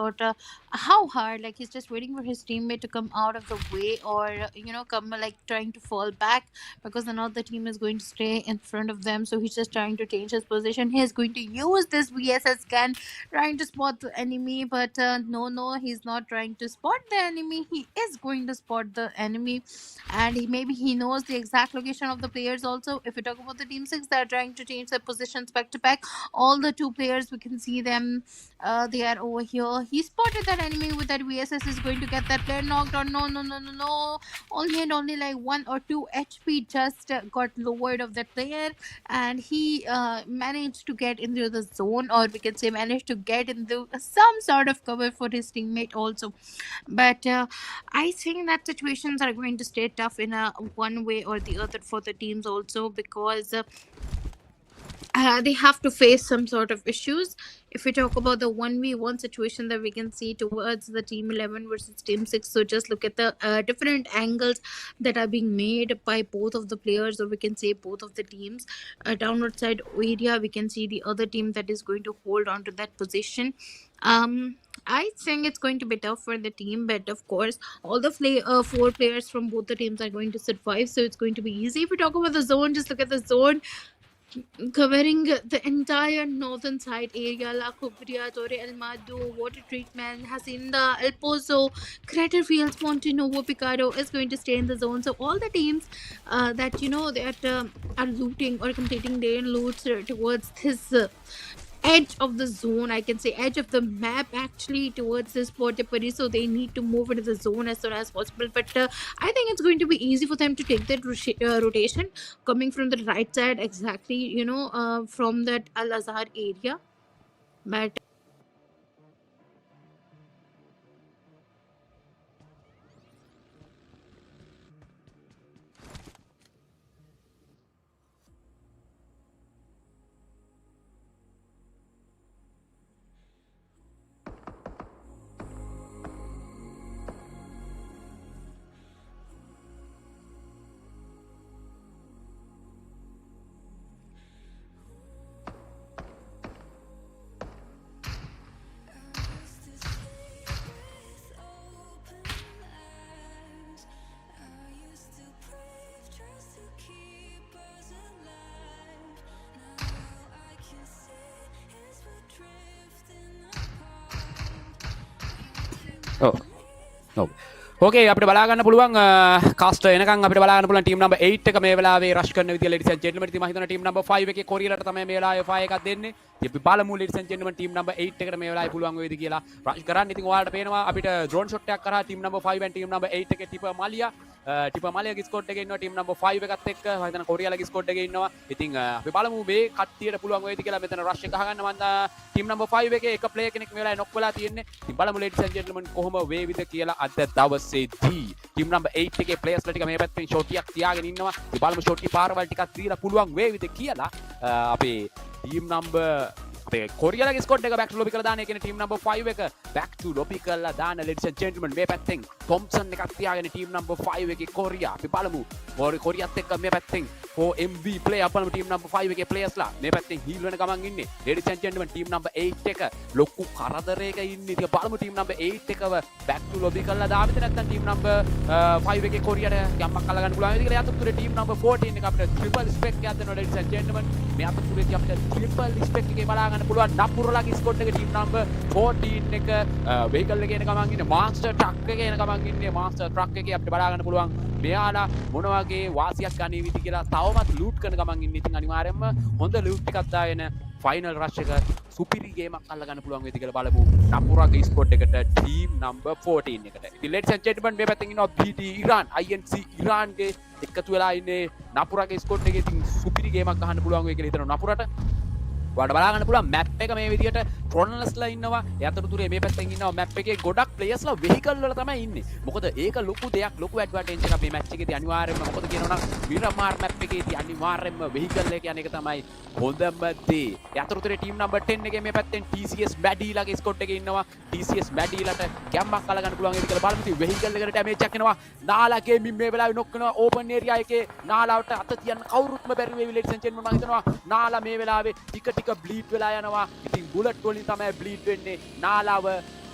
hard, like he's just waiting for his teammate to come out of the way, or come like trying to fall back, because another team is going to stay in front of them. So he's just trying to change his position. He's going to use this VSS scan, trying to spot the enemy, but no, he's not trying to spot the enemy. He is going to spot the enemy, and maybe he knows the exact location of the players also. If we talk about the team 6, they're trying to change their positions back to back. All the two players, we can see them, they are over here. He spotted that enemy with that VSS, is going to get that player knocked out. No, only like 1 or 2 HP just got lowered of that player, and he managed to get into the zone, or we can say managed to get into some sort of cover for his teammate also. But I think that situations are going to stay tough in a one way or the other for the teams also, because they have to face some sort of issues. If we talk about the 1v1 situation that we can see towards the team 11 versus team 6, so just look at the different angles that are being made by both of the players, or we can say both of the teams. Downward side area, we can see the other team that is going to hold on to that position. I think it's going to be tough for the team, but of course, all the four players from both the teams are going to survive, so it's going to be easy. If we talk about the zone, just look at the zone covering the entire northern side area: La Cubria, Torre El Mado, Water Treatment, Hacienda, El Pozo, Crater Fields, Montenovo, Picado is going to stay in the zone. So all the teams that are looting or completing their loots towards this edge of the zone, I can say edge of the map actually, towards this Portepari, so they need to move into the zone as soon as possible. But I think it's going to be easy for them to take that rotation coming from the right side, exactly, from that Al Azhar area. But ඕකේ අපිට බලාගන්න පුළුවන් cast එනකන් අපිට බලාගන්න පුළුවන් team number 8 එක මේ වෙලාවේ රෂ් කරන විදිය ladies and gentlemen. ඉතින් මම හිතනවා ටීම් නම්බර් 5 එකේ කොරියලට තමයි මේ වෙලාවේ ෆයර් එකක් දෙන්නේ. ඉතින් අපි බලමු ladies and gentlemen team number 8 එකට මේ වෙලාවේ පුළුවන් වෙයිද කියලා රෂ් කරන්න. ඉතින් ඔයාලට පේනවා අපිට ඩ්‍රෝන් ෂොට් එකක් කරා team number 5 and team number 8 එකේ ටිපර් මාලියාගේ ස්කෝඩ් එකේ ඉන්නවා ටීම් නම්බර් 5 එකත් එක්ක. මම හිතනවා කොරියාලාගේ ස්කෝඩ් එකේ ඉන්නවා. ඉතින් අපි බලමු මේ කට්ටියට පුළුවන් වෙයිද කියලා. මෙතන රෂ් එක ගහගන්න මම ටීම් නම්බර් 5 එකේ එක ප්ලේයර් කෙනෙක් මේ වෙලාවේ නොක් වෙලා තියෙන්නේ. ඉතින් බලමු ladies and gentlemen කොහොම වේවිද කියලා අද දවසේදී. ටීම් නම්බර් 8 එකේ ප්ලේයර්ස් ලා ටික මේ පැත්තෙන් ෂොටියක් තියාගෙන ඉන්නවා. ඉතින් බලමු ෂොටි පාරවල් ටිකක් දීලා පුළුවන් වේවිද කියලා. අපේ ටීම් නම්බර් අපේ කොරියාලාගේ ස්කෝඩ් එක back to lobby කරලා දාන. ඒ කියන්නේ ටීම් නම්බර් 5 එක back to lobby කරලා දාන ladies and gentlemen. මේ පැත්තෙන් තොම්සන් එකක් තියාගෙන ටීම් නම්බර් 5 එකේ කොරියා. අපි බලමු කොරියාත් එක්ක මේ පැත්තෙන් 4 MV player අපලම ටීම් නම්බර් 5 එකේ players ලා මේ පැත්තෙන් heal වෙන ගමන් ඉන්නේ. ladies and gentlemen team number 8 එක ලොකු කරදරයක ඉන්නේ. ඉතින් බලමු team number 8 එකව back to lobby කරලා දාවිද නැත්නම් ටීම් නම්බර් 5 එකේ කොරියට යම්මක් අල්ලගන්න පුළුවන් වේද කියලා. යතුතුරේ ටීම් නම්බර් 14 එක අපිට triple spec එකක් දෙනවා ladies and gentlemen. මේ අතුතුරේදී අපිට triple spec එකේ බලා ගන්න පුළුවන්. නපුරලගේ ස්කොට් එක ටීම් නම්බර් 14 එක vehicle එකේ එන ගමන් ඉන්නේ master truck එකේ එන ගමන් ඉන්නේ master truck එකේ අපිට බලා ගන්න පුළුවන්. මෙයාලා මොන වගේ වාසියක් ගන්නේ විදි කියලා තවමත් ලූට් කරන ගමන් ඉන්නේ. ඉතින් අනිවාර්යයෙන්ම හොඳ ලූට් එකක් දාගෙන ෆයිනල් රෂ් එක සුපිරි ගේමක් අල්ල ගන්න පුළුවන් වේද කියලා බලමු. නපුරගේ ස්කොට් එකට ටීම් නම්බර් 14 එකට. ඉතින් ladies and gentlemen මේ පැත්තෙන් ඉන්නවා BT ඉරාන් INC ඉරාන්ගේ එකතු වෙලා ඉන්නේ නපුරගේ ස්කොට් එකේ. ඉතින් සුපිරි ගේමක් ගහන්න පුළුවන් වෙයි කියලා හිතනවා නපුරට. ඔයාලට බලා ගන්න පුළුවන් මැප් එක මේ විදිහට ට්‍රොනල්ස්ලා ඉන්නවා. ඒ අතරතුරේ මේ පැත්තෙන් ඉන්නවා මැප් එකේ ගොඩක් ප්ලේයර්ස්ලා වෙහිකල් වල තමයි ඉන්නේ. මොකද ඒක ලොකු දෙයක්, ලොකු ඇඩ්වාන්ටේජ් එකක් මේ මැච් එකේදී අනිවාර්යයෙන්ම. මොකද කියනවනම් මිරමාර් මැප් එකේදී අනිවාර්යයෙන්ම වෙහිකල් එක යන එක තමයි හොඳම දේ. ඒ අතරතුරේ ටීම් නම්බර් 10 එකේ මේ පැත්තෙන් TCS මැඩීලාගේ ස්කොට් එකේ ඉන්නවා. TCS මැඩීලාට ගැම්මක් අල්ල ගන්න පුළුවන් ඒක කියලා බලමු. ඉතින් වෙහිකල් එකට ඩැමේජ් එකක් එනවා. නාලා ගේමින් මේ වෙලාවේ නොක් කරනවා. ඕපන් ඒරියා එකේ නාලාවට අත තියන්න කවුරුත්ම බැරි වෙයි ladies and gentlemen. මම හිතනවා නාලා මේ වෙලාවේ ටික බ්ලීඩ් වෙලා යනවා. ඉතින් බුලට් වලින් තමයි බ්ලීඩ් වෙන්නේ. නාලාව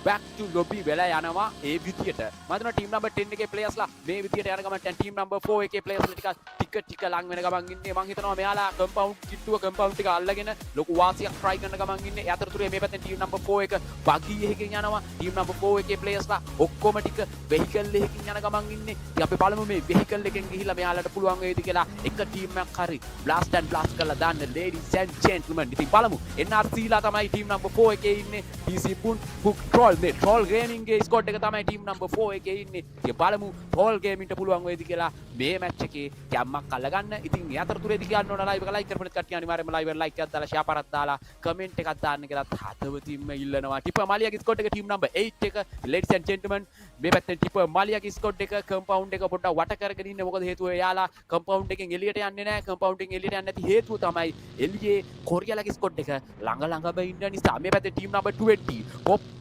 back to lobby වෙලා යනවා ඒ විදියට. මම හිතනවා ටීම් නම්බර් 10 එකේ ප්ලේයර්ස්ලා මේ විදියට යන ගමන් දැන් ටීම් නම්බර් 4 එකේ ප්ලේයර්ස්ලා ටික ලඟ වෙන ගමන් ඉන්නේ. මම හිතනවා මෙයාලා කම්පවුන්ඩ් ටික අල්ලගෙන ලොකු වාසියක් try කරන ගමන් ඉන්නේ. ඒ අතරතුරේ මේ පැත්තෙන් ටීම් නම්බර් 4 එක බගී එකකින් යනවා. ටීම් නම්බර් 4 එකේ ප්ලේයර්ස්ලා ඔක්කොම ටික වෙහිකල් එකකින් යන ගමන් ඉන්නේ. ඉතින් අපි බලමු මේ වෙහිකල් එකෙන් ගිහිල්ලා මෙයාලට පුළුවන් වේද කියලා එක ටීම් එකක් හරි blast and blast කරලා දාන්න ladies and gentlemen. ඉතින් බලමු NRCලා තමයි ටීම් නම්බර් 4 එකේ ඉන්නේ. DC පුන් හුක් troll මේ troll gaming ගේ ස්කොට් එක තමයි ටීම් නම්බර් 4 එකේ ඉන්නේ. ඉතින් බලමු troll gaming ට පුළුවන් වේද කියලා මේ මැච් එකේ ගැම්මක් අල්ලගන්න. ඉතින් ඒ අතරතුරේදී කියන්න ඕන ලයිව් එක ලයික් කරපුණත් කට්ටිය අනිවාර්යයෙන්ම ලයිව් එක ලයික් එකක් දාලා ෂෙයා පාරක් දාලා කමෙන්ට් එකක් දාන්න කියලා හදවතින්ම ඉල්ලනවා. ටිප මාලියාගේ ස්කොට් එක ටීම් නම්බර් 8 එක ladies and gentlemen මේ පැත්තෙන් ටිප මාලියාගේ ස්කොට් එක කම්පවුන්ඩ් එක පොඩ්ඩක් වට කරගෙන ඉන්නේ. මොකද හේතුව එයාලා කම්පවුන්ඩ් එකෙන් එළියට යන්නේ නැහැ. කම්පවුන්ඩ් එකෙන් එළියට යන්නේ නැති හේතුව තමයි එළියේ කොරියාලාගේ ස්කොට් එක ළඟම ඉන්න නිසා. මේ පැත්තේ team number 20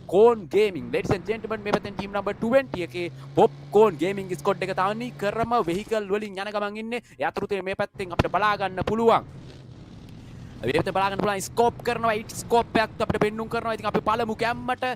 Popcorn Gaming ladies and gentlemen මේ පැත්තෙන් ටීම් නම්බර් 20 එකේ Popcorn Gaming ස්කොට් එක තවනි කරම වෙහිකල් වලින් යන ගමන් ඉන්නේ. ඒ අතරතුරේ මේ පැත්තෙන් අපිට බලා ගන්න පුළුවන් මේකට බලා ගන්න පුළුවන් ස්කෝප් කරනවා. ඊට ස්කෝප් එකක් අපිට පෙන්නුම් කරනවා. ඉතින් අපි පළමු ගැම්මට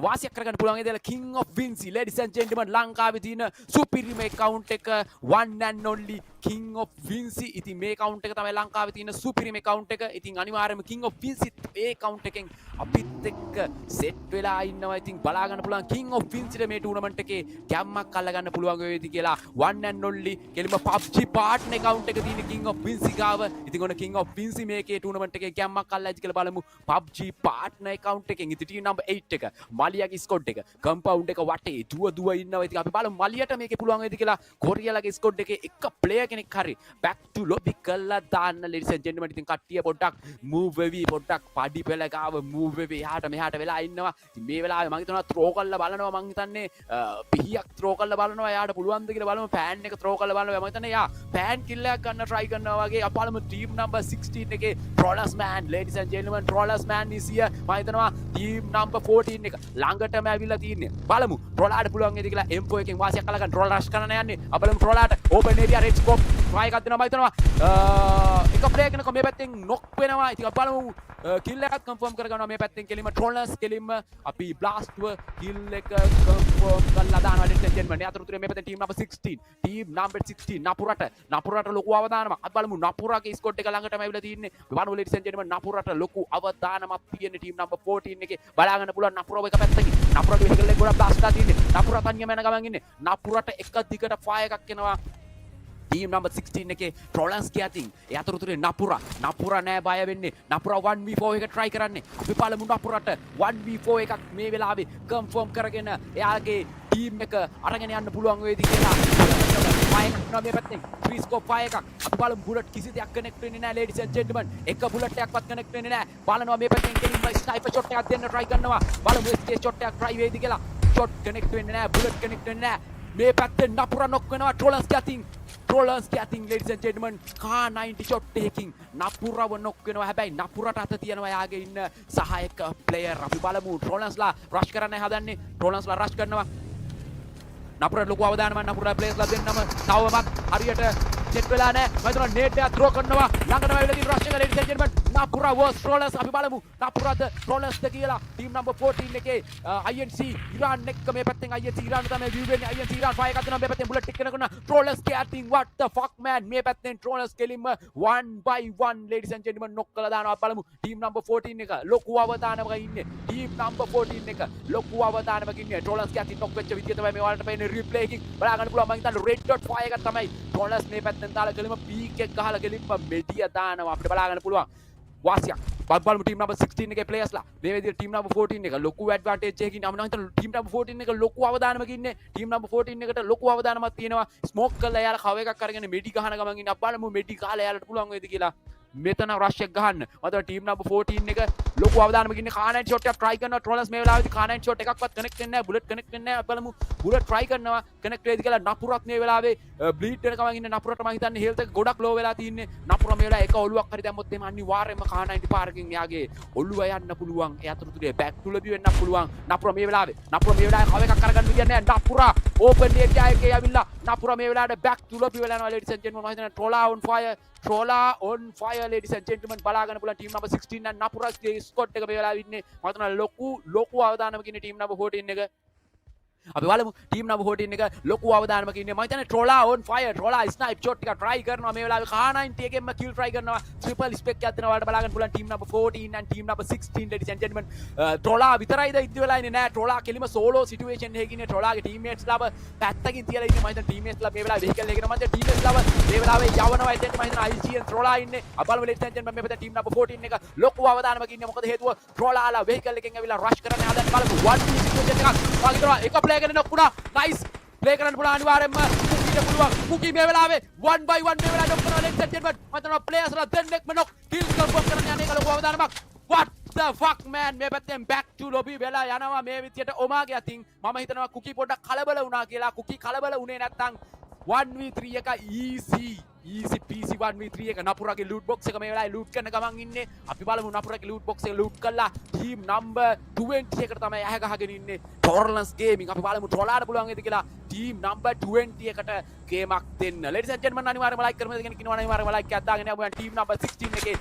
වාසියක් කරගන්න පුළුවන් ඒ දේලා King of Vinci ladies and gentlemen ලංකාවේ තියෙන සුපිරිම account එක one and only King of Vinci. ඉතින් මේ account එක තමයි ලංකාවේ තියෙන සුපිරිම account එක. ඉතින් අනිවාර්යයෙන්ම King of Vinci මේ account එකෙන් අපිත් එක්ක සෙට් වෙලා ඉන්නවා. ඉතින් බලා ගන්න පුළුවන් King of Vinci මේ ටූර්නමන්ට් එකේ ගැම්මක් අල්ල ගන්න පුළුවන් වේවි කියලා one and only කෙලිම PUBG partner account එක තියෙන King of Vinci ගාව. ඉතින් ඔන්න King of Vinci මේකේ ටූර්නමන්ට් එකේ ගැම්මක් අල්ලයිද කියලා බලමු. PUBG partner account එකෙන් ඉතින් ටීම් නම්බර් 8 එක මලියාගේ ස්කොඩ් එක කම්පවුන්ඩ් එක වටේ දුව ඉන්නවා. ඉතින් අපි බලමු මලියට මේකේ පුළුවන් වේද කියලා. කොරියාලාගේ ස්කොඩ් එකේ එක ප්ලේයර් කෙනෙක් හරි back to lobby කරලා දාන්න ladies and gentlemen. ඉතින් කට්ටිය පොඩ්ඩක් move වෙවි පොඩ්ඩක් පඩි පෙළ ගාව move වෙවි එහාට මෙහාට වෙලා ඉන්නවා. ඉතින් මේ වෙලාවේ මම හිතනවා throw කරලා බලනවා. මම හිතන්නේ පිහියක් throw කරලා බලනවා. එයාට පුළුවන්ද කියලා බලමු. fan එක throw කරලා බලනවා. මම හිතන්නේ එයා fan kill එකක් ගන්න try කරනවා වගේ. අපි බලමු team number 16 එකේ Trollers man ladies and gentlemen Trollers man is here. මම හිතනවා team number 14 එක ළඟටම ඇවිල්ලා තින්නේ. බලමු Trollers පුළුවන් වේද කියලා M4 එකෙන් වාසියක් අල්ලගන්න Troll rush කරන්න යන්නේ. අපි බලමු Trollers open area red scope try එකක් දෙනවා. මම හිතනවා එක ප්ලේයර් කෙනෙක් මේ පැත්තෙන් knock වෙනවා. ඉතින් අපි බලමු kill එකක් confirm කරගන්නවා මේ පැත්තෙන් කෙලිම Trollers කෙලිම අපි blast ව kill එක confirm කරලා දානවා ladies and gentlemen. අතරතුරේ මේ පැත්තෙන් team number 16 team number 16 නපුරට ලොකු අවදානමක්. අපි බලමු නපුරගේ ස්කොඩ් එක ළඟටම ඇවිල්ලා තින්නේ. බලමු ladies and gentlemen නපුරට ලොකු අවදානමක් තියෙන team number 14 එකේ. බලා ගන්න පුළුවන් නපුරව එක පැත්තකින්. නපුරට වෙහිකල් එක ගොඩක් blast කරලා තින්නේ. නපුර තනියම යන ගමන් ඉන්නේ. නපුරට එක දිගට fire එකක් එනවා. team number 16 එකේ Trollers කියතින් ඒ අතරතුරේ නපුර නෑ බය වෙන්නේ. නපුර 1v4 එක try කරන්නේ. අපි බලමු නපුරට 1v4 එකක් මේ වෙලාවේ confirm කරගෙන එයාගේ team එක අරගෙන යන්න පුළුවන් වේද කියලා. මේ පැත්තෙන් free scope fire එකක්. අපි බලමු bullet කිසි දෙයක් connect වෙන්නේ නෑ ladies and gentlemen. එක bullet එකක්වත් connect වෙන්නේ නෑ. බලනවා මේ පැත්තෙන් කෙලින්ම sniper shot එකක් දෙන්න try කරනවා. බලමු SK shot එකක් try වේද කියලා. shot connect වෙන්නේ නෑ. bullet connect වෙන්නේ නෑ. මේ පැත්තෙන් නපුර knock වෙනවා Trollers getting ladies and gentlemen car 90 shot taking නපුරව knock වෙනවා. හැබැයි නපුරට අත තියනවා යාගේ ඉන්න සහායක player. අපි බලමු Trollersලා rush කරන්න හදන්නේ. Trollersලා rush කරනවා. නපුරට ලොකු අවදානමක් නපුරලා players ලා දෙන්නම තවමත් හරියට සෙට් වෙලා නැහැ. මම හිතනවා නේට් එක ත්‍රෝ කරනවා. ළඟටම වෙලා තියෙන රෂ් එක ladies and gentlemen. නපුරා වර්ස් ට්‍රෝලර්ස් අපි බලමු. නපුරාද ට්‍රෝලර්ස්ද කියලා ටීම් නම්බර් 14 එකේ INC ඉරාන් එක්ක මේ පැත්තෙන් INC ඉරාන් තමයි view වෙන්නේ. INC ඉරාන් ෆයර් එකක් දෙනවා මේ පැත්තෙන් බුලට් ටික කරනවා. ට්‍රෝලර්ස් getting what the fuck man මේ පැත්තෙන් ට්‍රෝලර්ස් කෙලින්ම 1 by 1 ladies and gentlemen knock කරලා දානවා. බලමු ටීම් නම්බර් 14 එක ලොකු අවදානමක ඉන්නේ. ටීම් නම්බර් 14 එක ලොකු අවදානමක ඉන්නේ. ට්‍රෝලර්ස් getting knock වෙච්ච විදිය තමයි මේ වලට පේන්නේ රිප්ලේ එකකින් බලා ගන්න පුළුවන්. මම හිතන්නේ red dot fire එකක් තමයි ට්‍රෝලර්ස් මේ පැත්තෙන් දාලා කෙලින්ම පීක් එක ගහලා කෙලින්ම මෙඩිය දානවා. අපිට බලා ගන්න පුළුවන්. වාසියක් බලමු ටීම් නම්බර් 16 එකේ ප්ලේයර්ස්ලා මේ විදිහට ටීම් නම්බර් 14 එක ලොකු ඇඩ්වාන්ටේජ් එකකින් මම හිතනවා ටීම් නම්බර 14 එක ලොකු අවදානමක ඉන්නේ. ටීම් නම්බර 14 එකට ලොකු අවදානමක් තියෙනවා. ස්මෝක් කරලා එයාලා කව එකක් අරගෙන මෙඩි ගහන ගමන් ඉන්න බලමු මෙඩි ගහලා එයාලට පුළුවන් වේද කියලා. මෙතන රෂ් එක ගහන්න. මතක ටීම් නම්බර් 14 එක ලොකු අවදානමක ඉන්නේ. කානයින් ෂොට් එකක් try කරනවා. ට්‍රෝලර්ස් මේ වෙලාවේදී කානයින් ෂොට් එකක්වත් කනෙක්ට් වෙන්නේ නැහැ. බුලට් කනෙක්ට් වෙන්නේ නැහැ. බලමු බුලට් try කරනවා. කනෙක්ට් වේද කියලා. නපුරත් මේ වෙලාවේ බ්ලීඩ් වෙන ගමන් ඉන්නේ. නපුරට මම හිතන්නේ හෙල්ත් එක ගොඩක් ලෝ වෙලා තින්නේ. නපුර මේ වෙලාවේ එක ඔලුවක් හරි දැම්මොත් එහම අනිවාර්යයෙන්ම කානයින් පාරකින් එයාගේ ඔලුව යන්න පුළුවන්. ඒ අතරතුරේ බෑක් ටු ලැබි වෙන්න පුළුවන්. නපුර මේ වෙලාවේ කව එකක් අරගන්න විදියක් නැහැ. නපුර ඕපන් ඒරියා එකේ ඇවිල්ලා නපුර මේ වෙලාවට බෑක් ටු ලැබි වෙලා යනවා ladies and gentlemen. මම හිතන්නේ ට්‍රෝලා on fire. Trolla on fire ladies and gentlemen. බලාගන්න පුළුවන් ටීම් නම්බර් 16 and නපුරස්ගේ ස්කොට් එක මේ වෙලාවේ ඉන්නේ. මම හිතනවා ලොකු අවදානමක ඉන්නේ ටීම් නම්බර 14 එක. අපි බලමු ටීම් නම්බර් 14 එක ලොකු අවදානමක ඉන්නේ. මම හිතන්නේ Trolla on fire. Trolla snipe shot එක try කරනවා මේ වෙලාවේ. K90 එකෙන්ම kill try කරනවා. triple spec එකක් දෙනවා. ඔයාලට බලාගන්න පුළුවන් team number 14 and team number 16 ladies and gentlemen. Trolla විතරයිද ඉද්දි වෙලා ඉන්නේ නෑ. Trolla කෙලිම solo situation එකකින් ඉන්නේ. Trolla ගේ teammates ලාව පැත්තකින් තියලා ඉන්නේ. මම හිතන්නේ teammates ලා මේ වෙලාවේ vehicle එකගෙන මම teammates ලාව මේ වෙලාවේ යවනවා. එතෙන් මම හිතන්නේ IC and Trolla ඉන්නේ. අපි බලමු ladies and gentlemen මේ පැත්තේ ටීම් නම්බර 14 එක ලොකු අවදානමක ඉන්නේ. මොකද හේතුව Trolla ලා vehicle එකෙන් ඇවිල්ලා rush කරන්න හදන්නේ. බලමු 1v situation එකක්. වාගිනවා එක player කෙනෙක් නොක්ුණා. nice play කරන්න පුළුවන් අනිවාර්යෙන්ම කුකීට පුළුවන්. කුකී මේ වෙලාවේ 1 by 1 මේ වෙලාවේ knock කරනවා ladies and gentlemen. මම හිතනවා players ලා දෙන්නෙක්ම knock kill confirm කරන්න යන්නේ. ඒක ලොකු අවදානමක්. what the fuck man මේ පැත්තෙන් back to lobby වෙලා යනවා මේ විදියට ඔමාගේ අතින්. මම හිතනවා කුකී පොඩ්ඩක් කලබල වුණා කියලා. කුකී කලබල වුණේ නැත්තම් 1v3 එක easy PC 1v3 එක නපුරගේ loot box එක මේ වෙලාවේ loot කරන ගමන් ඉන්නේ. අපි බලමු නපුරගේ loot box එක loot කළා team number 20 එකට තමයි ඇහ ගහගෙන ඉන්නේ. Torrance Gaming අපි බලමු Trollaට පුළුවන් වේද කියලා team number 20 එකට ගේමක් දෙන්න. ladies and gentlemen අනිවාර්යයෙන්ම like කරමු දෙගෙන කිනවා අනිවාර්යයෙන්ම like එකක් දාගෙන යමු team number 16 එකේ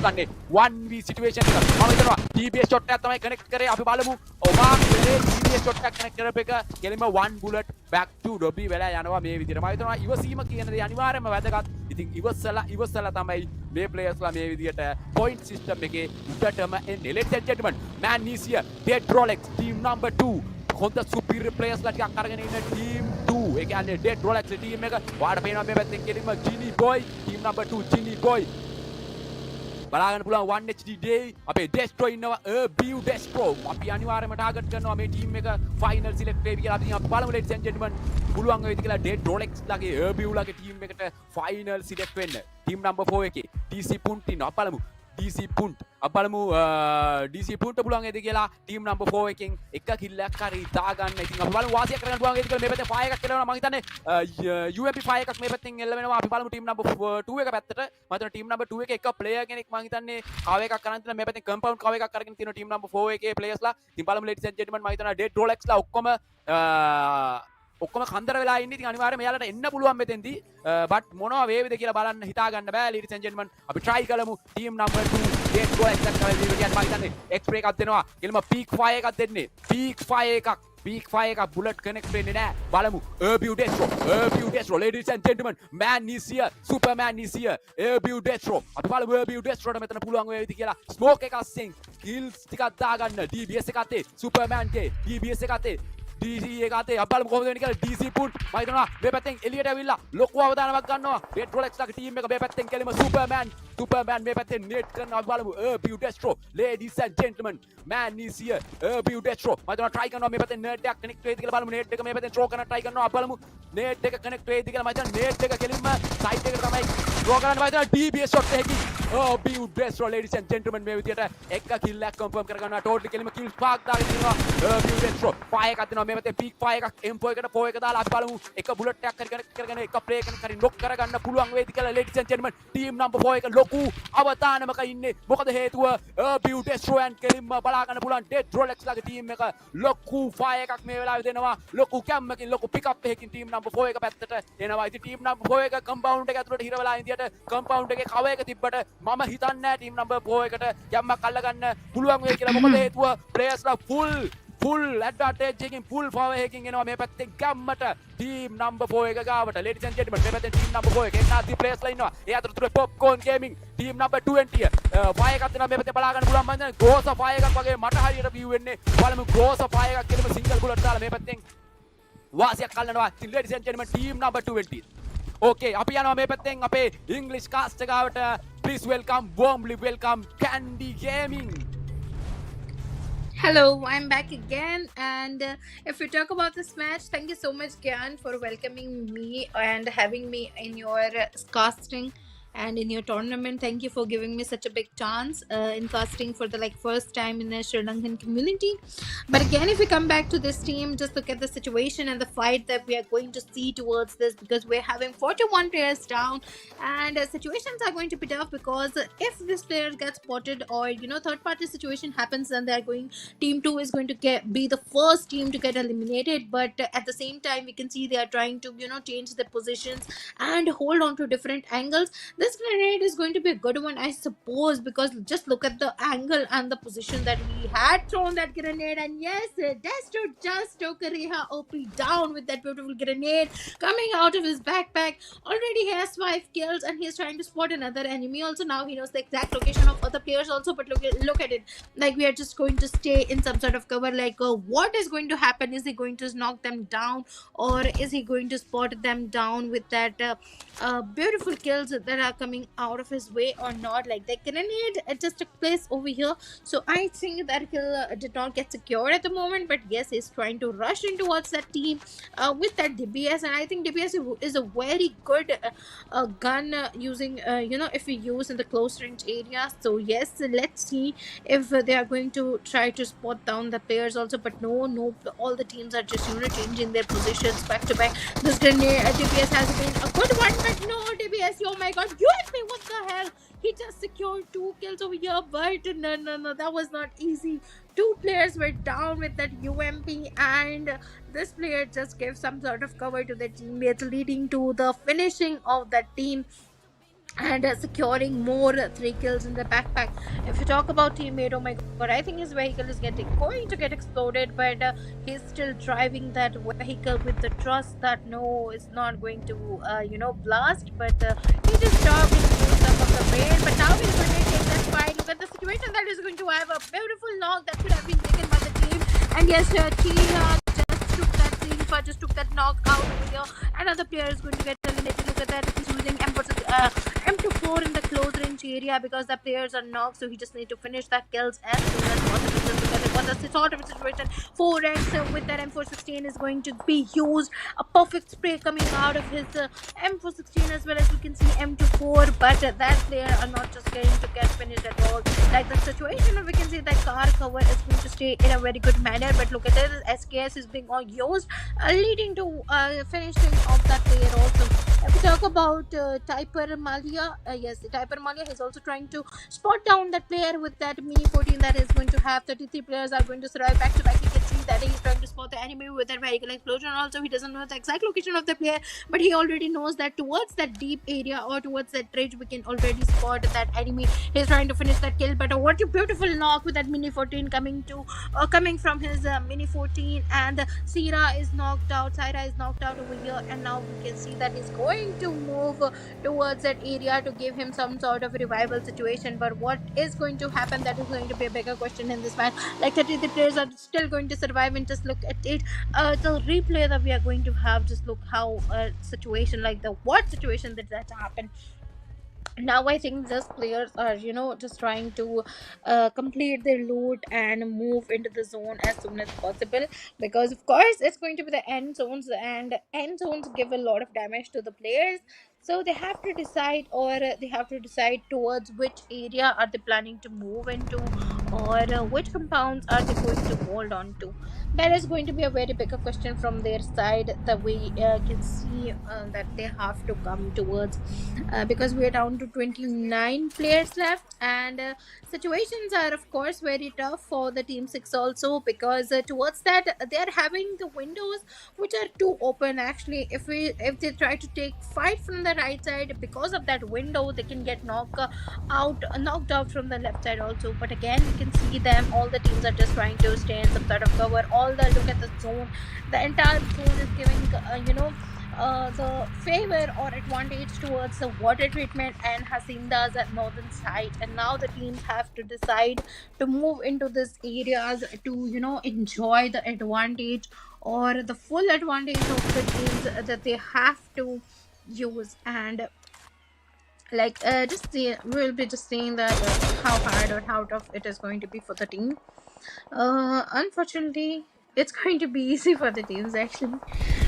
මේ 1v situation එක. මම හිතනවා TBS shot එකක් තමයි connect කරේ. අපි බලමු ඔමාගේ TBS shot එකක් connect කරපු එක කෙලින්ම 1 bullet back to lobby වෙලා යනවා මේ විදියට. මම හිතනවා ඉවසීම කියන දේ අනිවාර්යයෙන්ම වැදගත්. ඉතින් ඉවසලා තමයි මේ players ලා මේ විදියට point system එකේ උඩටම එන්නේ. ladies and gentlemen man is here. Dead Rolex team number 2 හොඳ superior players ලා ටිකක් අරගෙන ඉන්න team 2. ඒ කියන්නේ Dead Rolex team එක. වාට පේනවා මේ පැත්තෙන් කෙලින්ම Genie Boy team number 2 Genie Boy බලාගන්න පුළුවන් 1 HD day අපේ Destro ඉන්නවා Abu Destro. අපි අනිවාර්යයෙන්ම ටාගට් කරනවා මේ ටීම් එක ෆයිනල් සිලෙක්ට් වෙයි කියලා. අපි බලමු ladies and gentlemen පුළුවන් වේද කියලා Dead Rolex ලාගේ Abu ලාගේ ටීම් එකට ෆයිනල් සිලෙක්ට් වෙන්න. ටීම් නම්බර් 4 එකේ DC Punt ඉන්නවා. බලමු DC Punt. බලමු DC Punt පුළුවන් වේද කියලා ටීම් නම්බර් 4 එකෙන් එක කිල්ලක් හරි දාගන්න. ඉතින් අපි බලමු වාසියක් කරගන්න පුළුවන් වේද කියලා. මේ පැත්තේ ෆයර් එකක් එළවෙනවා. මම හිතන්නේ UMP ෆයර් එකක් මේ පැත්තෙන් එළවෙනවා. අපි බලමු ටීම් නම්බර් 2 එක පැත්තට. මම හිතනවා ටීම් නම්බර් 2 එකේ එක ප්ලේයර් කෙනෙක් මම හිතන්නේ කව එකක් කරන් තියෙනවා. මේ පැත්තෙන් කම්පවුන්ඩ් කව එකක් අරගෙන තියෙනවා ටීම් නම්බර් 4 එකේ ප්ලේයර්ස් ලා. ඉතින් බලමු ladies and gentlemen මම හිතනවා Dead Rolex ලා ඔක්කොම කන්දර වෙලා ඉන්නේ. ඉතින් අනිවාර්යයෙන්ම එයාලට එන්න පුළුවන් මෙතෙන්දී. බට් මොනවා වේවිද කියලා බලන්න හිතා ගන්න බෑ ladies and gentlemen. අපි try කරමු team number 2 Dead Rolex එකක් තමයි මේ විදියට මම හිතන්නේ X-ray එකක් දෙනවා. කෙලිම peak fire එකක් දෙන්නේ. peak fire එකක් bullet connect වෙන්නේ නෑ. බලමු Abu Destro ladies and gentlemen man is here. Superman is here. Abu Destro අපි බලමු Abu Destroට මෙතන පුළුවන් වේවිද කියලා. smoke එක අස්සෙන් kills ටිකක් දාගන්න. DBS එක අතේ Superman ගේ DBS එක අතේ DC එක අතේ අපි බලමු කොහොමද වෙන්නේ කියලා. DC Punt මම හිතනවා මේ පැත්තෙන් එළියට ඇවිල්ලා ලොකු අවදානමක් ගන්නවා. Dead Rolex ලාගේ ටීම් එක මේ පැත්තෙන් කෙලිම Superman මේ පැත්තෙන් net කරනවා. අපි බලමු Abu Destro ladies and gentlemen man is here. Abu Destro මම හිතනවා try කරනවා මේ පැත්තෙන් net එකක් connect වෙයිද කියලා. බලමු net එක මේ පැත්තෙන් throw කරන්න try කරනවා. අපි බලමු net එක connect වෙයිද කියලා. මම හිතනවා net එක කෙලින්ම side එකට තමයි throw කරන්න. මම හිතනවා DBS shot එකකින් beaut best roll ladies and gentlemen මේ විදියට එක kill එකක් confirm කරගන්නවා totally කෙලිම kills පාක් දාගෙන ඉන්නවා beaut best roll fire එකක් දෙනවා මේ පැත්තේ peak fire එකක් M4 එකට 4 එක දාලා අපි බලමු එක bullet එකක් කරගෙන එක play එකකින් හරි knock කරගන්න පුළුවන් වේද කියලා ladies and gentlemen team number 4 එක ලොකු අවතානමක ඉන්නේ මොකද හේතුව beaut best roll and කෙලින්ම බලා ගන්න පුළුවන් dead rolex ලගේ team එක ලොකු fire එකක් මේ වෙලාවේ දෙනවා ලොකු cam එකකින් ලොකු pick up එකකින් team number 4 එක පැත්තට එනවා ඉතින් team number 4 එක compound එක ඇතුළට හිර වෙලා ඉඳියට compound එකේ cover එක තිබ්බට මම හිතන්නේ නැහැ team number 4 එකට යම්මක් අල්ලගන්න පුළුවන් වෙයි කියලා මොකද හේතුව players ලා full advantage එකකින් full power එකකින් එනවා මේ පැත්තෙන් ගැම්මට team number 4 එක ගාවට ladies and gentlemen මේ පැත්තෙන් team number 4 එක එන්නාදී players ලා ඉන්නවා ඒ අතරතුර popcorn gaming team number 20 fire එකක් දෙනවා මේ පැත්තේ බලා ගන්න පුළුවන් මම දැන් gross fire එකක් වගේ මට හරියට view වෙන්නේ බලමු gross fire එකක් කෙලිම single bullet දාලා මේ පැත්තෙන් වාසියක් අල්ලනවා ඉතින් ladies and gentlemen team number 20 okay අපි යනවා මේ පැත්තෙන් අපේ english cast ගාවට please welcome warmly welcome Candy Gaming. Hello, I'm back again. And if we talk about this match, thank you so much, Gyan, for welcoming me and having me in your casting and in your tournament. Thank you for giving me such a big chance in casting for the first time in the Sri Lankan community. But again, if we come back to this team, just look at the situation and the fight that we are going to see towards this, because we're having 41 players down, and situations are going to be tough because if this player gets spotted or third party situation happens, then they are going, team 2 is going to be the first team to get eliminated. But at the same time, we can see they are trying to change their positions and hold on to different angles. This grenade is going to be a good one, I suppose, because just look at the angle and the position that he had thrown that grenade. And yes, Destro just took Reha OP down with that beautiful grenade coming out of his backpack. Already he has 5 kills and he's trying to spot another enemy. Also now he knows the exact location of other players also, but look at it, like we are just going to stay in some sort of cover. What is going to happen? Is he going to knock them down, or is he going to spot them down with that beautiful kills that are coming out of his way or not? Like the grenade just took place over here, so I think that kill did not get secured at the moment. But yes, he's trying to rush in towards that team with that DBS, and I think DBS is a very good gun using if we use in the close range area. So yes, let's see if they are going to try to spot down the players also. But no, all the teams are just changing their positions back to back. This grenade DBS has been a good one, but no, DBS, oh my god, UFP, what the hell? He just secured 2 kills over here, but no, that was not easy. 2 players were down with that UMP, and this player just gave some sort of cover to the teammates, leading to the finishing of that team and securing more 3 kills in the backpack. If you talk about teammate, oh my god, I think his vehicle is going to get exploded, but he's still driving that vehicle with the trust that no, it's not going to blast, but he just stopped in some of the rain. But now he's going to take that fight. Look at the situation that is going to have a beautiful knock that could have been taken by the team. And yes, just took that knock out over here. Another player is going to get eliminated. Look at that, he's using M24 in the close range area because the players are knocked, so he just needs to finish that kills as soon as possible. Just look at it, what a sort of a situation. 4x with that M416 is going to be used. A perfect spray coming out of his M416, as well as you can see M24, but that player are not just going to get finished at all. Like the situation, we can see that car cover is going to stay in a very good manner, but look at it, SKS is being used, leading to finishing of that player also. If we talk about Typer Malia, yes, Typer Malia is also trying to spot down that player with that Mini 14 that is going to have 33 players are going to survive back to back. You can see that he's trying to spot the enemy with that vehicle explosion. Also, he doesn't know the exact location of the player, but he already knows that towards that deep area or towards that ridge, we can already spot that enemy. He's trying to finish that kill, but what a beautiful knock with that Mini 14 coming from his Mini 14, and Syra is knocked out over here, and now we can see that he's going to move towards that area to give him some sort of revival situation. But what is going to happen, that is going to be a bigger question in this match. Like 33 players are still going to survive, and just look at it, the replay that we are going to have, just look how situation, like what situation did that happen. Now I think these players are just trying to complete their loot and move into the zone as soon as possible, because of course it's going to be the end zones, and end zones give a lot of damage to the players. So they have to decide, or they have to decide towards which area are they planning to move into, or which compounds are they going to hold on to. That is going to be a very bigger question from their side, that we can see that they have to come towards, because we are down to 29 players left, and situations are of course very tough for the team 6 also, because towards that they are having the windows which are too open. Actually, if they try to take fight from the right side, because of that window they can get knocked out from the left side also. But again, we can see them, all the teams are just trying to stay in some sort of cover. All the look at the zone, the entire zone is giving the favor or advantage towards the water treatment and Hacinda's at northern side. And now the teams have to decide to move into these areas to enjoy the advantage, or the full advantage of the games that they have to use. And we'll be just saying that how hard or how tough it is going to be for the team. Unfortunately, it's going to be easy for the teams actually.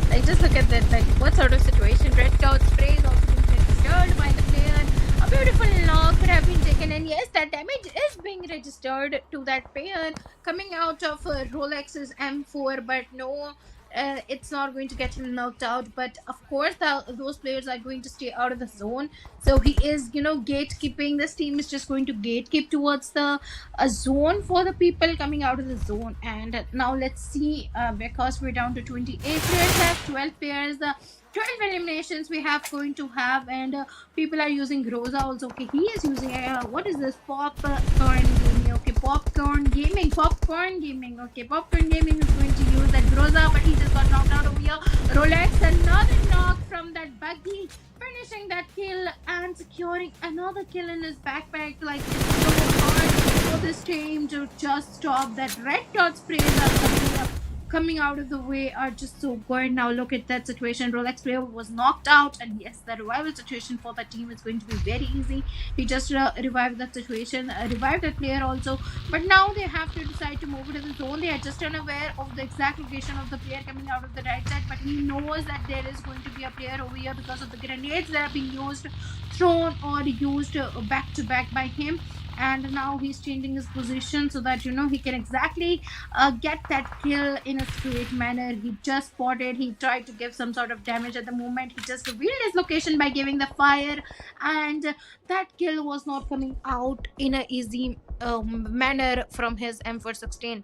Like, just look at that. Like, what sort of situation? Red dot spray is also being registered by the player. A beautiful knock could have been taken, and yes, that damage is being registered to that player coming out of Rolex's M4. But no, it's not going to get him knocked out. But of course, those players are going to stay out of the zone. So he is, gatekeeping. This team is just going to gatekeep towards the a zone for the people coming out of the zone. And now let's see, because we're down to 28 players left, 12 players, the 12 eliminations we have going to have. And people are using Groza also. Okay, he is using what is this, popcorn gaming. Okay, popcorn gaming. Okay, popcorn gaming is going to use that Groza, but he just got knocked out over here. Rolex, another knock from that buggy, finishing that kill and securing another kill in his backpack. Like, it's so hard for this team to just stop. That red dot sprays are coming out of the way are just so good. Now look at that situation. Rolex player was knocked out, and yes, the revival situation for the team is going to be very easy. He just revived that situation, revived that player also. But now they have to decide to move to the zone. They are just unaware of the exact location of the player coming out of the right side, but he knows that there is going to be a player over here because of the grenades that are being used, thrown or used back to back by him. And now he's changing his position so that he can exactly get that kill in a straight manner. He just spotted, he tried to give some sort of damage. At the moment, he just revealed his location by giving the fire, and that kill was not coming out in a easy manner from his M416.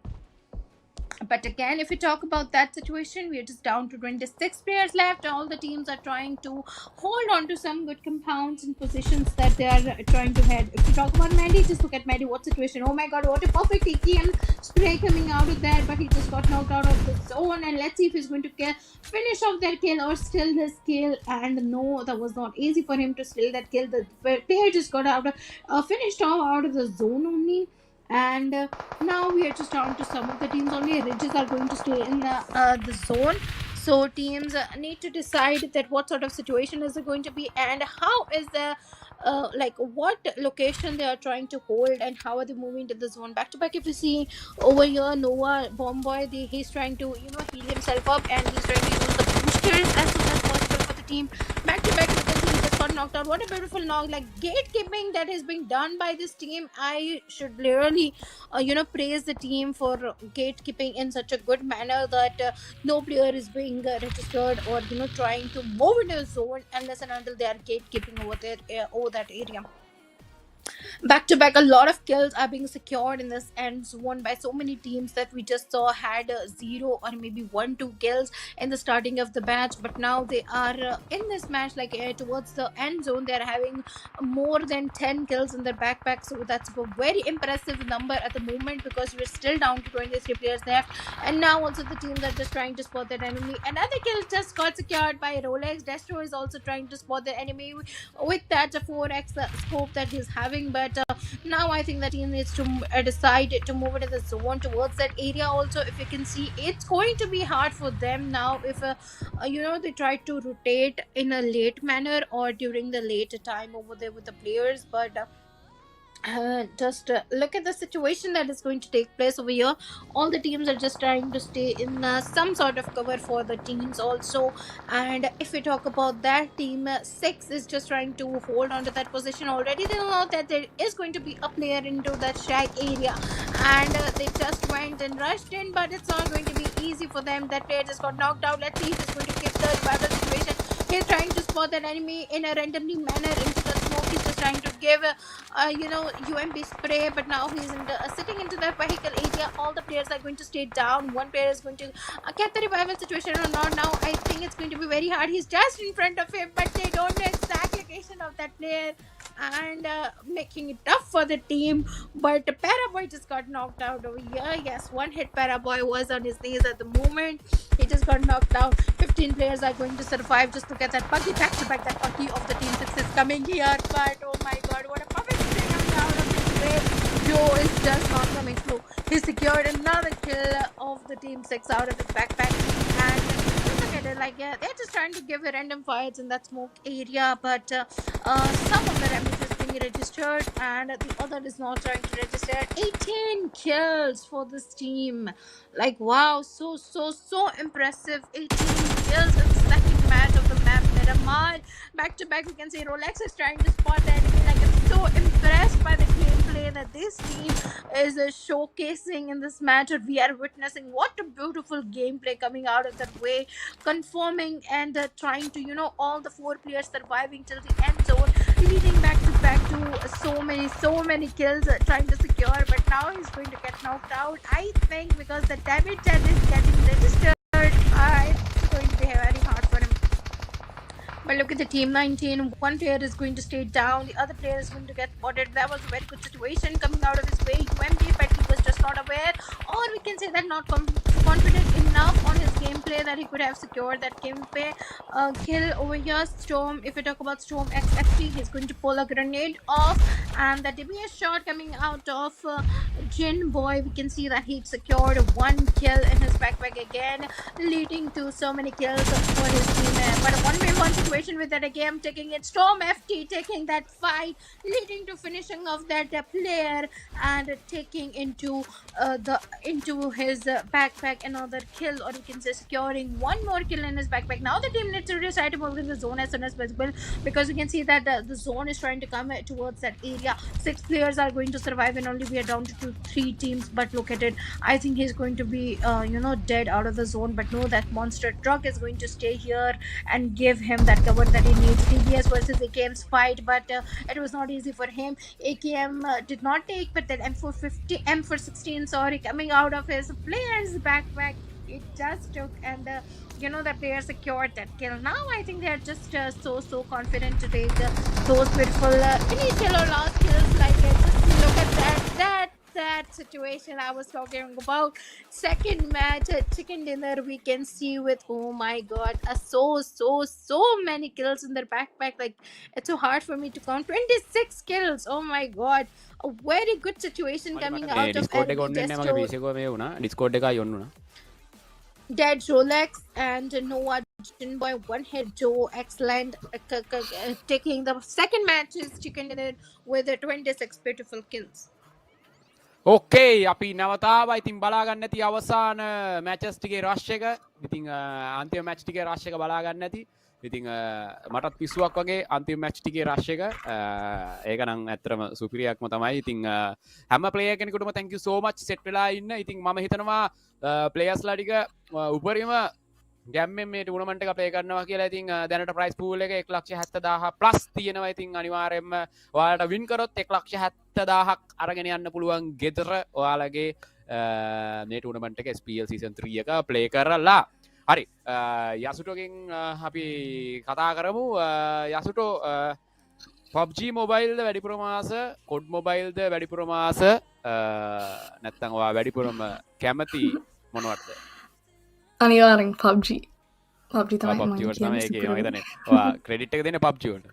But again, if we talk about that situation, we are just down to 26 players left. All the teams are trying to hold on to some good compounds and positions that they are trying to head. If we talk about Mandy, just look at Mandy. What situation? Oh my god, what a perfect ATM spray coming out of there, but he just got knocked out of the zone. And let's see if he's going to finish off that kill or steal this kill. And no, that was not easy for him to steal that kill. The player just got finished off out of the zone only. And now we are just down to some of the teams only. Ridges are going to stay in the zone. So teams need to decide that what sort of situation is it going to be, and how is the what location they are trying to hold, and how are they moving to the zone back to back. If you see over here, Nova Bomboy, he's trying to heal himself up, and he's trying to use the boosters as soon as possible for the team. Back to back, you can see he just got knocked out. What a beautiful knock! Like, gatekeeping that is being done by this team. I should literally praise the team for gatekeeping in such a good manner that no player is being registered or trying to move into a zone unless and until they are gatekeeping over there, over that area. Back to back, a lot of kills are being secured in this end zone by so many teams that we just saw had 0 or maybe 1-2 kills in the starting of the match. But now they are in this match, like towards the end zone, they're having more than 10 kills in their backpack. So that's a very impressive number at the moment, because we're still down to 23 players left. And now also the teams are just trying to spot their enemy. Another kill just got secured by Rolex. Destro is also trying to spot the enemy with that 4x scope that he's having. But now I think the team needs to decide to move into the zone towards that area also. If you can see, it's going to be hard for them now if they try to rotate in a late manner or during the late time over there with the players. But just look at the situation that is going to take place over here. All the teams are just trying to stay in some sort of cover for the teams also. And if we talk about that team, 6 is just trying to hold on to that position already. They know that there is going to be a player into that shack area, and they just went and rushed in, but it's not going to be easy for them. That player just got knocked out. Let's see if he's going to keep the revival situation. He's trying to spot that enemy in a randomly manner into the smoke. He's just trying to give UMB spray, but now he's sitting into that vehicle area. All the players are going to stay down. One player is going to get the revival situation or not. Now I think it's going to be very hard. He's just in front of him, but they don't know exact location of that player, and making it tough for the team. But Paraboy just got knocked out over here. Yes, one hit Paraboy was on his knees at the moment. He just got knocked out. 15 players are going to survive just to get that buggy back to back. That buggy of the team 6 is coming here. But oh my god, what a perfect spray coming out of his way. Joe is just not coming through. He secured another kill of the team 6 out of his backpack. And just look at it, like, yeah, they're just trying to give it random fires in that smoke area. But some of the damage is being registered, and the other is not trying to register. 18 kills for this team. Like, wow, so impressive. 18 kills in the second match of the map Miramar. Back to back, we can say Rolex is trying to spot the enemy. Like, I'm so impressed by the gameplay that this team is showcasing in this match. Or we are witnessing what a beautiful gameplay coming out of that way, confirming and trying to, all the 4 players surviving till the end zone, leading back to so many kills, trying to secure. But now he's going to get knocked out, I think, because the damage that is getting registered. It's going to be very hard for him. But look at the team 19. One player is going to stay down. The other player is going to get spotted. That was a very good situation coming out of his way. UMP, but he was just not aware. Or we can say that not confident enough on his gameplay that he could have secured that gameplay kill over here. Storm, if we talk about Storm XFT, he's going to pull a grenade off. And the DBS shot coming out of Jin Boy, we can see that he secured 1 kill in his backpack again, leading to so many kills for his team. But a 1v1 situation with that again, taking it. Storm FT taking that fight, leading to finishing of that player and taking into his backpack another kill, or you can say securing 1 more kill in his backpack. Now the team needs to decide to move in the zone as soon as possible, because you can see that the zone is trying to come towards that area. 6 players are going to survive, and only we are down to 3 teams. But look at it, I think he's going to be dead out of the zone. But no, that monster truck is going to stay here and give him that cover that he needs. TBS versus AKM's fight, but it was not easy for him. AKM did not take, but that M416, sorry, coming out of his player's backpack, it just took, and the player secured that kill. Now I think they're just so confident to take those beautiful initial or last kills. Like, just look at that situation I was talking about. Second match, chicken dinner, we can see with, oh my god, so many kills in their backpack. Like, it's so hard for me to count. 26 kills, oh my god. A very good situation coming out of Discord එක enemy ඔන්න වෙන්නේ නැහැ. මගේ Testo. PC එක මේ වුණා. Discord එකයි ඔන්න වුණා. Dead Rolex and Noah Jinboy, 1 hit Joe, excellent. Taking the second match is chicken dinner with 26 beautiful kills. ඕකේ අපි නැවතාව ඉතින් බලාගන්න ඇති අවසාන මැචස් ටිකේ රෂ් එක. ඉතින් අන්තිම මැච් ටිකේ රෂ් එක බලාගන්න ඇති. ඉතින් මටත් පිස්සුවක් වගේ අන්තිම මැච් ටිකේ රෂ් එක. ඒක නම් ඇත්තටම සුපිරියක්ම තමයි. ඉතින් හැම ප්ලේයර් කෙනෙකුටම thank you so much set වෙලා ඉන්න. ඉතින් මම හිතනවා ප්ලේයර්ස්ලා ටික උපරිම ගැම්මෙන් මේ ටූර්නමන්ට් එක ප්ලේ කරනවා කියලා. ඉතින් දැනට ප්‍රයිස් පූල් එක 1,70,000 ප්ලස් තියෙනවා. ඉතින් අනිවාර්යයෙන්ම ඔයාලට වින් කරොත් 1,70,000ක් අරගෙන යන්න පුළුවන් ගෙදර ඔයාලගේ මේ ටූර්නමන්ට් එක SPL season 3 එක ප්ලේ කරලා. හරි, යසුටෝගෙන් අපි කතා කරමු. යසුටෝ PUBG මොබයිල්ද වැඩිපුර මාස, කොඩ් මොබයිල්ද වැඩිපුර මාස, නැත්නම් ඔයා වැඩිපුරම කැමති මොනවටද? අනිවාර්යෙන් PUBG තමයි PUBG මම වලට තමයි කියන්නේ ඒකේ මම හිතන්නේ ඔයා ක්‍රෙඩිට් එක දෙන්නේ PUBG වලට.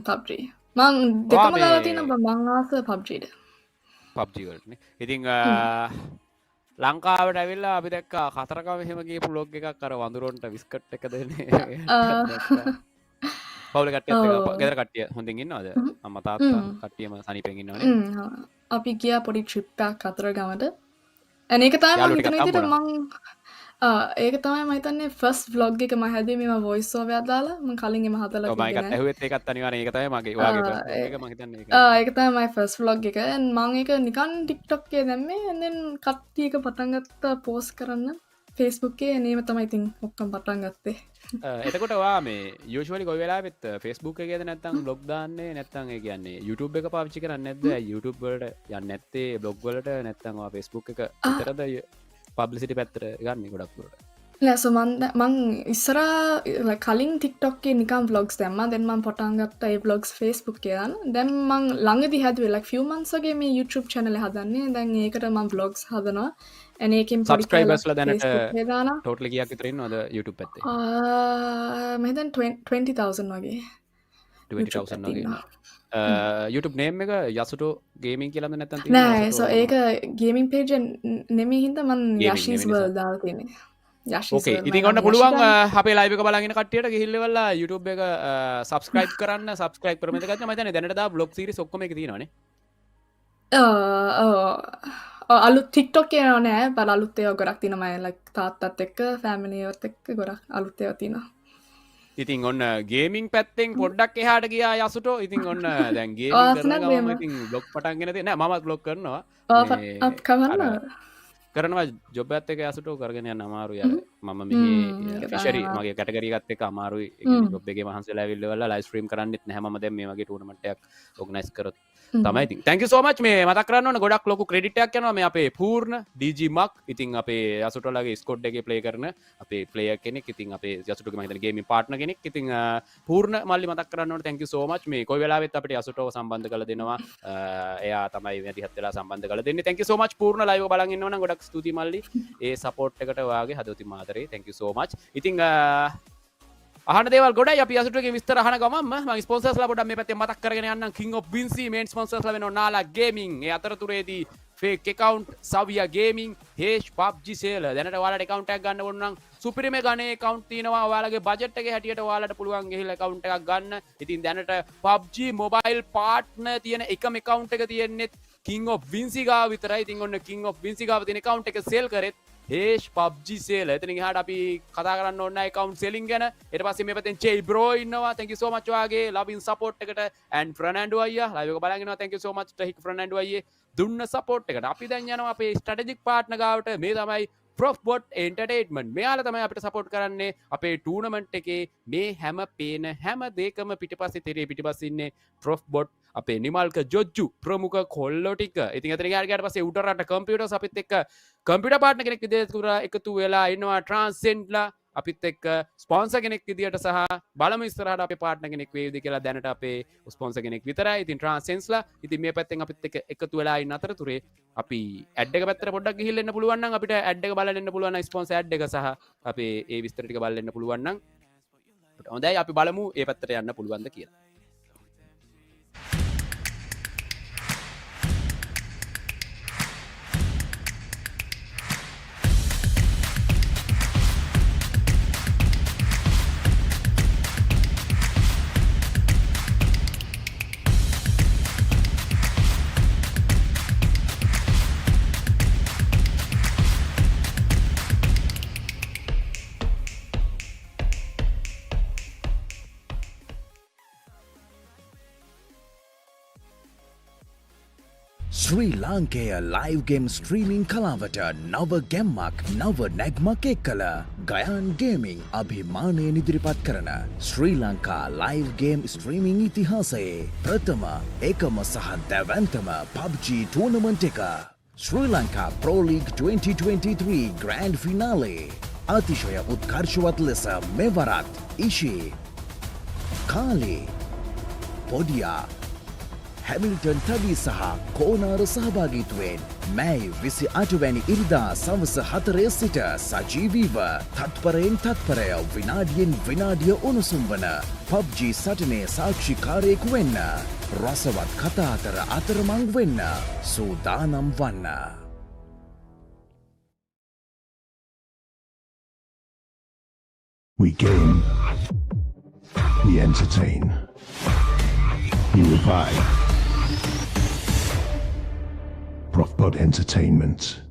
PUBG මං දෙකම මේ- දාලා තියෙනවා මං ආස PUBGට. PUBG වලටනේ. ඉතින් ලංකාවට ඇවිල්ලා අපි දැක්කා කතරගම එහෙම ගිහපු බ්ලොග් එකක් අර වඳුරොන්ට බිස්කට් එක දෙන්නේ. පවුල කට්ටියත් ඔව්. එක්ක ගෙදර කට්ටිය හොඳින් ඉන්නවද? හ්ම්. අම්මා තාත්තා හ්ම්. කට්ටියම සනීපෙන් ඉන්නව නේද? අපි ගියා පොඩි ට්‍රිප් එකක් කතරගමට. and ඒක තමයි මම යාළුවෝ හිතන ටිකක් විදිහට හම්බුණා. ඒක තමයි මම හිතන්නේ ෆස්ට් vlog එක මම හැදුවේ මේවා voice over එකක් දාලා. මම කලින් එම හදලා ඔව් මම තිබ්බේ ඒකත් නෑ. ඇහුවෙත් ඒකත් අනිවාර්යෙන් ඒක තමයි මගේ ඔයාගේ ෆස්ට් බ්ලොග් එක මම හිතන්නේ ඒක. ඒක තමයි මගේ ෆස්ට් vlog එක. and මම ඒක නිකන් TikTok එකේ දැම්මේ and then කට්ටිය එක පටන් ගත්තා post කරන්න Facebook එකේ. and ඒව තමයි ඉතින් ඔක්කොම පටන් ගත්තේ. එතකොට ඔයා මේ යූජුවලි කොයි වෙලාවෙත් Facebook එකේද නැත්නම් බ්ලොග් දාන්නේ නැත්නම් ඒ කියන්නේ YouTube එක පාවිච්චි කරන්නේ නැද්ද? YouTube වලට යන්නේ නැත්තේ බ්ලොග් වලට නැත්නම් ඔයා Facebook එක විතරද පබ්ලිසිටි පැත්තට ගන්නේ ගොඩක් දුරට? නෑ so මං ඉස්සරහා කලින් TikTok එකේ නිකන් vlogs දැම්මා. then මම පටන් ගත්තා ඒ vlogs Facebook එකේ දාන්න. දැන් මං ළඟදී හැදුවේ like few months වගේ මේ YouTube channel එක හදන්නේ. දැන් ඒකට මම vlogs හදනවා. and ඒකෙන් පොඩි සබස්ක්‍රයිබර්ස්ලා දැනට Facebook එකේ දානවා. ටෝටලි කීයක් විතර ඉන්නවද YouTube පැත්තේ? මම හිතන්නේ 20,000 වගේ. 20,000 වගේ ඉන්නවා. YouTube name එක යසුටෝ ගේමින් කියලාද නැත්නම් තියෙන්නේ? නෑ so ඒක gaming page නෙමෙයි හින්දා මං Gaming Yashi's නෙමෙයි world දාලා තියෙන්නේ. Yashi's ඕකේ world ඉතින් මම ඔන්න Yashi පුළුවන් දාන්නේ. අපේ ලයිව් එක බලගෙන කට්ටියට ගිහිල්ලෙවලා YouTube එක subscribe කරන්න subscribe කරමු එතකත් මම හිතන්නේ දැනට දා vlog series ඔක්කොම එකේ තියෙනවානේ. අලුත් TikTok එකේ නෑ බල අලුත් ඒවා ගොඩක් තියෙනවා මම like තාත්තත් එක්ක family එකත් එක්ක ගොඩක් අලුත් ඒවා තියෙනවා. ඉතින් ඔන්න ගේමින් පැත්තෙන් පොඩ්ඩක් එහාට ගියා යසුටෝ. ඉතින් ඔන්න දැන් ගේමින් කරන ආසනක් ගමම වේම. ඉතින් vlog පටන් ගෙන තියෙන නෑ මමත් vlog කරනවා. අප් කවන්න කරනවා ජොබ් එකත් එක්ක යසුටෝ කරගෙන යන්න අමාරුයි අර මම මෙහි ෆිෂරි මගේ කැටගරි එකත් එක්ක අමාරුයි. ඒ කියන්නේ ජොබ් එකේ මහන්සිලා ඇවිල්ලා ලයිව් ස්ට්‍රීම් කරන්නෙත් නැහැ මම දැන් මේ වගේ ටූර්නමන්ට් එකක් ඕගනයිස් කරොත් තමයි ඉතින් thank you so much මේ මතක් කරන්න ඕන ගොඩක් ලොකු ක්‍රෙඩිට් එකක් යනවා මේ අපේ පූර්ණ DG මක් ඉතින් අපේ යසුටෝලාගේ ස්කොඩ් එකේ ප්ලේ කරන අපේ ප්ලේයර් කෙනෙක් ඉතින් අපේ යසුටෝගේ මම හිතන්නේ ගේමින් පාර්ට්නර් කෙනෙක් ඉතින් පූර්ණ මල්ලි මතක් කරන්න ඕන thank you so much මේ කොයි වෙලාවෙත් අපිට යසුටෝව සම්බන්ධ කරලා දෙනවා එයා තමයි වැඩිහත් වෙලා සම්බන්ධ කරලා දෙන්නේ thank you so much පූර්ණ ලයිව් එක බලන් ඉන්නවනම් ගොඩක් ස්තුතියි මල්ලි ඒ සපෝට් එකට ඔයාගේ හදවතින් ආදරේ thank you so much ඉතින් අහන දේවල් ගොඩයි අපි යසුටුවගේ විස්තර අහන ගමන්ම මම ස්පොන්සර්ස්ලා පොඩ්ඩක් මේ පැත්තේ මතක් කරගෙන යන්නම් King of Vinci main ස්පොන්සර්ස්ලා වෙනවා නාලා ගේමින් ඒ අතරතුරේදී fake account සවියා ගේමින් හේෂ් PUBG sale දැනට ඔයාලට account එකක් ගන්න ඕන නම් සුපිරිම ගණේ account තියෙනවා ඔයාලගේ budget එකේ හැටියට ඔයාලට පුළුවන් ගිහිල්ලා account එකක් ගන්න ඉතින් දැනට PUBG mobile partner තියෙන එකම account එක තියෙන්නේ King of Vinci ගාව විතරයි ඉතින් ඔන්න King of Vinci ගාව තියෙන account එක sale කරෙත් හේෂ් PUBG sale එතනින් එහාට අපි කතා කරන්න ඕන account selling ගැන ඊට පස්සේ මේ පැත්තෙන් Jay bro ඉන්නවා thank you so much ඔයාගේ loving support එකට and Fernando අයියා live එක බලන් ඉන්නවා thank you so much Tahik Fernando අයියේ දුන්න support එකට අපි දැන් යනවා අපේ strategic partner ගාවට මේ තමයි Profbot entertainment මෙයාලා තමයි අපිට support කරන්නේ අපේ tournament එකේ මේ හැම පේන හැම දෙයකම පිටිපස්සේ තිරේ පිටිපස්සේ ඉන්නේ Profbot අපේ නිමල්ක ජොජ්ජු ප්‍රමුඛ කොල්ලෝ ටික. ඉතින් අතන ගියාට පස්සේ උඩරට කම්පියුටර්ස් අපිත් එක්ක කම්පියුටර් පාර්ට්නර් කෙනෙක් විදිහට එකතු වෙලා ඉන්නවා Transcendලා අපිත් එක්ක ස්පොන්සර් කෙනෙක් විදිහට සහ බලමු ඉස්සරහට අපේ පාර්ට්නර් කෙනෙක් වේවිද කියලා දැනට අපේ ස්පොන්සර් කෙනෙක් විතරයි. ඉතින් Transcendලා ඉතින් මේ පැත්තෙන් අපිත් එක්ක එකතු වෙලා ඉන්න අතරතුරේ අපි ඇඩ් එක පැත්තට පොඩ්ඩක් ගිහිල්ලා එන්න පුළුවන් නම් අපිට ඇඩ් එක බලන්න එන්න පුළුවන් නම් ස්පොන්සර් ඇඩ් එක සහ අපේ ඒ විස්තර ටික බලන්න එන්න පුළුවන් නම් හොඳයි අපි බලමු ඒ පැත්තට යන්න පුළුවන්ද කියලා. ශ්‍රී ලාංකේය ලයිව් ගේම් ස්ට්‍රීමින් කලාවට නව ගැම්මක් නව නැග්මක් එක්කල ගයන් ගේමින් අභිමානයෙන් ඉදිරිපත් කරන ශ්‍රී ලංකා ලයිව් ගේම් ස්ට්‍රීමින් ඉතිහාසයේ ප්‍රථම එකම සහ දැවැන්තම PUBG ටූර්නමන්ට් එක ශ්‍රී Lanka Pro League 2023 Grand Finale අතිශය උත්කර්ෂවත් ලෙස මෙවරත් ඉෂි කාලේ පොඩියා හැමිල්ටන් තඩි සහ කෝනාර සහභාගීත්වයෙන් මැයි 28 වැනි ඉරිදා සවස 4 සිට සජීවීව තත්පරයෙන් තත්පරය විනාඩියෙන් විනාඩිය උණුසුම් වන PUBG සටනේ සාක්ෂිකාරයෙකු වෙන්න රසවත් කතා අතර අතරමං වෙන්න සූදානම් වන්න. We game. We entertain. We revive. Profbot Entertainment.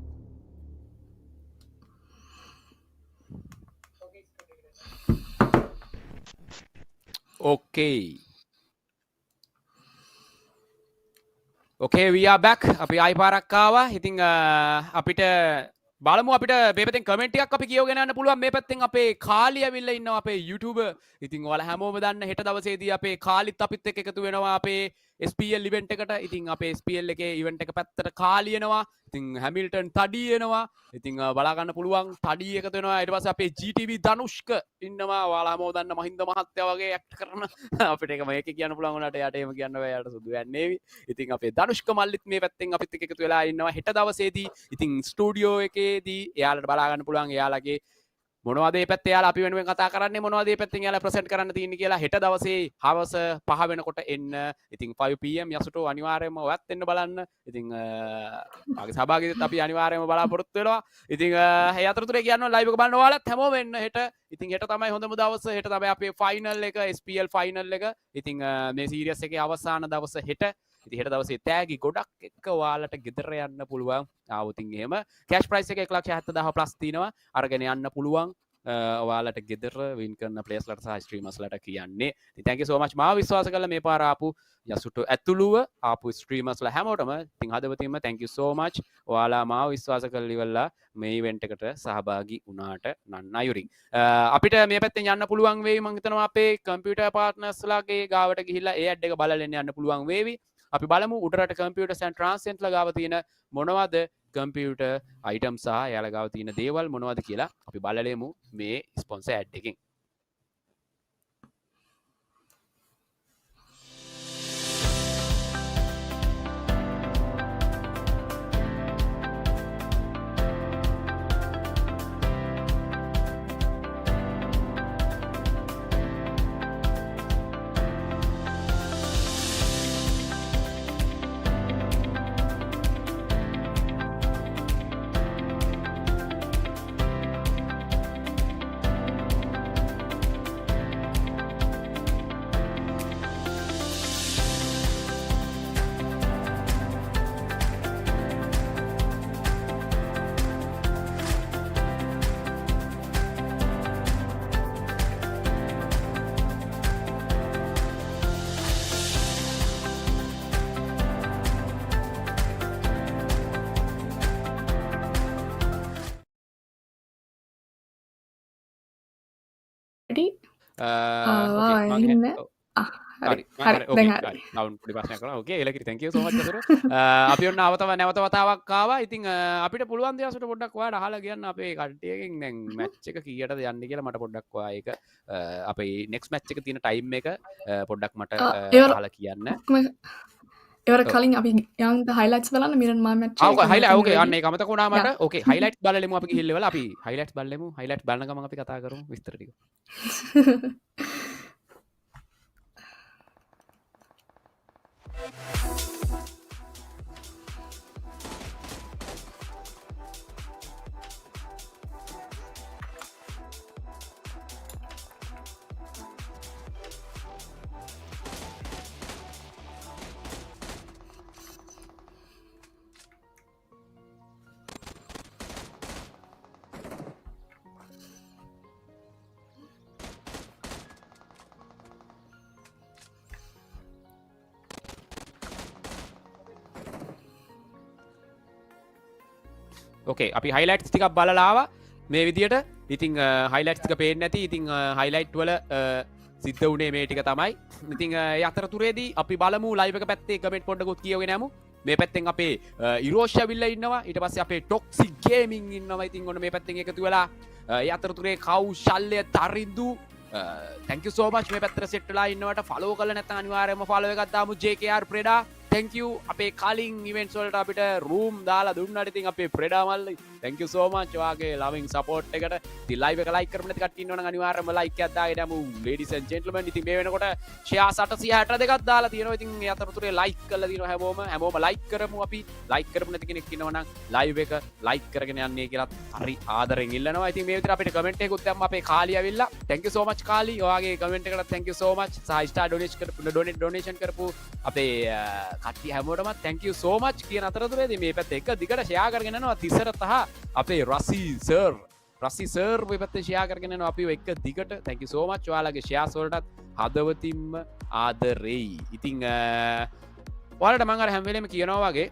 Okay. Okay, we are back. අපි ආයි පාරක් ආවා. ඉතින් අපිට බලමු අපිට මේ පැත්තෙන් කමෙන්ට් එකක් අපි කියවගෙන යන්න පුළුවන්. මේ පැත්තෙන් අපේ කාලි ඇවිල්ලා ඉන්නවා අපේ YouTube. ඉතින් ඔයාලා හැමෝම දන්න හෙට දවසේදී අපේ කාලිත් අපිත් එක්ක එකතු වෙනවා අපේ SPL ඉවෙන්ට් එකට. ඉතින් අපේ SPL එකේ ඉවෙන්ට් එක පැත්තට කාලි එනවා. ඉතින් හැමිල්ටන් තඩි එනවා. ඉතින් බලා ගන්න පුළුවන් තඩි එකතු වෙනවා. ඊට පස්සේ අපේ GTV ධනුෂ්ක ඉන්නවා. ඔයාලා හැමෝම දන්න මහින්ද මහත්තයා වගේ ඇක්ට් කරන අපිට ඒක මේක කියන්න පුළුවන් උනාට යාට එහෙම කියන්න බෑ. යාට සුදු යන්නේ. ඉතින් අපේ ධනුෂ්ක මල්ලිත් මේ පැත්තෙන් අපිත් එක්ක එකතු වෙලා ඉන්නවා හෙට දවසේදී. ඉතින් ස්ටුඩියෝ එකේදී එයාලට බලා ගන්න පුළුවන් එයාලගේ මොනවද මේ පැත්තේ එයාලා අපි වෙනුවෙන් කතා කරන්නේ මොනවද මේ පැත්තෙන් එයාලා ප්‍රසන්ට් කරන්න තියෙන්නේ කියලා හෙට දවසේ හවස 5 වෙනකොට එන්න. ඉතින් 5 pm යසුටෝ අනිවාර්යයෙන්ම ඔයත් එන්න බලන්න. ඉතින් ආගේ සහභාගීත්වයට අපි අනිවාර්යයෙන්ම බලාපොරොත්තු වෙනවා. ඉතින් ඒ අතරතුරේ කියනවා ලයිව් එක බලන්න ඔයාලත් හැමෝම එන්න හෙට. ඉතින් හෙට තමයි හොඳම දවස. හෙට තමයි අපේ ෆයිනල් එක SPL ෆයිනල් එක. ඉතින් මේ සීරියස් එකේ අවසාන දවස හෙට. ඉතින් හෙට දවසේ තෑගි ගොඩක් එක්ක ඔයාලට ගෙදර යන්න පුළුවන්. ආවොතින් එහෙම කෑෂ් ප්‍රයිස් එක 1,70,000 ප්ලස් තිනවා. අරගෙන යන්න පුළුවන්. ඔයාලට ගෙදර වින් කරන ප්ලේස්ලට සහ ස්ට්‍රීමර්ස්ලට කියන්නේ. ඉතින් thank you so much මාව විශ්වාස කරලා මේ පාර ආපු යසුට ඇතුළුව ආපු ස්ට්‍රීමර්ස්ලා හැමෝටම ඉතින් හදවතින්ම thank you so much. ඔයාලා මාව විශ්වාස කරලා ඉවරලා මේ ඉවෙන්ට් එකට සහභාගී වුණාට නන්න අයුරින්. අපිට මේ පැත්තෙන් යන්න පුළුවන් වේවි මම හිතනවා අපේ කම්පියුටර් පාර්ට්නර්ස්ලාගේ ගාවට ගිහිල්ලා ඒ ඇඩ් එක බලලා යන්න පුළුවන් වේවි. අපි බලමු උඩරට කම්පියුටර්ස් ඇන්ඩ් ට්‍රාන්ස්ජෙන්ට්ලා ගාව තියෙන මොනවද කම්පියුටර් අයිටම් සහ එයාලා ගාව තියෙන දේවල් මොනවද කියලා අපි බලලෙමු මේ ස්පොන්සර් ඇඩ් එකෙන්. ready? ඕකේ ඉන්න මම හරි දැන් හරි. ටවුන් පොඩි ප්‍රශ්නයක් කරනවා. ඕකේ එලකිරි thank you so much අසුර. අපි ඔන්න නැවත වතාවක් ආවා. ඉතින් අපිට පුළුවන් දේ අසුර පොඩ්ඩක් ඔයාලට අහලා කියන්න අපේ කට්ටියකින් දැන් මැච් එක කීයටද යන්නේ කියලා මට පොඩ්ඩක් ඔයා ඒක අපේ next match එක තියෙන time එක පොඩ්ඩක් මට අහලා කියන්න. ඒවට කලින් අපි යන් highlights බලන්න මිරන් මා match ආ ඔක highlight ඕකේ අන්න ඒක අමතක වුණා මට. ඕකේ highlights බලලෙමු අපි ගිහිල්ලා ඉවරලා අපි highlights බලලෙමු. highlights බලන ගමන් අපි කතා කරමු විස්තර ටික. ඕකේ අපි highlights ටිකක් බලලා ආවා මේ විදියට. ඉතින් highlights ටික පේන්නේ නැති. ඉතින් highlight වල සිද්ධ වුණේ මේ ටික තමයි. ඉතින් ඒ අතරතුරේදී අපි බලමු live එක පැත්තේ comment පොඩ්ඩකුත් කියවගෙන යමු. මේ පැත්තෙන් අපේ ඉරෝෂ් ඇවිල්ලා ඉන්නවා. ඊට පස්සේ අපේ toxic gaming ඉන්නවා. ඉතින් ඔන්න මේ පැත්තෙන් එකතු වෙලා ඒ අතරතුරේ කෞශල්‍ය Tharindu thank you so much මේ පැත්තට set වෙලා ඉන්නවට follow කරලා නැත්නම් අනිවාර්යයෙන්ම follow එකක් දාමු JKR Preda thank you අපේ කලින් events වලට අපිට room දාලා දුන්නාට ඉතින් අපේ ප්‍රෙඩා මල්ලි thank you so much ඔයාගේ loving support එකට ඉතින් live එක like කරමු නැති කට්ටිය ඉන්නවනම් අනිවාර්යයෙන්ම like එකක් දාගෙන යමු ladies and gentlemen ඉතින් මේ වෙනකොට shares 862ක් දාලා තියෙනවා ඉතින් ඒ අතරතුරේ like කරලා දිනවා හැමෝම like කරමු අපි like කරමු නැති කෙනෙක් ඉන්නවනම් live එක like කරගෙන යන්නේ කියලා හරි ආදරෙන් ඉල්ලනවා ඉතින් මේ විතර අපිට comment එකකුත් දැම්ම අපේ කාලි ඇවිල්ලා thank you so much කාලි ඔයාගේ comment එකට thank you so much සහ star donation කරපු අපේ කට්ටිය හැමෝටම thank you so much කියන අතරතුරේදී මේ පැත්ත එක දිගට share කරගෙන යනවා තිසර තහ අපේ රසි සර් මේ පැත්තේ share කරගෙන යනවා අපි එක දිගට thank you so much ඔයාලගේ shares වලටත් හදවතින්ම ආදරෙයි ඉතින් ඔයාලට මම අර හැම වෙලේම කියනවා වගේ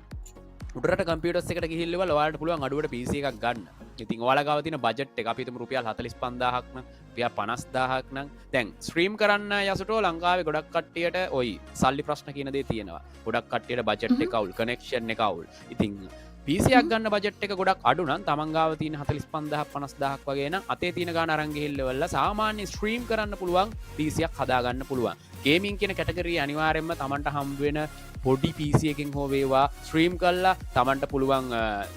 උඩරට කම්පියුටර්ස් එකට ගිහිල්ලා ඔයාලට පුළුවන් අඩුවට PC එකක් ගන්න ඉතින් ඔයාලා ගාව තියෙන බජට් එක අපි හිතමු රුපියල් 45000ක් නම් රුපියල් 50000ක් නම් දැන් ස්ට්‍රීම් කරන්න යසුටෝ ලංකාවේ ගොඩක් කට්ටියට ඔයි සල්ලි ප්‍රශ්න කියන දේ තියෙනවා ගොඩක් කට්ටියට බජට් එක අවුල් කනෙක්ෂන් එක අවුල් ඉතින් PC එකක් ගන්න බජට් එක ගොඩක් අඩු නම් තමන් ගාව තියෙන 45000ක් 50000ක් වගේ නම් අතේ තියෙන ගාන අරන් ගිහිල්ලා සාමාන්‍ය ස්ට්‍රීම් කරන්න පුළුවන් PC එකක් හදා ගන්න පුළුවන් ගේමින් කියන කැටගරිය අනිවාර්යයෙන්ම තමන්ට හම්බ වෙන පොඩි PC එකකින් හෝ වේවා ස්ට්‍රීම් කරලා තමන්ට පුළුවන්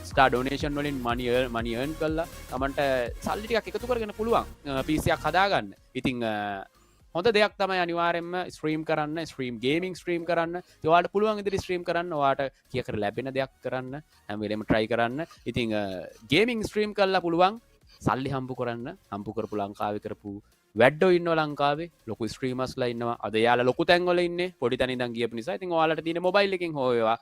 ස්ටාර් ඩොනේෂන් වලින් මනි earn කරලා තමන්ට සල්ලි ටිකක් එකතු කරගෙන පුළුවන් PC එකක් හදාගන්න. ඉතින් හොඳ දෙයක් තමයි අනිවාර්යයෙන්ම ස්ට්‍රීම් කරන්න ස්ට්‍රීම් ගේමින් ස්ට්‍රීම් කරන්න. ඔයාලට පුළුවන් ඉදිරි ස්ට්‍රීම් කරන්න ඔයාට කීයකට ලැබෙන දෙයක් කරන්න හැම වෙලෙම try කරන්න. ඉතින් ගේමින් ස්ට්‍රීම් කරලා පුළුවන් සල්ලි හම්බ කරපු ලංකාවේ කරපු වැඩ්ඩෝ ඉන්නවා ලංකාවේ ලොකු ස්ට්‍රීමර්ස්ලා ඉන්නවා අද යාලා ලොකු තැන්වල ඉන්නේ පොඩි තැන ඉඳන් ගියපු නිසා ඉතින් ඔයාලට තියෙන මොබයිල් එකකින් හෝ වේවා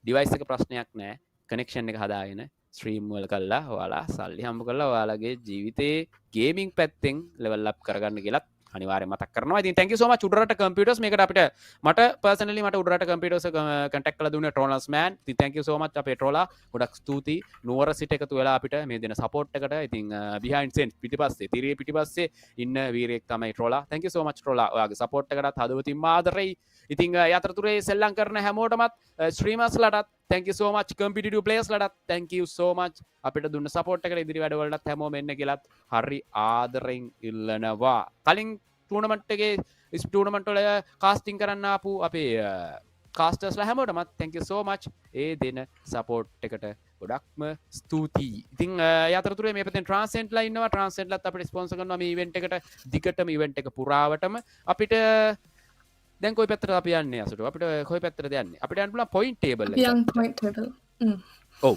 ඩිවයිස් එක ප්‍රශ්නයක් නැහැ කනෙක්ෂන් එක හදාගෙන ස්ට්‍රීම් වල කළා ඔයාලා සල්ලි හම්බ කරලා ඔයාලගේ ජීවිතේ ගේමින් පැත්තෙන් ලෙවල් අප් කරගන්න කියලා අනිවාර්යෙන් මතක් කරනවා. ඉතින් thank you so much උඩරට කම්පියුටර්ස් මේකට අපිට මට personally මට උඩරට කම්පියුටර්ස් contact කරලා දුන්නේ Trollers man. ඉතින් thank you so much අපේ Troller ගොඩක් ස්තුතියි. නුවර සිට එකතු වෙලා අපිට මේ දෙන support එකට. ඉතින් behind scenes පිටිපස්සේ තිරිය පිටිපස්සේ ඉන්න වීරයෙක් තමයි Troller. thank you so much Troller. ඔයාගේ support එකටත් හදවතින්ම ආදරෙයි. ඉතින් යතරතුරේ සෙල්ලම් කරන හැමෝටමත් streamers ලටත් thank you so much competitive players ලටත් thank you so much අපිට දුන්න support එකට ඉදිරි වැඩවලටත් හැමෝම එන්න කියලාත් හරි ආදරෙන් ඉල්ලනවා. කලින් ටූර්නමන්ට් එකේ ටූර්නමන්ට් වල කාස්ටිං කරන්න ආපු අපේ කාස්ටර්ස්ලා හැමෝටමත් thank you so much ඒ දෙන support එකට ගොඩක්ම ස්තුතියි. ඉතින් යතරතුරේ මේ පැත්තෙන් Transcendලා ඉන්නවා. Transcendලත් අපිට ස්පොන්සර් කරනවා මේ ඉවෙන්ට් එකට. දිගටම ඉවෙන්ට් එක පුරාවටම අපිට දැන් කොයි පැත්තටද අපි යන්නේ අසුට අපිට කොයි පැත්තටද යන්නේ අපිට යන්න පුළුවන් පොයින්ට් ටේබල් එක point table. ඔව්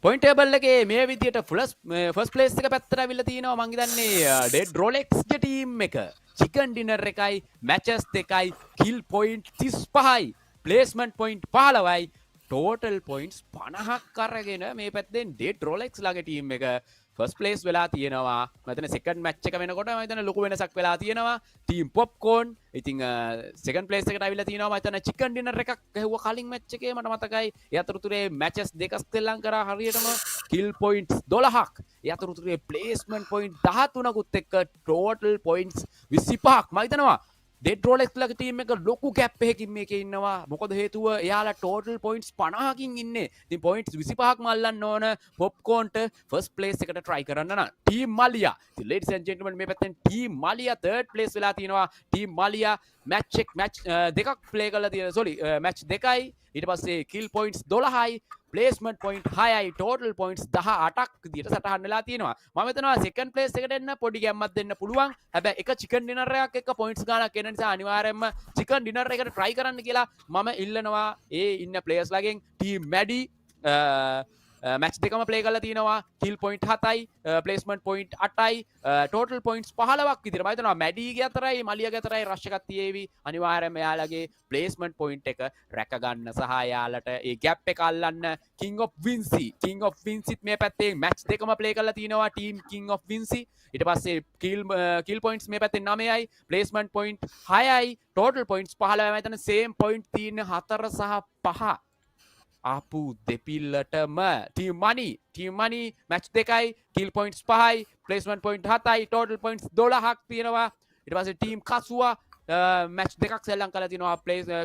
පොයින්ට් ටේබල් එකේ මේ විදියට ෆස්ට් ප්ලේස් එක පැත්තට අවිල්ලා තිනවා මං හිතන්නේ ඩෙඩ් රොලෙක්ස් ගේ ටීම් එක චිකන් ඩිනර් එකයි මැචස් දෙකයි කිල් පොයින්ට් 35යි ප්ලේස්මන්ට් පොයින්ට් 15යි ටෝටල් පොයින්ට්ස් 50ක් අරගෙන මේ පැත්තෙන් ඩෙඩ් රොලෙක්ස් ලාගේ ටීම් එක ෆස්ට් ප්ලේස් වෙලා තියෙනවා. මම සෙකන්ඩ් මැච් එක වෙනකොට මම හිතන ලොකු වෙනසක් වෙලා තියෙනවා. ටීම් පොප්කෝන් ඉතින් සෙකන්ඩ් ප්ලේස් එකට අවිල්ලා තියෙනවා. මම හිතන චිකන් ඩිනර් එකක් ගැහුවා කලින් මැච් එකේ මට මතකයි. ඒ අතරතුරේ මැචස් දෙකක් ශ්‍රී කරා හරියටම කිල් පොයින්ට්ස් 12ක්. ඒ අතරතුරේ ප්ලේස්මන්ට් පොයින්ට් 13කුත් එක්ක ටෝටල් පොයින්ට්ස් 25ක් මම හිතනවා ඩෙඩ් රොලෙක්ස් ලගේ ටීම් එක ලොකු ගැප් එකකින් මේකේ ඉන්නවා. මොකද හේතුව එයාලා ටෝටල් පොයින්ට්ස් 50කින් ඉන්නේ. ඉතින් පොයින්ට්ස් 25ක්ම අල්ලන්න ඕන පොප්කෝන්ට ෆස්ට් ප්ලේස් එකට try කරන්න නම්. ටීම් මලියා. ඉතින් ladies and gentlemen මේ පැත්තෙන් ටීම් මලියා third place වෙලා තියෙනවා. ටීම් මලියා මැච් දෙකක් ප්ලේ කරලා තියෙනවා. sorry මැච් දෙකයි ඊට පස්සේ කිල් පොයින්ට්ස් 12යි ප්ලේස්මන්ට් පොයින්ට් 6යි ටෝටල් පොයින්ට්ස් 18ක් විදියට සටහන් වෙලා තියෙනවා. මම හිතනවා සෙකන්ඩ් ප්ලේස් එකට එන්න පොඩි ගැම්මක් දෙන්න පුළුවන්. හැබැයි එක චිකන් ඩිනර් එකක් එක්ක පොයින්ට්ස් ගානක් එන නිසා අනිවාර්යයෙන්ම චිකන් ඩිනර් එකට try කරන්න කියලා මම ඉල්ලනවා. ඒ ඉන්න ප්ලේයර්ස් ලාගෙන් ටීම් මැඩි මැච් දෙකම ප්ලේ කරලා තියෙනවා. කිල් පොයින්ට් 7යි ප්ලේස්මන්ට් පොයින්ට් 8යි ටෝටල් පොයින්ට්ස් 15ක් විදියට. මම හිතනවා මැඩිගේ අතරයි මලියාගේ අතරයි රෂ් එකක් තියේවි. අනිවාර්යයෙන්ම එයාලගේ ප්ලේස්මන්ට් පොයින්ට් එක රැක ගන්න සහ එයාලට ඒ ගැප් එක අල්ලන්න කිං ඔෆ් වින්සිත් මේ පැත්තේ මැච් දෙකම ප්ලේ කරලා තියෙනවා. ටීම් කිං ඔෆ් වින්සි ඊට පස්සේ කිල් පොයින්ට්ස් මේ පැත්තේ 9යි ප්ලේස්මන්ට් පොයින්ට් 6යි ටෝටල් පොයින්ට්ස් 15යි. මම හිතන්නේ සේම් පොයින්ට් තියෙන 4 සහ 5 ආපු දෙපිල්ලටම ටීම් මනි මැච් දෙකයි කිල් පොයින්ට්ස් 5යි ප්ලේස්මන්ට් පොයින්ට් 7යි ටෝටල් පොයින්ට්ස් 12ක් තියෙනවා. ඊට පස්සේ ටීම් කසුවා මැච් දෙකක් සෙල්ලම් කරලා තිනවා.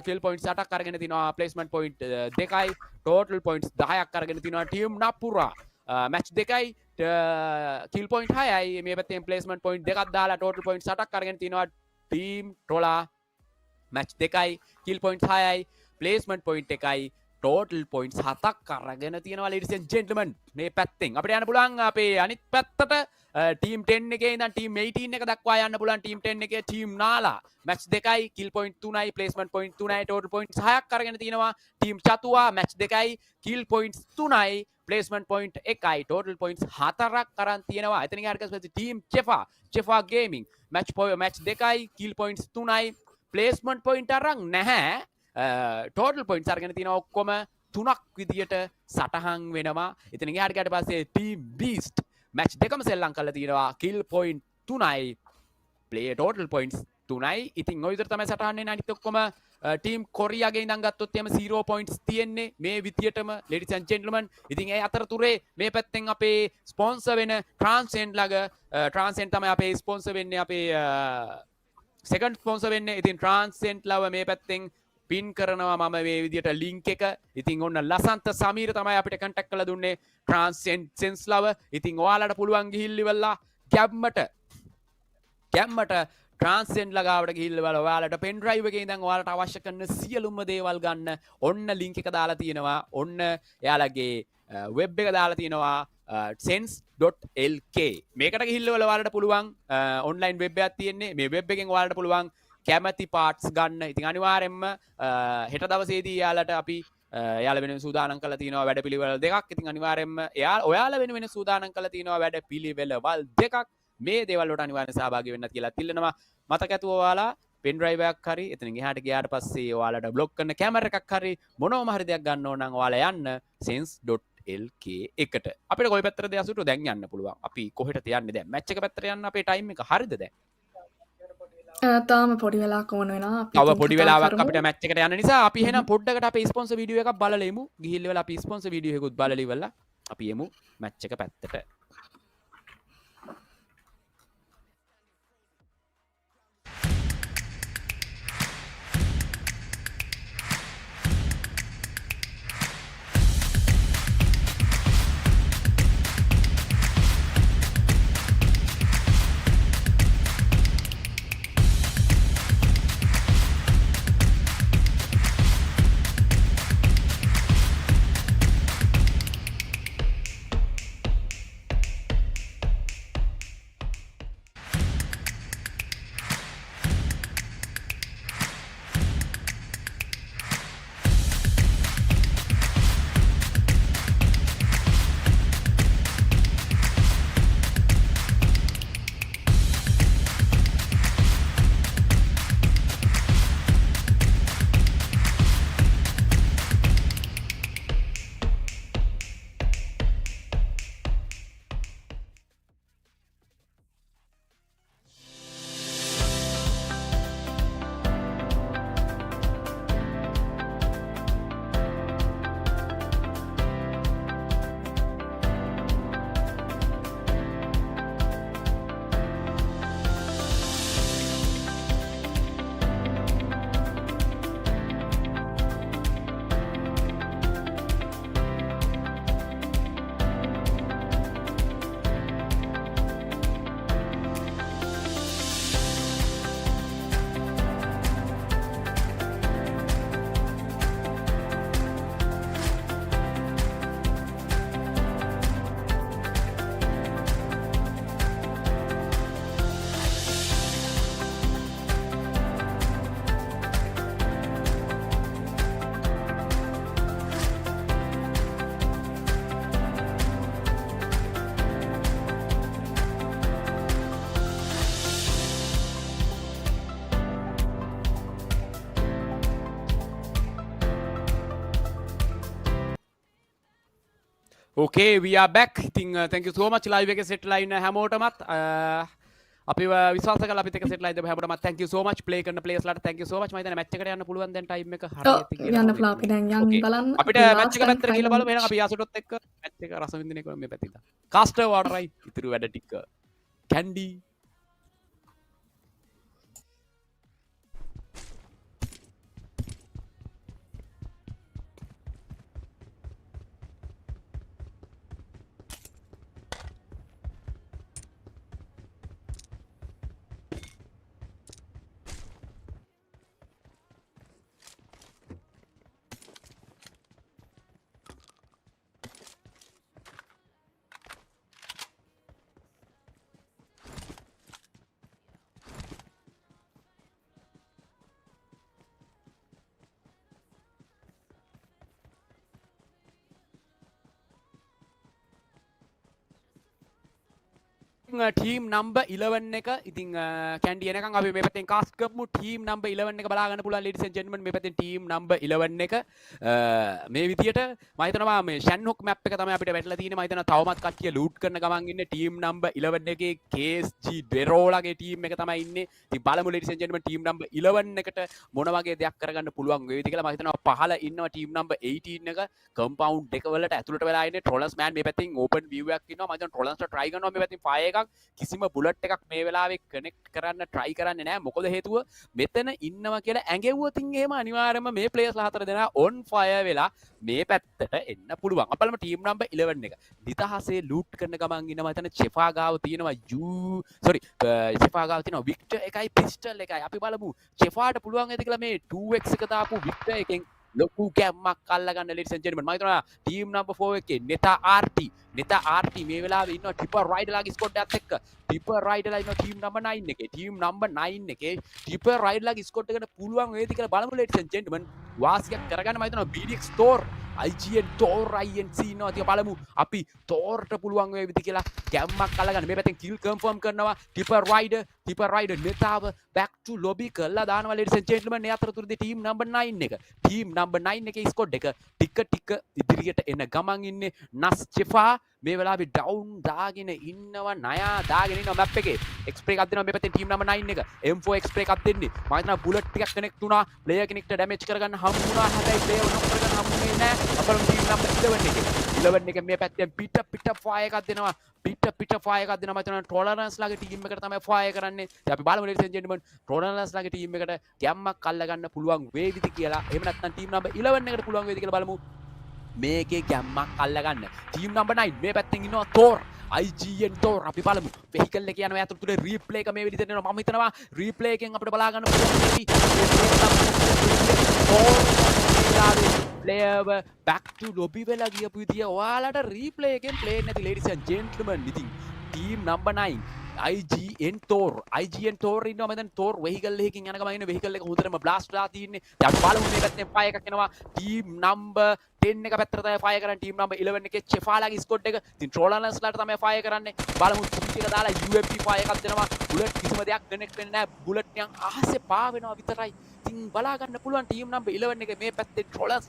කිල් පොයින්ට්ස් 8ක් අරගෙන තිනවා. ප්ලේස්මන්ට් පොයින්ට් දෙකයි ටෝටල් පොයින්ට්ස් 10ක් අරගෙන තිනවා. ටීම් නපුරා මැච් දෙකයි කිල් පොයින්ට් 6යි මේ පැත්තෙන් ප්ලේස්මන්ට් පොයින්ට් දෙකක් දාලා ටෝටල් පොයින්ට්ස් 8ක් අරගෙන තිනවා. ටීම් ට්‍රොලා මැච් දෙකයි කිල් පොයින්ට් 6යි ප්ලේස්මන්ට් පොයින්ට් එකයි ටෝටල් පොයින්ට්ස් 7ක් අරගෙන තියෙනවා ladies and gentlemen මේ පැත්තෙන් අපිට යන්න පුළුවන් අපේ අනිත් පැත්තට ටීම් 10 එකේ ඉඳන් ටීම් 18 එක දක්වා යන්න පුළුවන් ටීම් 10 එකේ ටීම් නාලා මැච් 2යි කිල් පොයින්ට් 3යි ප්ලේස්මන්ට් පොයින්ට් 3යි ටෝටල් පොයින්ට්ස් 6ක් අරගෙන තියෙනවා ටීම් චතුවා මැච් 2යි කිල් පොයින්ට්ස් 3යි ප්ලේස්මන්ට් පොයින්ට් 1යි ටෝටල් පොයින්ට්ස් 4ක් අරන් තියෙනවා එතනින් ඊට පස්සේ ටීම් චෙෆා ගේමින් මැච් 2යි කිල් පොයින්ට්ස් 3යි ප්ලේස්මන්ට් පොයින්ට් අරන් නැහැ ටෝටල් පොයින්ට්ස් අරගෙන තියෙනවා ඔක්කොම 3ක් විදියට සටහන් වෙනවා එතනින් ඊට පස්සේ ටීම් බීස්ට් මැච් දෙකම සෙල්ලම් කරලා තියෙනවා kill point 3යි play total points 3යි ඉතින් ඔය විතර තමයි සටහන් වෙන්නේ අනිත් ඔක්කොම ටීම් කොරියාගේ ඉඳන් ගත්තොත් එහම 0 පොයින්ට්ස් තියෙන්නේ මේ විදියටම ladies and gentlemen ඉතින් ඒ අතරතුරේ මේ පැත්තෙන් අපේ ස්පොන්සර් වෙන ට්‍රාන්සෙන්ඩ් ට්‍රාන්සෙන්ඩ් තමයි අපේ ස්පොන්සර් වෙන්නේ අපේ සෙකන්ඩ් ස්පොන්සර් වෙන්නේ ඉතින් ට්‍රාන්සෙන්ඩ් ලව මේ පැත්තෙන් පින් කරනවා මම මේ විදියට ලින්ක් එක ඉතින් ඔන්න ලසන්ත සමීර තමයි අපිට කන්ටැක්ට් කරලා දුන්නේ ට්‍රාන්සෙන්ඩ් සෙන්ස් ලව ඉතින් ඔයාලට පුළුවන් ගිහිල්ලිවලා ගැම්මට ට්‍රාන්සෙන්ඩ් ලගාවට ගිහිල්ලිවලා ඔයාලට පෙන් ඩ්‍රයිව් එකේ ඉඳන් ඔයාලට අවශ්‍ය කරන සියලුම දේවල් ගන්න ඔන්න ලින්ක් එක දාලා තියෙනවා ඔන්න එයාලගේ වෙබ් එක දාලා තියෙනවා sense.lk මේකට ගිහිල්ලිවලා ඔයාලට පුළුවන් ඔන්ලයින් වෙබ් එකක් තියෙන්නේ මේ වෙබ් එකෙන් ඔයාලට පුළුවන් කැමැති පාර්ට්ස් ගන්න ඉතින් අනිවාර්යෙන්ම හෙට දවසේදී යාලට අපි යාලා වෙන සූදානම් කරලා තියෙනවා වැඩපිළිවෙල දෙකක් ඉතින් අනිවාර්යෙන්ම ඔයාලා වෙන සූදානම් කරලා තියෙනවා වැඩපිළිවෙලවල් දෙකක් මේ දේවල් වලට අනිවාර්යෙන් සහභාගී වෙන්න කියලා තිල්ලනවා මතක ඇතුව ඔයාලා පෙන් ඩ්‍රයිව් එකක් හරි එතනින් එහාට ගියාට පස්සේ ඔයාලට බ්ලොක් කරන කැමරා එකක් හරි මොනවම හරි දෙයක් ගන්න ඕන නම් ඔයාලා යන්න sense.lk එකට අපිට කොයි පැත්තටද යසුට දැන් යන්න පුළුවන් අපි කොහෙටද යන්නේ දැන් මැච් එක පැත්තට යන්න අපේ ටයිම් එක හරිද දැන් තාම පොඩි වෙලාවක් ඕන වෙනවා තව පොඩි වෙලාවක් අපිට මැච් එකට යන්න නිසා අපි එහෙනම් පොඩ්ඩකට අපේ ස්පොන්සර් වීඩියෝ එකක් බලලා එමු ගිහිල්ලා අපි ස්පොන්සර් වීඩියෝ එකකුත් බලලා ඉවරලා අපි එමු මැච් එක පැත්තට Okay, we are back. ඉතින් thank you so much live එකේ set line හැමෝටමත් අපි විශ්වාස කරලා අපිත් එක්ක set line දෙමු හැමෝටමත් thank you so much play කරන players ලාට thank you so much මම හිතන්නේ match එකට යන්න පුළුවන් දැන් time එක හරියට කියලා යන්න පුළුවන් අපි දැන් යන්න බලන්න අපිට match එක පැත්තට ගිහලා බලමු එහෙනම් අපි යාසුටොත් එක්ක match එක රස විඳින එක මේ පැත්තේ ඉඳන් caster waterයි ඉතුරු වැඩ ටික candy ටීම් නම්බර් 11 එක ඉතින් කැන්ඩි එනකන් අපි මේ පැත්තෙන් කාස්ට් කරමු ටීම් නම්බර් 11 එක බලා ගන්න පුළුවන් ladies and gentlemen මේ පැත්තෙන් ටීම් නම්බර් 11 එක මේ විදියට මම හිතනවා මේ ෂැන්හොක් මැප් එක තමයි අපිට වැටලා තියෙන්නේ මම හිතනවා තවමත් කට්ටිය ලූට් කරන ගමන් ඉන්නේ ටීම් නම්බර් 11 එකේ KSG ඩෙරෝලාගේ ටීම් එක තමයි ඉන්නේ ඉතින් බලමු ladies and gentlemen team number 11 එකට මොන වගේ දෙයක් කරගන්න පුළුවන් වේවිද කියලා මම හිතනවා පහළ ඉන්නවා ටීම් නම්බර් 18 එක කම්පවුන්ඩ් එක වලට ඇතුළට වෙලා ඉන්නේ ට්‍රොලර්ස් මෑන් මේ පැත්තෙන් ඕපන් view එකක් ඉන්නවා මම හිතනවා ට්‍රොලර්ස්ට try කරනවා මේ පැත්තෙන් ෆයර් එකක් කිසිම බුලට් එකක් මේ වෙලාවේ කනෙක්ට් කරන්න try කරන්නේ නැහැ මොකද හේතුව මෙතන ඉන්නවා කියලා ඇඟෙව්වොත් එහෙම අනිවාර්යයෙන්ම මේ ප්ලේයර්ස්ලා හතර දෙනා on fire වෙලා මේ පැත්තට එන්න පුළුවන් අපලම ටීම් නම්බර් 11 එක නිදහසේ ලූට් කරන ගමන් ඉන්නවා එතන චෙෆා ගාව තියෙනවා චෙෆා ගාව තියෙනවා වික්ටර් එකයි පිස්ටල් එකයි අපි බලමු චෙෆාට පුළුවන් වේද කියලා මේ 2x එක දාපු වික්ටර් එකෙන් ලොකු කැම්මක් අල්ලගන්න ladies and gentlemen මම හිතනවා ටීම් නම්බර් 4 එකේ නෙතා RT මේ වෙලාවේ ඉන්නවා ටිපර් රයිඩර්ලාගේ ස්කොඩ් එකත් එක්ක ටිපර් රයිඩර්ලා ඉන්නවා ටීම් නම්බර් 9 එකේ ටීම් නම්බර් 9 එකේ ටිපර් රයිඩර්ලාගේ ස්කොඩ් එකට පුළුවන් වේද කියලා බලමු ladies and gentlemen වාසියක් කරගන්න මම හිතනවා BDX Thor IGN Thor INC ඉන්නවා ඉතින් බලමු අපි Thorට පුළුවන් වේවිද කියලා කැම්මක් අල්ලගන්න මේ පැත්තෙන් කිල් කන්ෆර්ම් කරනවා ටිපර් රයිඩර් නෙතාව back to lobby කරලා දානවා ladies and gentlemen මේ අතරතුරදී ටීම් නම්බර් 9 එක ටීම් නම්බර් 9 එකේ ස්කොඩ් එක ටික ඉදිරියට එන ගමන් ඉන්නේ නස් චෙෆා මේ වෙලාවේ ඩවුන් දාගෙන ඉන්නවා නයා දාගෙන ඉන්නවා මැප් එකේ එක්ස්ප්‍රේ එකක් දෙනවා මේ පැත්තෙන් ටීම් නම්බර් 9 එක M4 එක්ස්ප්‍රේ එකක් දෙන්නේ මම හිතනවා බුලට් ටිකක් කනෙක්ට් වුණා ප්ලේයර් කෙනෙක්ට ඩැමේජ් කරගන්න හම්බ වුණා හැබැයි ප්ලේයර් නොක් කරගන්න හම්බුනේ නැහැ අපලම ටීම් නම්බර් 11 එකේ මේ පැත්තෙන් පිට ෆයර් එකක් දෙනවා පිට ෆයර් එකක් දෙනවා මම හිතනවා ටොලරන්ස් ලාගේ ටීම් එකට තමයි ෆයර් කරන්නේ ඉතින් අපි බලමු ladies and gentlemen ටොලරන්ස් ලාගේ ටීම් එකට ගැම්මක් අල්ල ගන්න පුළුවන් වේවිද කියලා එහෙම නැත්නම් ටීම් නම්බර් 11 එකට පුළුවන් වේවිද කියලා බලමු මේකේ ගැම්මක් අල්ලගන්න ටීම් නම්බර් 9 මේ පැත්තෙන් ඉන්නවා Thor IGN Thor අපි බලමු වෙහිකල් එක යනවා ඇතුළේ රීප්ලේ එක මේ විදිහට දෙනවා මම හිතනවා රීප්ලේ එකෙන් අපිට බලා ගන්න පුළුවන් player back to lobby වෙලා ගියපු විදිය ඔයාලට රීප්ලේ එකෙන් ප්ලේ නැති ladies and gentlemen ඉතින් ටීම් නම්බර් 9 IGN Thor ඉන්නවා මම දැන් Thor වෙහිකල් එකකින් යන ගමන් ඉන්නේ වෙහිකල් එක හොඳටම බ්ලාස්ට් වෙලා තියෙන්නේ දැන් බලමු මේ පැත්තෙන් ෆයර් එකක් එනවා ටීම් නම්බර් 10 එක පැත්තට තමයි ෆයර් කරන්නේ ටීම් නම්බර් 11 එකේ චෙෆාලාගේ ස්කොඩ් එක ඉතින් ට්‍රෝලර්ස්ලාට තමයි ෆයර් කරන්නේ බලමු ටීම් එක දාලා UMP ෆයර් එකක් දෙනවා බුලට් කිසිම දෙයක් කනෙක්ට් වෙන්නේ නැහැ බුලට් නිකන් අහසේ පා වෙනවා විතරයි ඉතින් බලා ගන්න පුළුවන් ටීම් නම්බර් 11 එකේ මේ පැත්තේ ට්‍රෝලර්ස්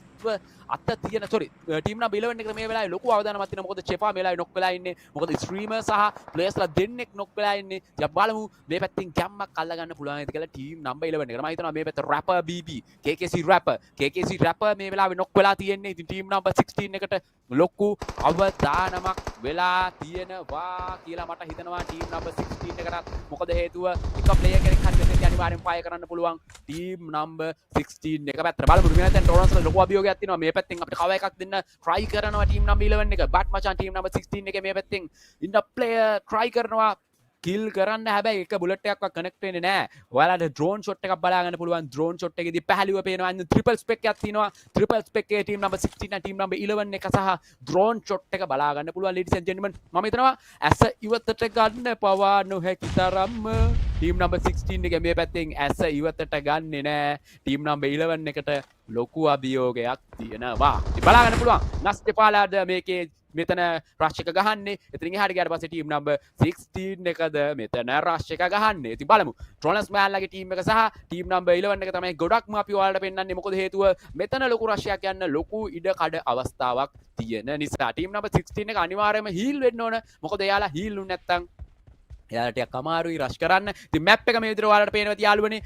අත තියෙන ටීම් නම්බර් 11 එකට මේ වෙලාවේ ලොකු අවදානමක් තියෙනවා මොකද චෙෆා මේ වෙලාවේ නොක් වෙලා ඉන්නේ මොකද ස්ට්‍රීමර් සහ ප්ලේයර්ස්ලා දෙන්නෙක් නොක් වෙලා ඉන්නේ දැන් බලමු මේ පැත්තෙන් ගැම්මක් අල්ල ගන්න පුළුවන් නේද කියලා ටීම් නම්බර් 11 එකට මම හිතනවා මේ පැත්ත රැපර් BB KKC රැපර් මේ වෙලාවේ නොක් වෙලා තියෙන්නේ ඉතින් ටීම් නම්බර් 16 එකට ලොකු අවදානමක් වෙලා තියෙනවා කියලා මට හිතෙනවා ටීම් නම්බර් 16 එකටත් මොකද හේතුව එක ප්ලේයර් කෙනෙක් හරි මෙතෙන් අනිවාර්යෙන් ෆයර් කරන්න පුළුවන් ටීම් නම්බර් 16 එක පැත්තට බලමු මේ පැත්තෙන් ටොරන්ටෝට ලොකු අභියෝගයක් තියෙනවා මේ පැත්තෙන් අපිට කව එකක් දෙන්න try කරනවා ටීම් නම්බර් 11 එක බට් මචන් ටීම් නම්බර් 16 එකේ මේ පැත්තෙන් ඉන්න ප්ලේයර් try කරනවා කිල් කරන්න හැබැයි එක බුලට් එකක්වත් කනෙක්ට් වෙන්නේ නැහැ. ඔයාලට ඩ්‍රෝන් ෂොට් එකක් බලා ගන්න පුළුවන්. ඩ්‍රෝන් ෂොට් එකේදී පැහැලිව පේනවා අන්න ට්‍රිපල් ස්පෙක් එකක් තියෙනවා. ට්‍රිපල් ස්පෙක් එකේ ටීම් නම්බර් 16 ටීම් නම්බර් 11 එක සහ ඩ්‍රෝන් ෂොට් එක බලා ගන්න පුළුවන් ladies and gentlemen. මම හිතනවා ඇස ඉවතට ගන්න පවා නොහැකි තරම්ම ටීම් නම්බර් 16 එකේ මේ පැත්තෙන් ඇස ඉවතට ගන්නෙ නැහැ. ටීම් නම්බර් 11 එකට ලොකු අභියෝගයක් තියෙනවා. ඉතින් බලා ගන්න පුළුවන්. නස්ටෙපාලාද මේකේ මෙතන රෂ් එක ගහන්නේ. එතනින් එහාට ගියාට පස්සේ ටීම් නම්බර් 16 එකද මෙතන රෂ් එක ගහන්නේ. ඉතින් බලමු. ට්‍රොලර්ස් මෑන්ලාගේ ටීම් එක සහ ටීම් නම්බර් 11 එක තමයි ගොඩක්ම අපි ඔයාලට පෙන්නන්නේ. මොකද හේතුව මෙතන ලොකු රෂ් එකක් යන්න ලොකු ඉඩ කඩ අවස්ථාවක් තියෙන නිසා. ටීම් නම්බර් 16 එක අනිවාර්යයෙන්ම හීල් වෙන්න ඕන. මොකද එයාලා හීල් වුනේ නැත්තම් එයාලට ටිකක් අමාරුයි රෂ් කරන්න. ඉතින් මැප් එක මේ විදිහට ඔයාලට පේනවා යාළුවනේ.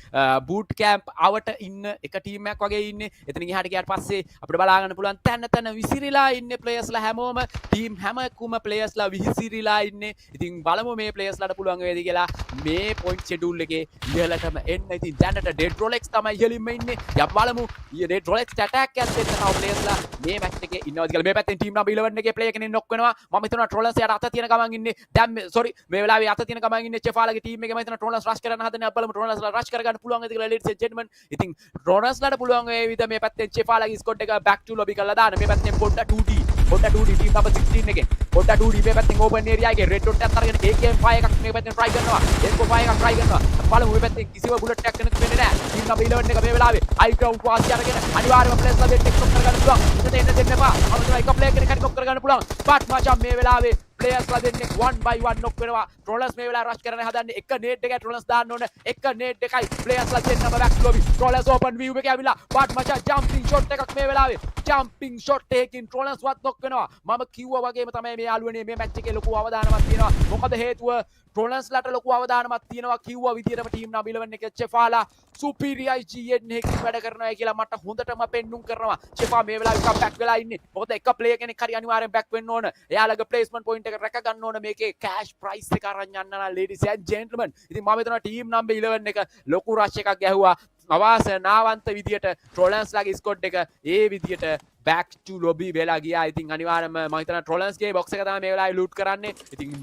බූට් කැම්ප් අවට ඉන්න එක ටීම් එකක් වගේ ඉන්නේ. එතනින් එහාට ගියාට පස්සේ අපිට බලා ගන්න පුළුවන් තැන විසිරීලා ඉන්නේ ප්ලේයර්ස්ලා හැමෝම ටීම් හැමකුම ප්ලේයර්ස්ලා විසිරීලා ඉන්නේ. ඉතින් බලමු මේ ප්ලේයර්ස්ලාට පුළුවන් වේද කියලා මේ පොයින්ට් ෂෙඩියුල් එකේ ඉහළටම එන්න. ඉතින් දැනට ඩෙඩ් රොලෙක්ස් තමයි ඉහළින්ම ඉන්නේ. යම් බලමු ඩෙඩ් රොලෙක්ස් ඇටැක් එකක් දෙන්න තව ප්ලේයර්ස්ලා මේ මැච් එකේ ඉන්නවද කියලා. මේ පැත්තෙන් ටීම් නම්බර් 11 එකේ ප්ලේයර් කෙනෙක් නොක් වෙනවා. මම හිතනවා ට්‍රොලර්ස් යට අත තියෙන ගමන් ඉන්නේ. දැන් මේ වෙලාවේ අත තියෙන ගමන් ඉන්නේ චෙෆාලාගේ ටීම් එකේ. මම හිතනවා ට්‍රොලර්ස් රෂ් කරන්න හදන්නේ. බලමු ට්‍රොලර්ස්ලා රෂ් කරගන්න පුළුවන් වේද කියලා ladies and gentlemen. ඉතින් ට්‍රොලර්ස්ලාට පුළුවන් වේවිද මේ පැත්තෙන් චෙෆාලාගේ ස්කොඩ් එක back to lobby කරලා දාන්න. මේ පැත්තෙන් පොඩ්ඩ 2D ටීම් නම්බර් 16 එකෙන් පොඩ්ඩ 2D මේ පැත්තෙන් ඕපන් ඒරියා එකේ රෙඩ් ඩොට් එකක් අරගෙන AKM 5 එකක් මේ පැත්තෙන් try කරනවා. එන්කෝ 5 එකක් try කරනවා. බලමු මේ පැත්තෙන් කිසිම බුලට් එකක් කනෙක්ට් වෙන්නේ නැහැ. ටීම් නම්බර් 11 එක මේ වෙලාවේ high ground වාසිය අරගෙන අනිවාර්යයෙන්ම ප්ලේස්ලා දෙන්න එක්ක කරගන්න පුළුවන්. ඉතින් එන්න දෙන්න එපා. අමතර එක ප්ලේයර් කෙනෙක් හරි කොක් කරගන්න පුළුවන්. බට් මචං මේ වෙලාවේ ප්ලේයර්ස්ලා දෙන්නෙක් 1 by 1 නොක් වෙනවා. ට්‍රොලර්ස් මේ වෙලාවේ රෂ් කරන්න හදන්නේ. එක නේට් එකයි ට්‍රොලර්ස් දාන්න ඕන. එක නේට් එකයි ප්ලේයර්ස්ලා දෙන්නම බැක් ලොබි. ට්‍රොලර්ස් ඕපන් view එකේ ඇවිල්ලා බාට් මචං ජම්පින් ෂොට් එකක් මේ වෙලාවේ. ජම්පින් ෂොට් එකකින් ට්‍රොලර්ස් වත් නොක් වෙනවා. මම කිව්වා වගේම තමයි මේ යාළුවනේ මේ මැච් එකේ ලොකු අවදානමක් තියෙනවා. මොකද හේතුව ට්‍රොලර්ස්ලාට ලොකු අවදානමක් තියෙනවා. කිව්වා විදියටම ටීම් නම්බර් 11 එකේ චෙෆාලා සුපිරියයි GN එකකින් වැඩ කරනවා කියලා මට හොඳටම පෙන්නුම් කරනවා. චෙෆා මේ වෙලාවේ කම්බැක් වෙලා ඉන්නේ. මොකද එක ප්ලේයර් කෙනෙක් හරි අනිවාර්යෙන් බැක් වෙන්න ඕන. එයාලගේ ප්ලේස්මන්ට් පොයින්ට් එක රැක ගන්න ඕන. මේකේ කෑෂ් ප්‍රයිස් එක අරන් යන්න නම් ladies and gentlemen. ඉතින් මම හිතනවා ටීම් නම්බර් 11 එක ලොකු රෂ් එකක් ගැහුවා. අවාසනාවන්ත විදියට ට්‍රොලර්ස්ලාගේ ස්කොඩ් එක ඒ විදියට back to lobby වෙලා ගියා. ඉතින් අනිවාර්යයෙන්ම මම හිතනවා ට්‍රොලර්ස්ගේ බොක්ස් එක තමයි මේ වෙලාවේ ලූට් කරන්නේ. ඉතින්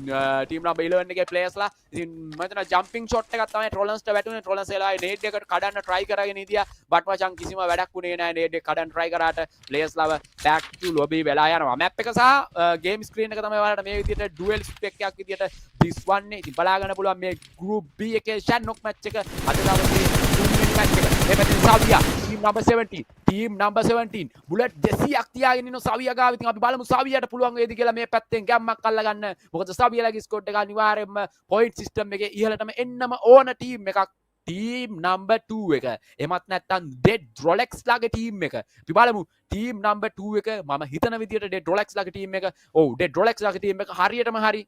ටීම් නම්බර් 11 එකේ ප්ලේයර්ස්ලා ඉතින් මම හිතනවා ජම්පින් ෂොට් එකක් තමයි ට්‍රොලර්ස්ට වැටුනේ. ට්‍රොලර්ස් වෙලාවේ නේඩ් එකට කඩන්න try කරගෙන හිටියා. බට් මචං කිසිම වැඩක් වුණේ නැහැ. නේඩ් එක කඩන්න try කරාට ප්ලේයර්ස්ලාව back to lobby වෙලා යනවා. මැප් එක සහ ගේම් ස්ක්‍රීන් එක තමයි ඔයාලට මේ විදියට ඩුවල් ස්පෙක් එකක් විදියට දිස්වන්නේ. ඉතින් බලා ගන්න පුළුවන් මේ group B එකේ ෂැන්නොක් මැච් එක අද දවසේ තුන්වෙනි මැච් එක. මේ පැත්තෙන් සාවියා team number 17 team number 17 bullet 200ක් තියාගෙන ඉන්න සාවියා ගාව. ඉතින් අපි බලමු සාවියාට පුළුවන් වේද කියලා මේ පැත්තෙන් ගැම්මක් අල්ලගන්න. මොකද සාවියාගේ ස්කෝඩ් එක අනිවාර්යයෙන්ම පොයින්ට් සිස්ටම් එකේ ඉහළටම එන්නම ඕන ටීම් එකක්. ටීම් නම්බර් 2 එක. එමත් නැත්තම් ඩෙඩ් රොලෙක්ස් ලාගේ ටීම් එක. අපි බලමු ටීම් නම්බර් 2 එක මම හිතන විදියට ඩෙඩ් රොලෙක්ස් ලාගේ ටීම් එක. ඔව් ඩෙඩ් රොලෙක්ස් ලාගේ ටීම් එක හරියටම හරි.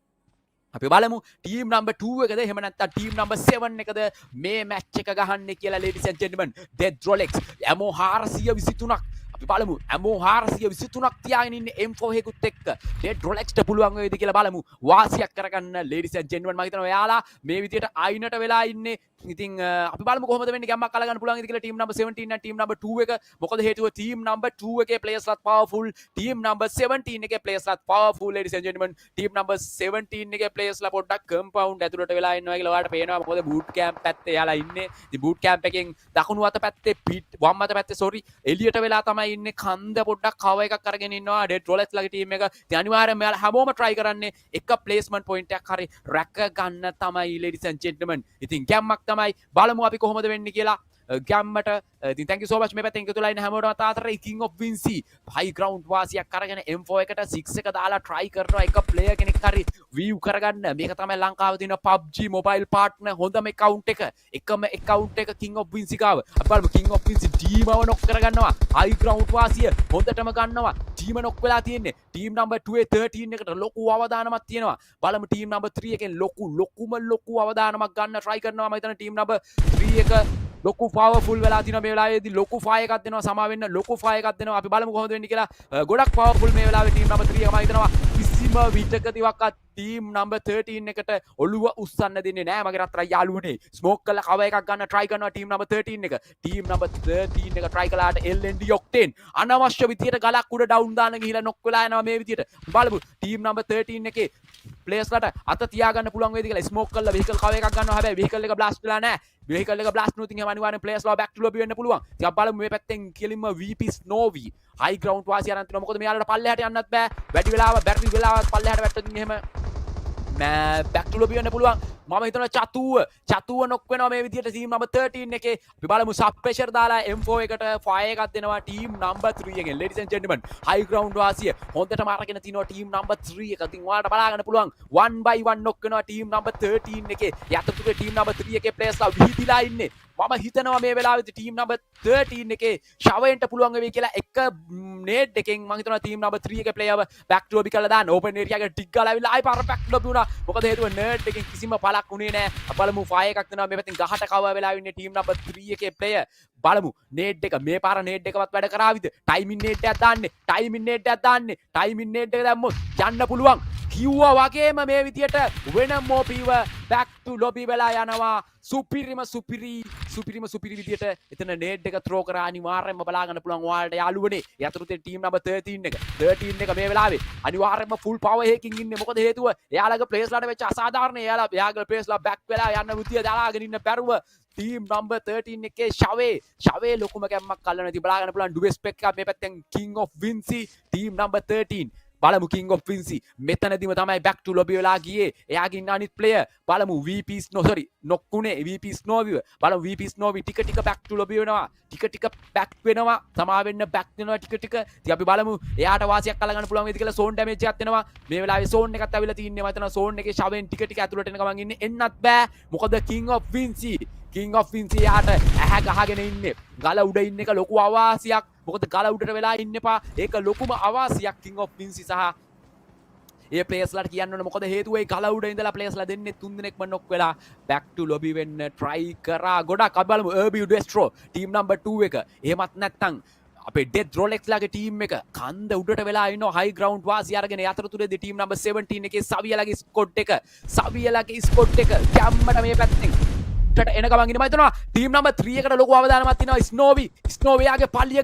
අපි බලමු ටීම් නම්බර් 2 එකද එහෙම නැත්නම් ටීම් නම්බර් 7 එකද මේ මැච් එක ගහන්නේ කියලා ladies and gentlemen. Dead Rolex ammo 423ක් අපි බලමු ඇමෝ 423ක් තියාගෙන ඉන්නේ M4 එකකුත් එක්ක ඩෙඩ් රොලෙක්ස්ට පුළුවන් වේද කියලා බලමු. වාසියක් කරගන්න ladies and gentlemen. මම හිතනවා ඔයාලා මේ විදියට අයිනට වෙලා ඉන්නේ. ඉතින් අපි බලමු කොහොමද වෙන්නේ ගැම්මක් අල්ලගන්න පුළුවන් ඉද කියලා team number 17 and team number 2 එක. මොකද හේතුව ටීම් නම්බර් 2 එකේ ප්ලේයර්ස්ලාත් පවර්ෆුල්. ටීම් නම්බර් 17 එකේ ප්ලේයර්ස්ලාත් powerful ladies and gentlemen. Team number 17 එකේ ප්ලේයර්ස්ලා පොඩ්ඩක් කම්පවුන්ඩ් ඇතුළට වෙලා ඉන්නවා කියලා ඔයාලට පේනවා. මොකද බූට් කැම්ප් පැත්තේ එයාලා ඉන්නේ. ඉතින් බූට් කැම්ප් එකෙන් දකුණු අත පැත්තේ වම් අත පැත්තේ සෝරි එළියට වෙලා තමයි ඉන්නේ. කන්ද පොඩ්ඩක් කව එකක් අරගෙන ඉන්නවා ඩෙඩ් රොලෙක්ස්ලාගේ ටීම් එක. ඉතින් අනිවාර්යයෙන්ම එයාලා හැමෝම try කරන්නේ එක ප්ලේස්මන්ට් පොයින්ට් එකක් හරි රැක ගන්න තමයි ladies and gentlemen. ඉතින් ගැම්මක් තමයි බලමු අපි කොහොමද වෙන්නේ කියලා. ගැම්මට ඉතින් thank you so much මේ පැත්තෙන් එකතුලා ඉන්න හැමෝටම තාතරේ king of Vinci high ground වාසියක් අරගෙන M4 එකට 6 එක දාලා try කරනවා එක player කෙනෙක් හරි view කරගන්න. මේක තමයි ලංකාවේ තියෙන PUBG mobile partner හොඳම account එක. එකම account එක king of Vinci ගාව. අපි බලමු king of Vinci ඩීමව knock කරගන්නවා. high ground වාසිය හොඳටම ගන්නවා. ඩීම knock වෙලා තියෙන්නේ. team number 2 13 එකට ලොකු අවදානමක් තියෙනවා. බලමු team number 3 එකෙන් ලොකු අවදානමක් ගන්න try කරනවා. මම හිතන්නේ team number 3 එක ලොකු පවර්ෆුල් වෙලා තිනවා මේ වෙලාවේදී. ලොකු ෆයර් එකක් දෙනවා සමා වෙන්න. ලොකු ෆයර් එකක් දෙනවා. අපි බලමු කොහොමද වෙන්නේ කියලා. ගොඩක් පවර්ෆුල් මේ වෙලාවේ ටීම් නම්බර් 3 එක මම හිතනවා කිසිම විටකදීවත් ටීම් නම්බර් 13 එකට ඔළුව උස්සන්න දෙන්නේ නැහැ. මගේ රත්තරන් යාළුවනේ ස්මෝක් කරලා කව එකක් ගන්න try කරනවා ටීම් නම්බර් 13 එක. ටීම් නම්බර් 13 එක try කළාට LND ඔක්ටේන් අනවශ්‍ය විදියට ගලක් උඩ ඩවුන් දාන ගිහිලා නොක් වෙලා යනවා මේ විදියට. බලමු ටීම් නම්බර් 13 එකේ ප්ලේයර්ස්ලාට අත තියාගන්න පුළුවන් වේද කියලා. ස්මෝක් කරලා වෙහිකල් කව එකක් ගන්නවා. හැබැයි වෙහිකල් එක බ්ලාස්ට් වෙලා නැහැ. vehicle එක blast වුණොත් එහෙනම් අනිවාර්යෙන් players ලා back to lobby වෙන්න පුළුවන්. ඉතින් අපි බලමු මේ පැත්තෙන් කෙලින්ම VP Snowy high ground වාසිය අරන් තිනවා. මොකද මෙයාලට පල්ලෙහාට යන්නත් බෑ. වැඩි වෙලාවක් බැරි වෙලාවක් පල්ලෙහාට වැට්ටොත් එහෙම back to lobby වෙන්න පුළුවන්. මම හිතනවා චතුව නොක් වෙනවා මේ විදිහට team number 13 එකේ. අපි බලමු sub pressure දාලා M4 එකට fire එකක් දෙනවා team number 3 එකෙන්. ladies and gentlemen high ground වාසිය හොඳටම අරගෙන තිනවා team number 3 එක. ඉතින් ඔයාලට බලා ගන්න පුළුවන් 1 by 1 නොක් වෙනවා team number 13 එකේ. යතුරුගේ team number 3 එකේ players ලා විහිදිලා ඉන්නේ. මම හිතනවා මේ වෙලාවේදී team number 13 එකේ ෂවෙන්ට පුළුවන් වෙයි කියලා එක නේඩ් එකෙන් මම හිතනවා team number 3 එකේ player back to lobby කරලා දාන්න. open area එකට ටික් ගාලා ආවිල්ලා ආයි පාර back to lobby වුණා. මොකද හේතුව නර්ඩ් එකෙන් කිසිම පළක් උනේ නැහැ. බලමු ෆයර් එකක් දෙනවා මේ පැත්තෙන් ගහට කවර් වෙලා ඉන්නේ team number 3 එකේ player. බලමු නේඩ් එක මේ පාර නේඩ් එකවත් වැඩ කරාවිද? ටයිමින් නේඩ් එකක් දාන්නේ. ටයිමින් නේඩ් එකක් දාන්නේ. ටයිමින් නේඩ් එක දැම්මොත් යන්න පුළුවන්. කිව්වා වගේම මේ විදියට වෙන මොපීව back to lobby වෙලා යනවා. සුපිරිම විදියට එතන නේඩ් එක throw කරා. අනිවාර්යෙන්ම බලා ගන්න පුළුවන් ඔයාලට යාළුවනේ. යතුරුතේ team number 13 එක. 13 එක මේ වෙලාවේ අනිවාර්යෙන්ම full power එකකින් ඉන්නේ. මොකද හේතුව එයාලගේ players ලාට වෙච්ච අසාධාරණ එයාලගේ players ලා back වෙලා යන්න බුද්ධිය දාලාගෙන ඉන්න බැරුව team number 13 එකේ ෂවේ ලොකුම කැම්මක් අල්ලන ඉතින් බලා ගන්න පුළුවන් ඩුවෙස් පෙක් එකක් මේ පැත්තෙන් king of Vinci team number 13 බලමු King of Vinci මෙතනදිම තමයි back to lobby වෙලා ගියේ එයාගේ ඉන්න අනිත් player බලමු VP Snow sorry නොක්කුනේ VP Snowy බලමු VP Snowy ටික back to lobby වෙනවා ටික back වෙනවා සමා වෙන්න back වෙනවා ටික ඉතින් අපි බලමු එයාට වාසියක් අල්ලගන්න පුළුවන් වේද කියලා zone damage එකක් එනවා මේ වෙලාවේ zone එකත් අවිලා තින්නේ මම හිතනවා zone එකේ ශවෙන් ටික ඇතුළට එන ගමන් ඉන්නේ එන්නත් බෑ මොකද King of Vinci යාට ඇහැ ගහගෙන ඉන්නේ ගල උඩ ඉන්න එක ලොකු අවාසියක් මොකද ගල උඩට වෙලා ඉන්න එපා ඒක ලොකුම අවාසියක් King of Vinci සහ ඒ ප්ලේයර්ස්ලාට කියන්න ඕන මොකද හේතුව ඒ ගල උඩ ඉඳලා ප්ලේයර්ස්ලා දෙන්නේ තුන් දෙනෙක්ම නොක් වෙලා back to lobby වෙන්න try කරා ගොඩක් අපි බලමු Urbu Destro team number 2 එක එහෙමත් නැත්නම් අපේ Death Rolex ලාගේ ටීම් එක කන්ද උඩට වෙලා ඉන්න high ground වාසිය අරගෙන යතරතුරේදී team number 17 එකේ සවියලාගේ ස්කොට් එක කැම්මට මේ පැත්තෙන් එන ගමන් ඉන්න මම හිතනවා ටීම් නම්බර් 3 එකට ලොකු අවදානමක් තියෙනවා ස්නෝවි යාගේ පල්ලිය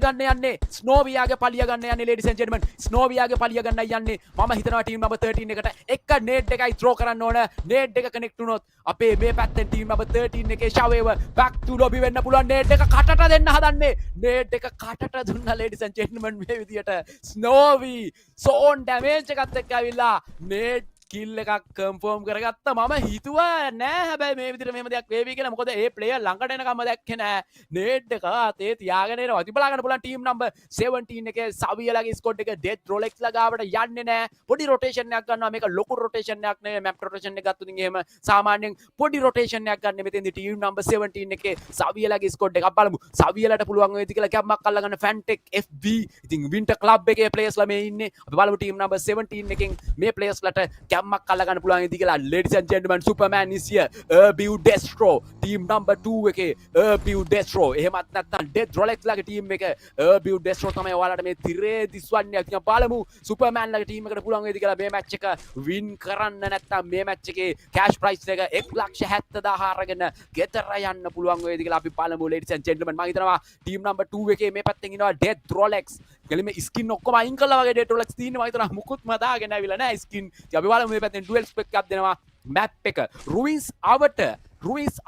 ගන්න යන්නේ ladies and gentlemen ස්නෝවි යාගේ පල්ලිය ගන්න යන්නේ මම හිතනවා ටීම් නම්බර් 13 එකට එක නේට් එකයි throw කරන්න ඕන නේට් එක කනෙක්ට් වුණොත් අපේ මේ පැත්තෙන් ටීම් නම්බර් 13 එකේ ෂවේව back to lobby වෙන්න පුළුවන් නේට් එක කටට දෙන්න හදන්නේ නේට් එක කටට දුන්නා ladies and gentlemen මේ විදියට ස්නෝවි zone damage එකත් එක්ක ඇවිල්ලා නේට් කිල් එකක් කන්ෆර්ම් කරගත්තා මම හිතුවා නෑ හැබැයි මේ විදිහට මෙහෙම දෙයක් වේවි කියලා මොකද ඒ ප්ලේයර් ළඟට එනකම්ම දැක්කේ නෑ නේට් එක අතේ තියාගෙන එනවා ඉතින් බලාගන්න පුළුවන් ටීම් නම්බර් 17 එකේ සවියලාගේ ස්කොඩ් එක ඩෙත් රොලෙක්ස් ලා ගාවට යන්නේ නෑ පොඩි රොටේෂන් එකක් ගන්නවා මේක ලොකු රොටේෂන් එකක් නෙවෙයි මැප් රොටේෂන් එක ගත්තොත් එහෙම සාමාන්‍යයෙන් පොඩි රොටේෂන් එකක් ගන්න මෙතෙන්දී ටීම් නම්බර් 17 එකේ සවියලාගේ ස්කොඩ් එකක් බලමු සවියලාට පුළුවන් වේද කියලා කැම්මක් අල්ලගන්න ෆැන්ටෙක් FB ඉතින් වින්ටර් ක්ලබ් එකේ ප්ලේයර්ස්ලා මේ ඉන්නේ අපි බලමු ටීම් නම්බර් 17 එකෙන් මේ ප්ලේයර්ස්ලාට කැම්මක් අල්ලගන්න පුළුවන් ඉති කියලා ladies and gentlemen Superman is here Urbu Destro team number 2 එකේ Urbu Destro එහෙමත් නැත්නම් Death Rolex ලාගේ ටීම් එක Urbu Destro තමයි ඔයාලට මේ තිරේ දිස්වන්නේ ඉතින් බලමු Superman ලාගේ ටීම් එකට පුළුවන් වේද කියලා මේ මැච් එක win කරන්න නැත්නම් මේ මැච් එකේ cash prize එක 1,70,000 අරගෙන ගෙදර යන්න පුළුවන් වේද කියලා අපි බලමු ladies and gentlemen මම හිතනවා team number 2 එකේ මේ පැත්තෙන් ඉනවා Death Rolex ගලිම ස්කින් ඔක්කොම අයින් කළා වගේ Death Rolex තියෙනවා මම හිතනවා මුකුත්ම දාගෙන ඇවිල්ලා නැහැ ස්කින් ඉතින් අපි බලමු මේ පැත්තෙන් dual spec එකක් දෙනවා map එක ruins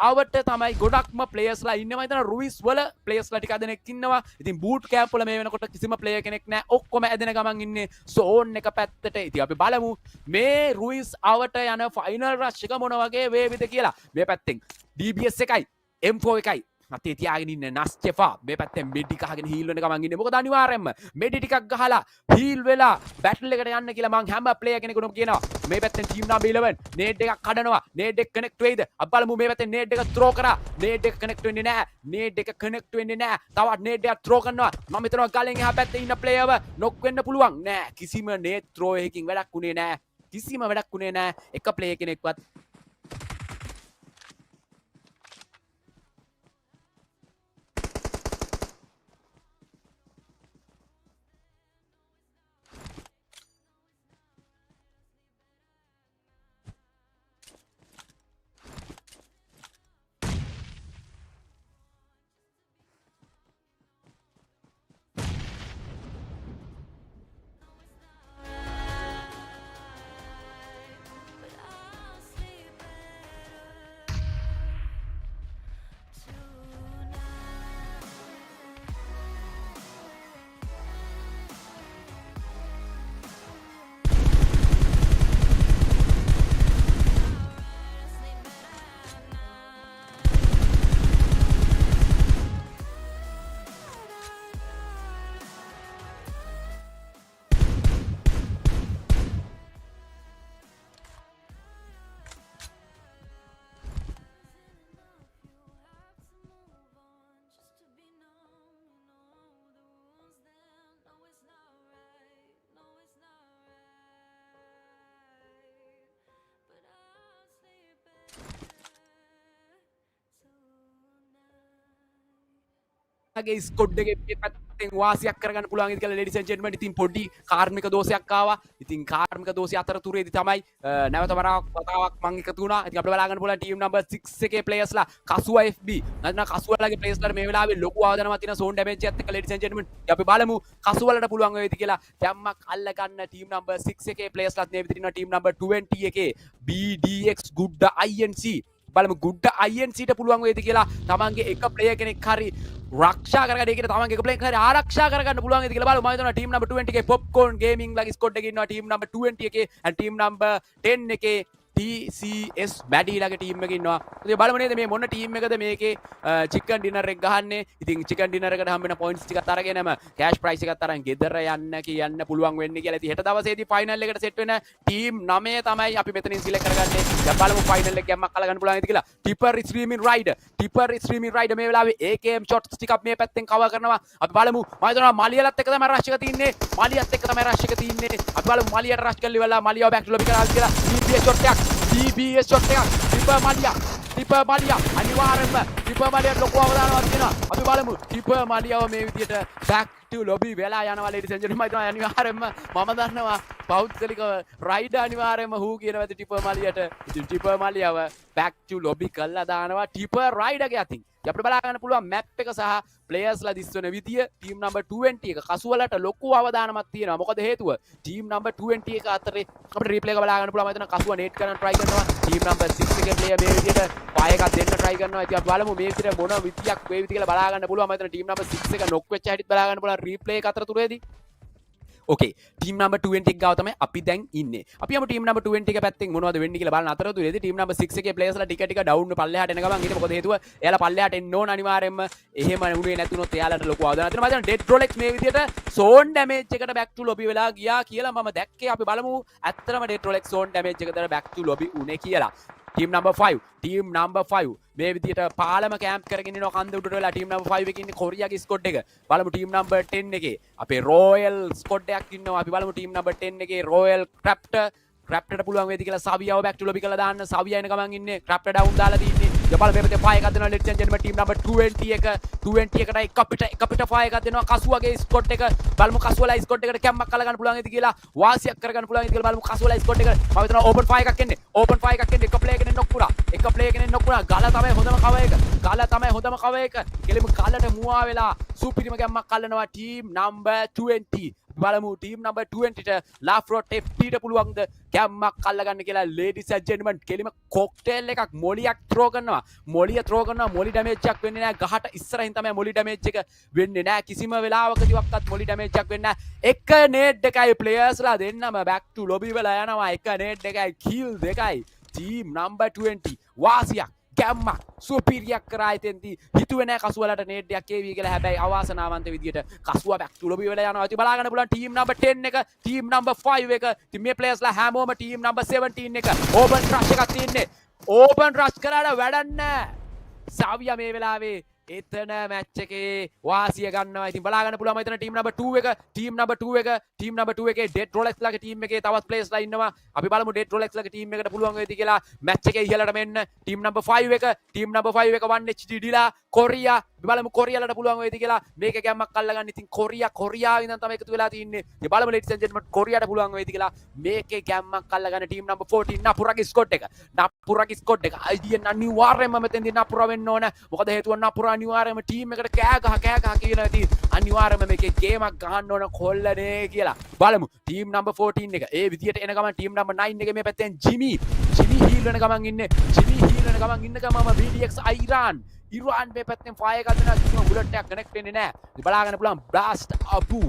අවට තමයි ගොඩක්ම ප්ලේයර්ස්ලා ඉන්නේ මම හිතනවා ruins වල ප්ලේයර්ස්ලා ටික දෙනෙක් ඉන්නවා ඉතින් boot camp වල මේ වෙනකොට කිසිම ප්ලේයර් කෙනෙක් නැහැ ඔක්කොම ඇදෙන ගමන් ඉන්නේ zone එක පැත්තට ඉතින් අපි බලමු මේ ruins අවට යන final rush එක මොන වගේ වේවිද කියලා මේ පැත්තෙන් DBS එකයි M4 එකයි අතේ තියාගෙන ඉන්න නස්චෙෆා මේ පැත්තෙන් මෙඩි කහගෙන හීල් වෙන ගමන් ඉන්නේ මොකද අනිවාර්යෙන්ම මෙඩි ටිකක් ගහලා හීල් වෙලා බැටල් එකට යන්න කියලා මං හැම ප්ලේයර් කෙනෙකුටම කියනවා මේ පැත්තෙන් ටීම් නම්බර් 11 නේඩ් එකක් කඩනවා නේඩ් එක කනෙක්ට් වෙයිද අපි බලමු මේ පැත්තෙන් නේඩ් එක ත්‍රෝ කරා නේඩ් එක කනෙක්ට් වෙන්නේ නැහැ තවත් නේඩ් එකක් ත්‍රෝ කරනවා මම හිතනවා ගලෙන් එහා පැත්තේ ඉන්න ප්ලේයර්ව නොක් වෙන්න පුළුවන් නෑ කිසිම නේඩ් ත්‍රෝ එකකින් වැඩක් උනේ නෑ එක ප්ලේයර් කෙනෙක්වත් ගේ ස්කොඩ් එකේ මේ පැත්තෙන් වාසියක් කරගන්න පුළුවන් ඉතින් කියලා ladies and gentlemen ඉතින් පොඩි කාර්මික දෝෂයක් ආවා. ඉතින් කාර්මික දෝෂය අතරතුරේදී තමයි නැවත වතාවක් මම එකතු වුණා. ඉතින් අපිට බලා ගන්න පුළුවන් ටීම් නම්බර් 6 එකේ ප්ලේයර්ස්ලා කසුවා FB නැත්නම් කසුවාලාගේ ප්ලේයර්ස්ලාට මේ වෙලාවේ ලොකු ආවදනමක් තියෙන zone damage එකත් එක්ක ladies and gentlemen අපි බලමු කසුවාලට පුළුවන් වේවිද කියලා. දැම්මක් අල්ල ගන්න ටීම් නම්බර් 6 එකේ ප්ලේයර්ස්ලාත් මේ විදිහට ඉන්නවා ටීම් නම්බර් 20 එකේ BDX good INC බලමු good INC ට පුළුවන් වේද කියලා තමන්ගේ එක ප්ලේයර් කෙනෙක් හරි රක්ෂා කරගන්න ඒකට තමන්ගේ ප්ලේන් හරි ආරක්ෂා කරගන්න පුළුවන් ඉතින් කියලා බලමු මම හිතනවා ටීම් නම්බර් 20 එකේ පොප්කෝර්න් ගේමින් ලගේ ස්ක්වොඩ් එකේ ඉන්නවා ටීම් නම්බර 20 එකේ and ටීම් නම්බර 10 එකේ TCS බැඩි ලගේ ටීම් එකේ ඉන්නවා. ඉතින් බලමු නේද මේ මොන ටීම් එකද මේකේ චිකන් ඩිනර් එක ගහන්නේ. ඉතින් චිකන් ඩිනර් එකට හම්බ වෙන පොයින්ට්ස් ටිකත් අරගෙනම කෑෂ් ප්‍රයිස් එකත් අරන් ගෙදර යන්න කියන්න පුළුවන් වෙන්නේ කියලා. ඉතින් හෙට දවසේදී ෆයිනල් එකට සෙට් වෙන ටීම් 9 තමයි අපි මෙතනින් සිලෙක්ට් කරගන්නේ. දැන් බලමු ෆයිනල් එක ගැම්මක් අල්ල ගන්න පුළුවන් ඉතින් කියලා. ටිපර් ස්ට්‍රීමින් රයිඩර් මේ වෙලාවේ AKM shots ටිකක් මේ පැත්තෙන් කවර් කරනවා. අපි බලමු මම හිතනවා මලියලත් එක තමයි රෂ් එක තියෙන්නේ. මලියත් එක්ක තමයි රෂ් එක තියෙන්නේ. අපි බලමු මලියට රෂ් කරලා ඉවරලා මලියව බෑක් ටු ලොබි කරලා කියලා. DBS shot එකක් ටිපර් මලියා අනිවාර්යෙන්ම ටිපර් මලියට ලොකු අවදානමක් දෙනවා. අපි බලමු ටිපර් මලියව මේ විදියට බෑක් ටු ලොබි වෙලා යනවා ලේඩිස් ඇන්ඩ් ජෙන්ට්ල්මන්. මම හිතනවා අනිවාර්යෙන්ම මම දන්නවා පෞද්ගලිකව රයිඩර් අනිවාර්යෙන්ම හූ කියනවා ඇති ටිපර් මලියට. ඉතින් ටිපර් මලියව බෑක් ටු ලොබි කරලා දානවා ටිපර් රයිඩර්ගේ අතින්. අපිට බලා ගන්න පුළුවන් මැප් එක සහ ප්ලේයර්ස්ලා දිස්වන විදිය ටීම් නම්බර් 20 එක කසුවලට ලොකු අවදානමක් තියෙනවා. මොකද හේතුව ටීම් නම්බර් 20 එක අතරේ අපිට රීප්ලේ එක බලා ගන්න පුළුවන්. මම හිතනවා කසුව නේට් කරන්න try කරනවා. ටීම් නම්බර් 6 එකේ ප්ලේයර් මේ විදියට පය එකක් දෙන්න try කරනවා. ඉතින් අපි බලමු මේ විදියට මොන විදියක් වේවිද කියලා බලා ගන්න පුළුවන්. මම හිතනවා ටීම් නම්බර් 6 එක නොක් වෙච්ච හැටිත් බලා ගන්න පුළුවන් රීප්ලේ එක අතරතුරේදී. ඕකේ ටීම් නම්බර් 20 එක ගාව තමයි අපි දැන් ඉන්නේ. අපි යමු ටීම් නම්බර් 20 එක පැත්තෙන් මොනවද වෙන්නේ කියලා බලන අතරතුරේදී ටීම් නම්බර් 6 එකේ ප්ලේයර්ස්ලා ටික ඩවුන් පල්ලෙහාට එන ගමන් ඊට මොකද හේතුව එයාලා පල්ලෙහාට එන්න ඕන අනිවාර්යෙන්ම. එහෙම උනේ නැතුනොත් එයාලට ලොකු අවදානයක් තියෙනවා. මම හිතනවා ඩෙඩ් රොලෙක්ස් මේ විදියට සෝන් ඩැමේජ් එකට බෑක් ටු ලොබි වෙලා ගියා කියලා මම දැක්කේ. අපි බලමු ඇත්තටම ඩෙඩ් රොලෙක්ස් සෝන් ඩැමේජ් එකකට බෑක් ටු ලොබි උනේ කියලා. ටීම් නම්බර් 5 මේ විදියට පාලම කැම්ප් කරගෙන ඉනවා කන්ද උඩට වෙලා. ටීම් නම්බර් 5 එකේ ඉන්නේ කොරියාගේ ස්ක්වොඩ් එක. බලමු ටීම් නම්බර් 10 එකේ අපේ රොයල් ස්ක්වොඩ් එකක් ඉන්නවා. අපි බලමු ටීම් නම්බර් 10 එකේ රොයල් ක්‍රැප්ටට පුළුවන් වේද කියලා. සවියව බෑක් ටු ලොබි කරලා දාන්න. සවිය එන ගමන් ඉන්නේ ක්‍රැප්ට ඩවුන් දාලා තින්නේ. බලමු මේ පැත්තේ ෆයර් එකක් දෙනවා ලෙඩ්ස් ඇන්ඩ් ජෙන්ට්ල්මන් ටීම් නම්බර් 20 එකට එක පිට ෆයර් එකක් දෙනවා කසුවගේ ස්ක්වොඩ් එක. බලමු කසුවලා ස්ක්වොඩ් එකට කැම්මක් අල්ල ගන්න පුළුවන් වේද කියලා. වාසියක් කරගන්න පුළුවන් වේද කියලා බලමු කසුවලා ස්ක්වොඩ් එකට. මම හිතනවා ඕපන් ෆයර් එකක් එන්නේ. එක ප්ලේයර් කෙනෙක් නොක් වුණා. ගල තමයි හොඳම කව එක. කෙලිම ගලට මුවා වෙලා සුපිරිම ගැම්මක් අල්ලනවා ටීම් නම්බර් 20. බලමු ටීම් නම්බර් 20ට ලාෆ්රොට් FTට පුළුවන්ද ගැම්මක් අල්ලගන්න කියලා. ලේඩිස් ඇන්ඩ් ජෙන්ට්ල්මන් කෙලිම කොක්ටේල් එකක් මොලියක් ත්‍රෝ කරනවා. මොලි ඩැමේජ් එකක් වෙන්නේ නැහැ. ගහට ඉස්සරහින් තමයි මොලි ඩැමේජ් එක වෙන්නේ නැහැ. කිසිම වෙලාවකදීවත් මොලි ඩැමේජ් එකක් වෙන්නේ නැහැ. එක නේඩ් එකයි ප්ලේයර්ස්ලා දෙන්නම බෑක් ටු ලොබි වෙලා යනවා. එක නේඩ් එකයි කිල් දෙකයි. ටීම් නම්බර් 20 වාසියක් ගැම්මක් සුපිරියක් කරා. එතෙන්දී හිතුවේ නැහැ කසුවලට නේඩ් එකක් ඒවි කියලා. හැබැයි අවාසනාවන්ත විදියට කසුව බෑක් ටු ලොබි වෙලා යනවා. ඉතින් බලා ගන්න පුළුවන් ටීම් නම්බර් 10 එක ටීම් නම්බර් 5 එක. ඉතින් මේ ප්ලේයර්ස්ලා හැමෝම ටීම් නම්බර් 17 එක ඕපන් රෂ් එකක් තියෙන්නේ. ඕපන් රෂ් කරාට වැඩක් නැහැ. සාවියා මේ වෙලාවේ එතන මැච් එකේ වාසිය ගන්නවා. ඉතින් බලා ගන්න පුළුවන් මෙතන ටීම් නම්බර් 2 එකේ ඩෙඩ් රොලෙක්ස් ලගේ ටීම් එකේ තවත් ප්ලේයර්ස්ලා ඉන්නවා. අපි බලමු ඩෙඩ් රොලෙක්ස් ලගේ ටීම් එකට පුළුවන් වේද කියලා. මැච් එකේ ඉහළට මෙන්න ටීම් නම්බර් 5 එක 1 HD ඩිලා කොරියා. අපි බලමු කොරියාලට පුළුවන් වේද කියලා. මේක ගැම්මක් අල්ලගන්න. ඉතින් කොරියාව ඉඳන් තමයි එකතු වෙලා තින්නේ. ඉතින් බලමු ලේඩිස් ඇන්ඩ් ජෙන්ට්ල්මන් කොරියාට පුළුවන් වේද කියලා. මේකේ ගැම්මක් අල්ලගන්න ටීම් නම්බර් 14 නපුරගේ ස්කොට් එක. අයිඩියන් අනිවාර්යයෙන්ම මෙතෙන්දී නපුර වෙන්න ඕන. මොකද හේතුව නපුර අනිවාර්යයෙන්ම ටීම් එකට කෑ ගහ කියලා ඉතින් අනිවාර්යයෙන්ම මේකේ ගේමක් ගහන්න ඕන කොල්ලනේ කියලා. බලමු ටීම් නම්බර් 14 එක. ඒ විදියට එන ගමන් ටීම් නම්බර් 9 එකේ මේ පැත්තෙන් ජිමි හීල් වෙන ගමන් ඉන්නේ. ඉන්න ගමම VDX ඉරාන් මේ පැත්තෙන් ෆයර් එකක් දෙනවා. කිසිම බුලට් එකක් කනෙක්ට් වෙන්නේ නැහැ. ඉතින් බලා ගන්න පුළුවන් බ්ලාස්ට් අබු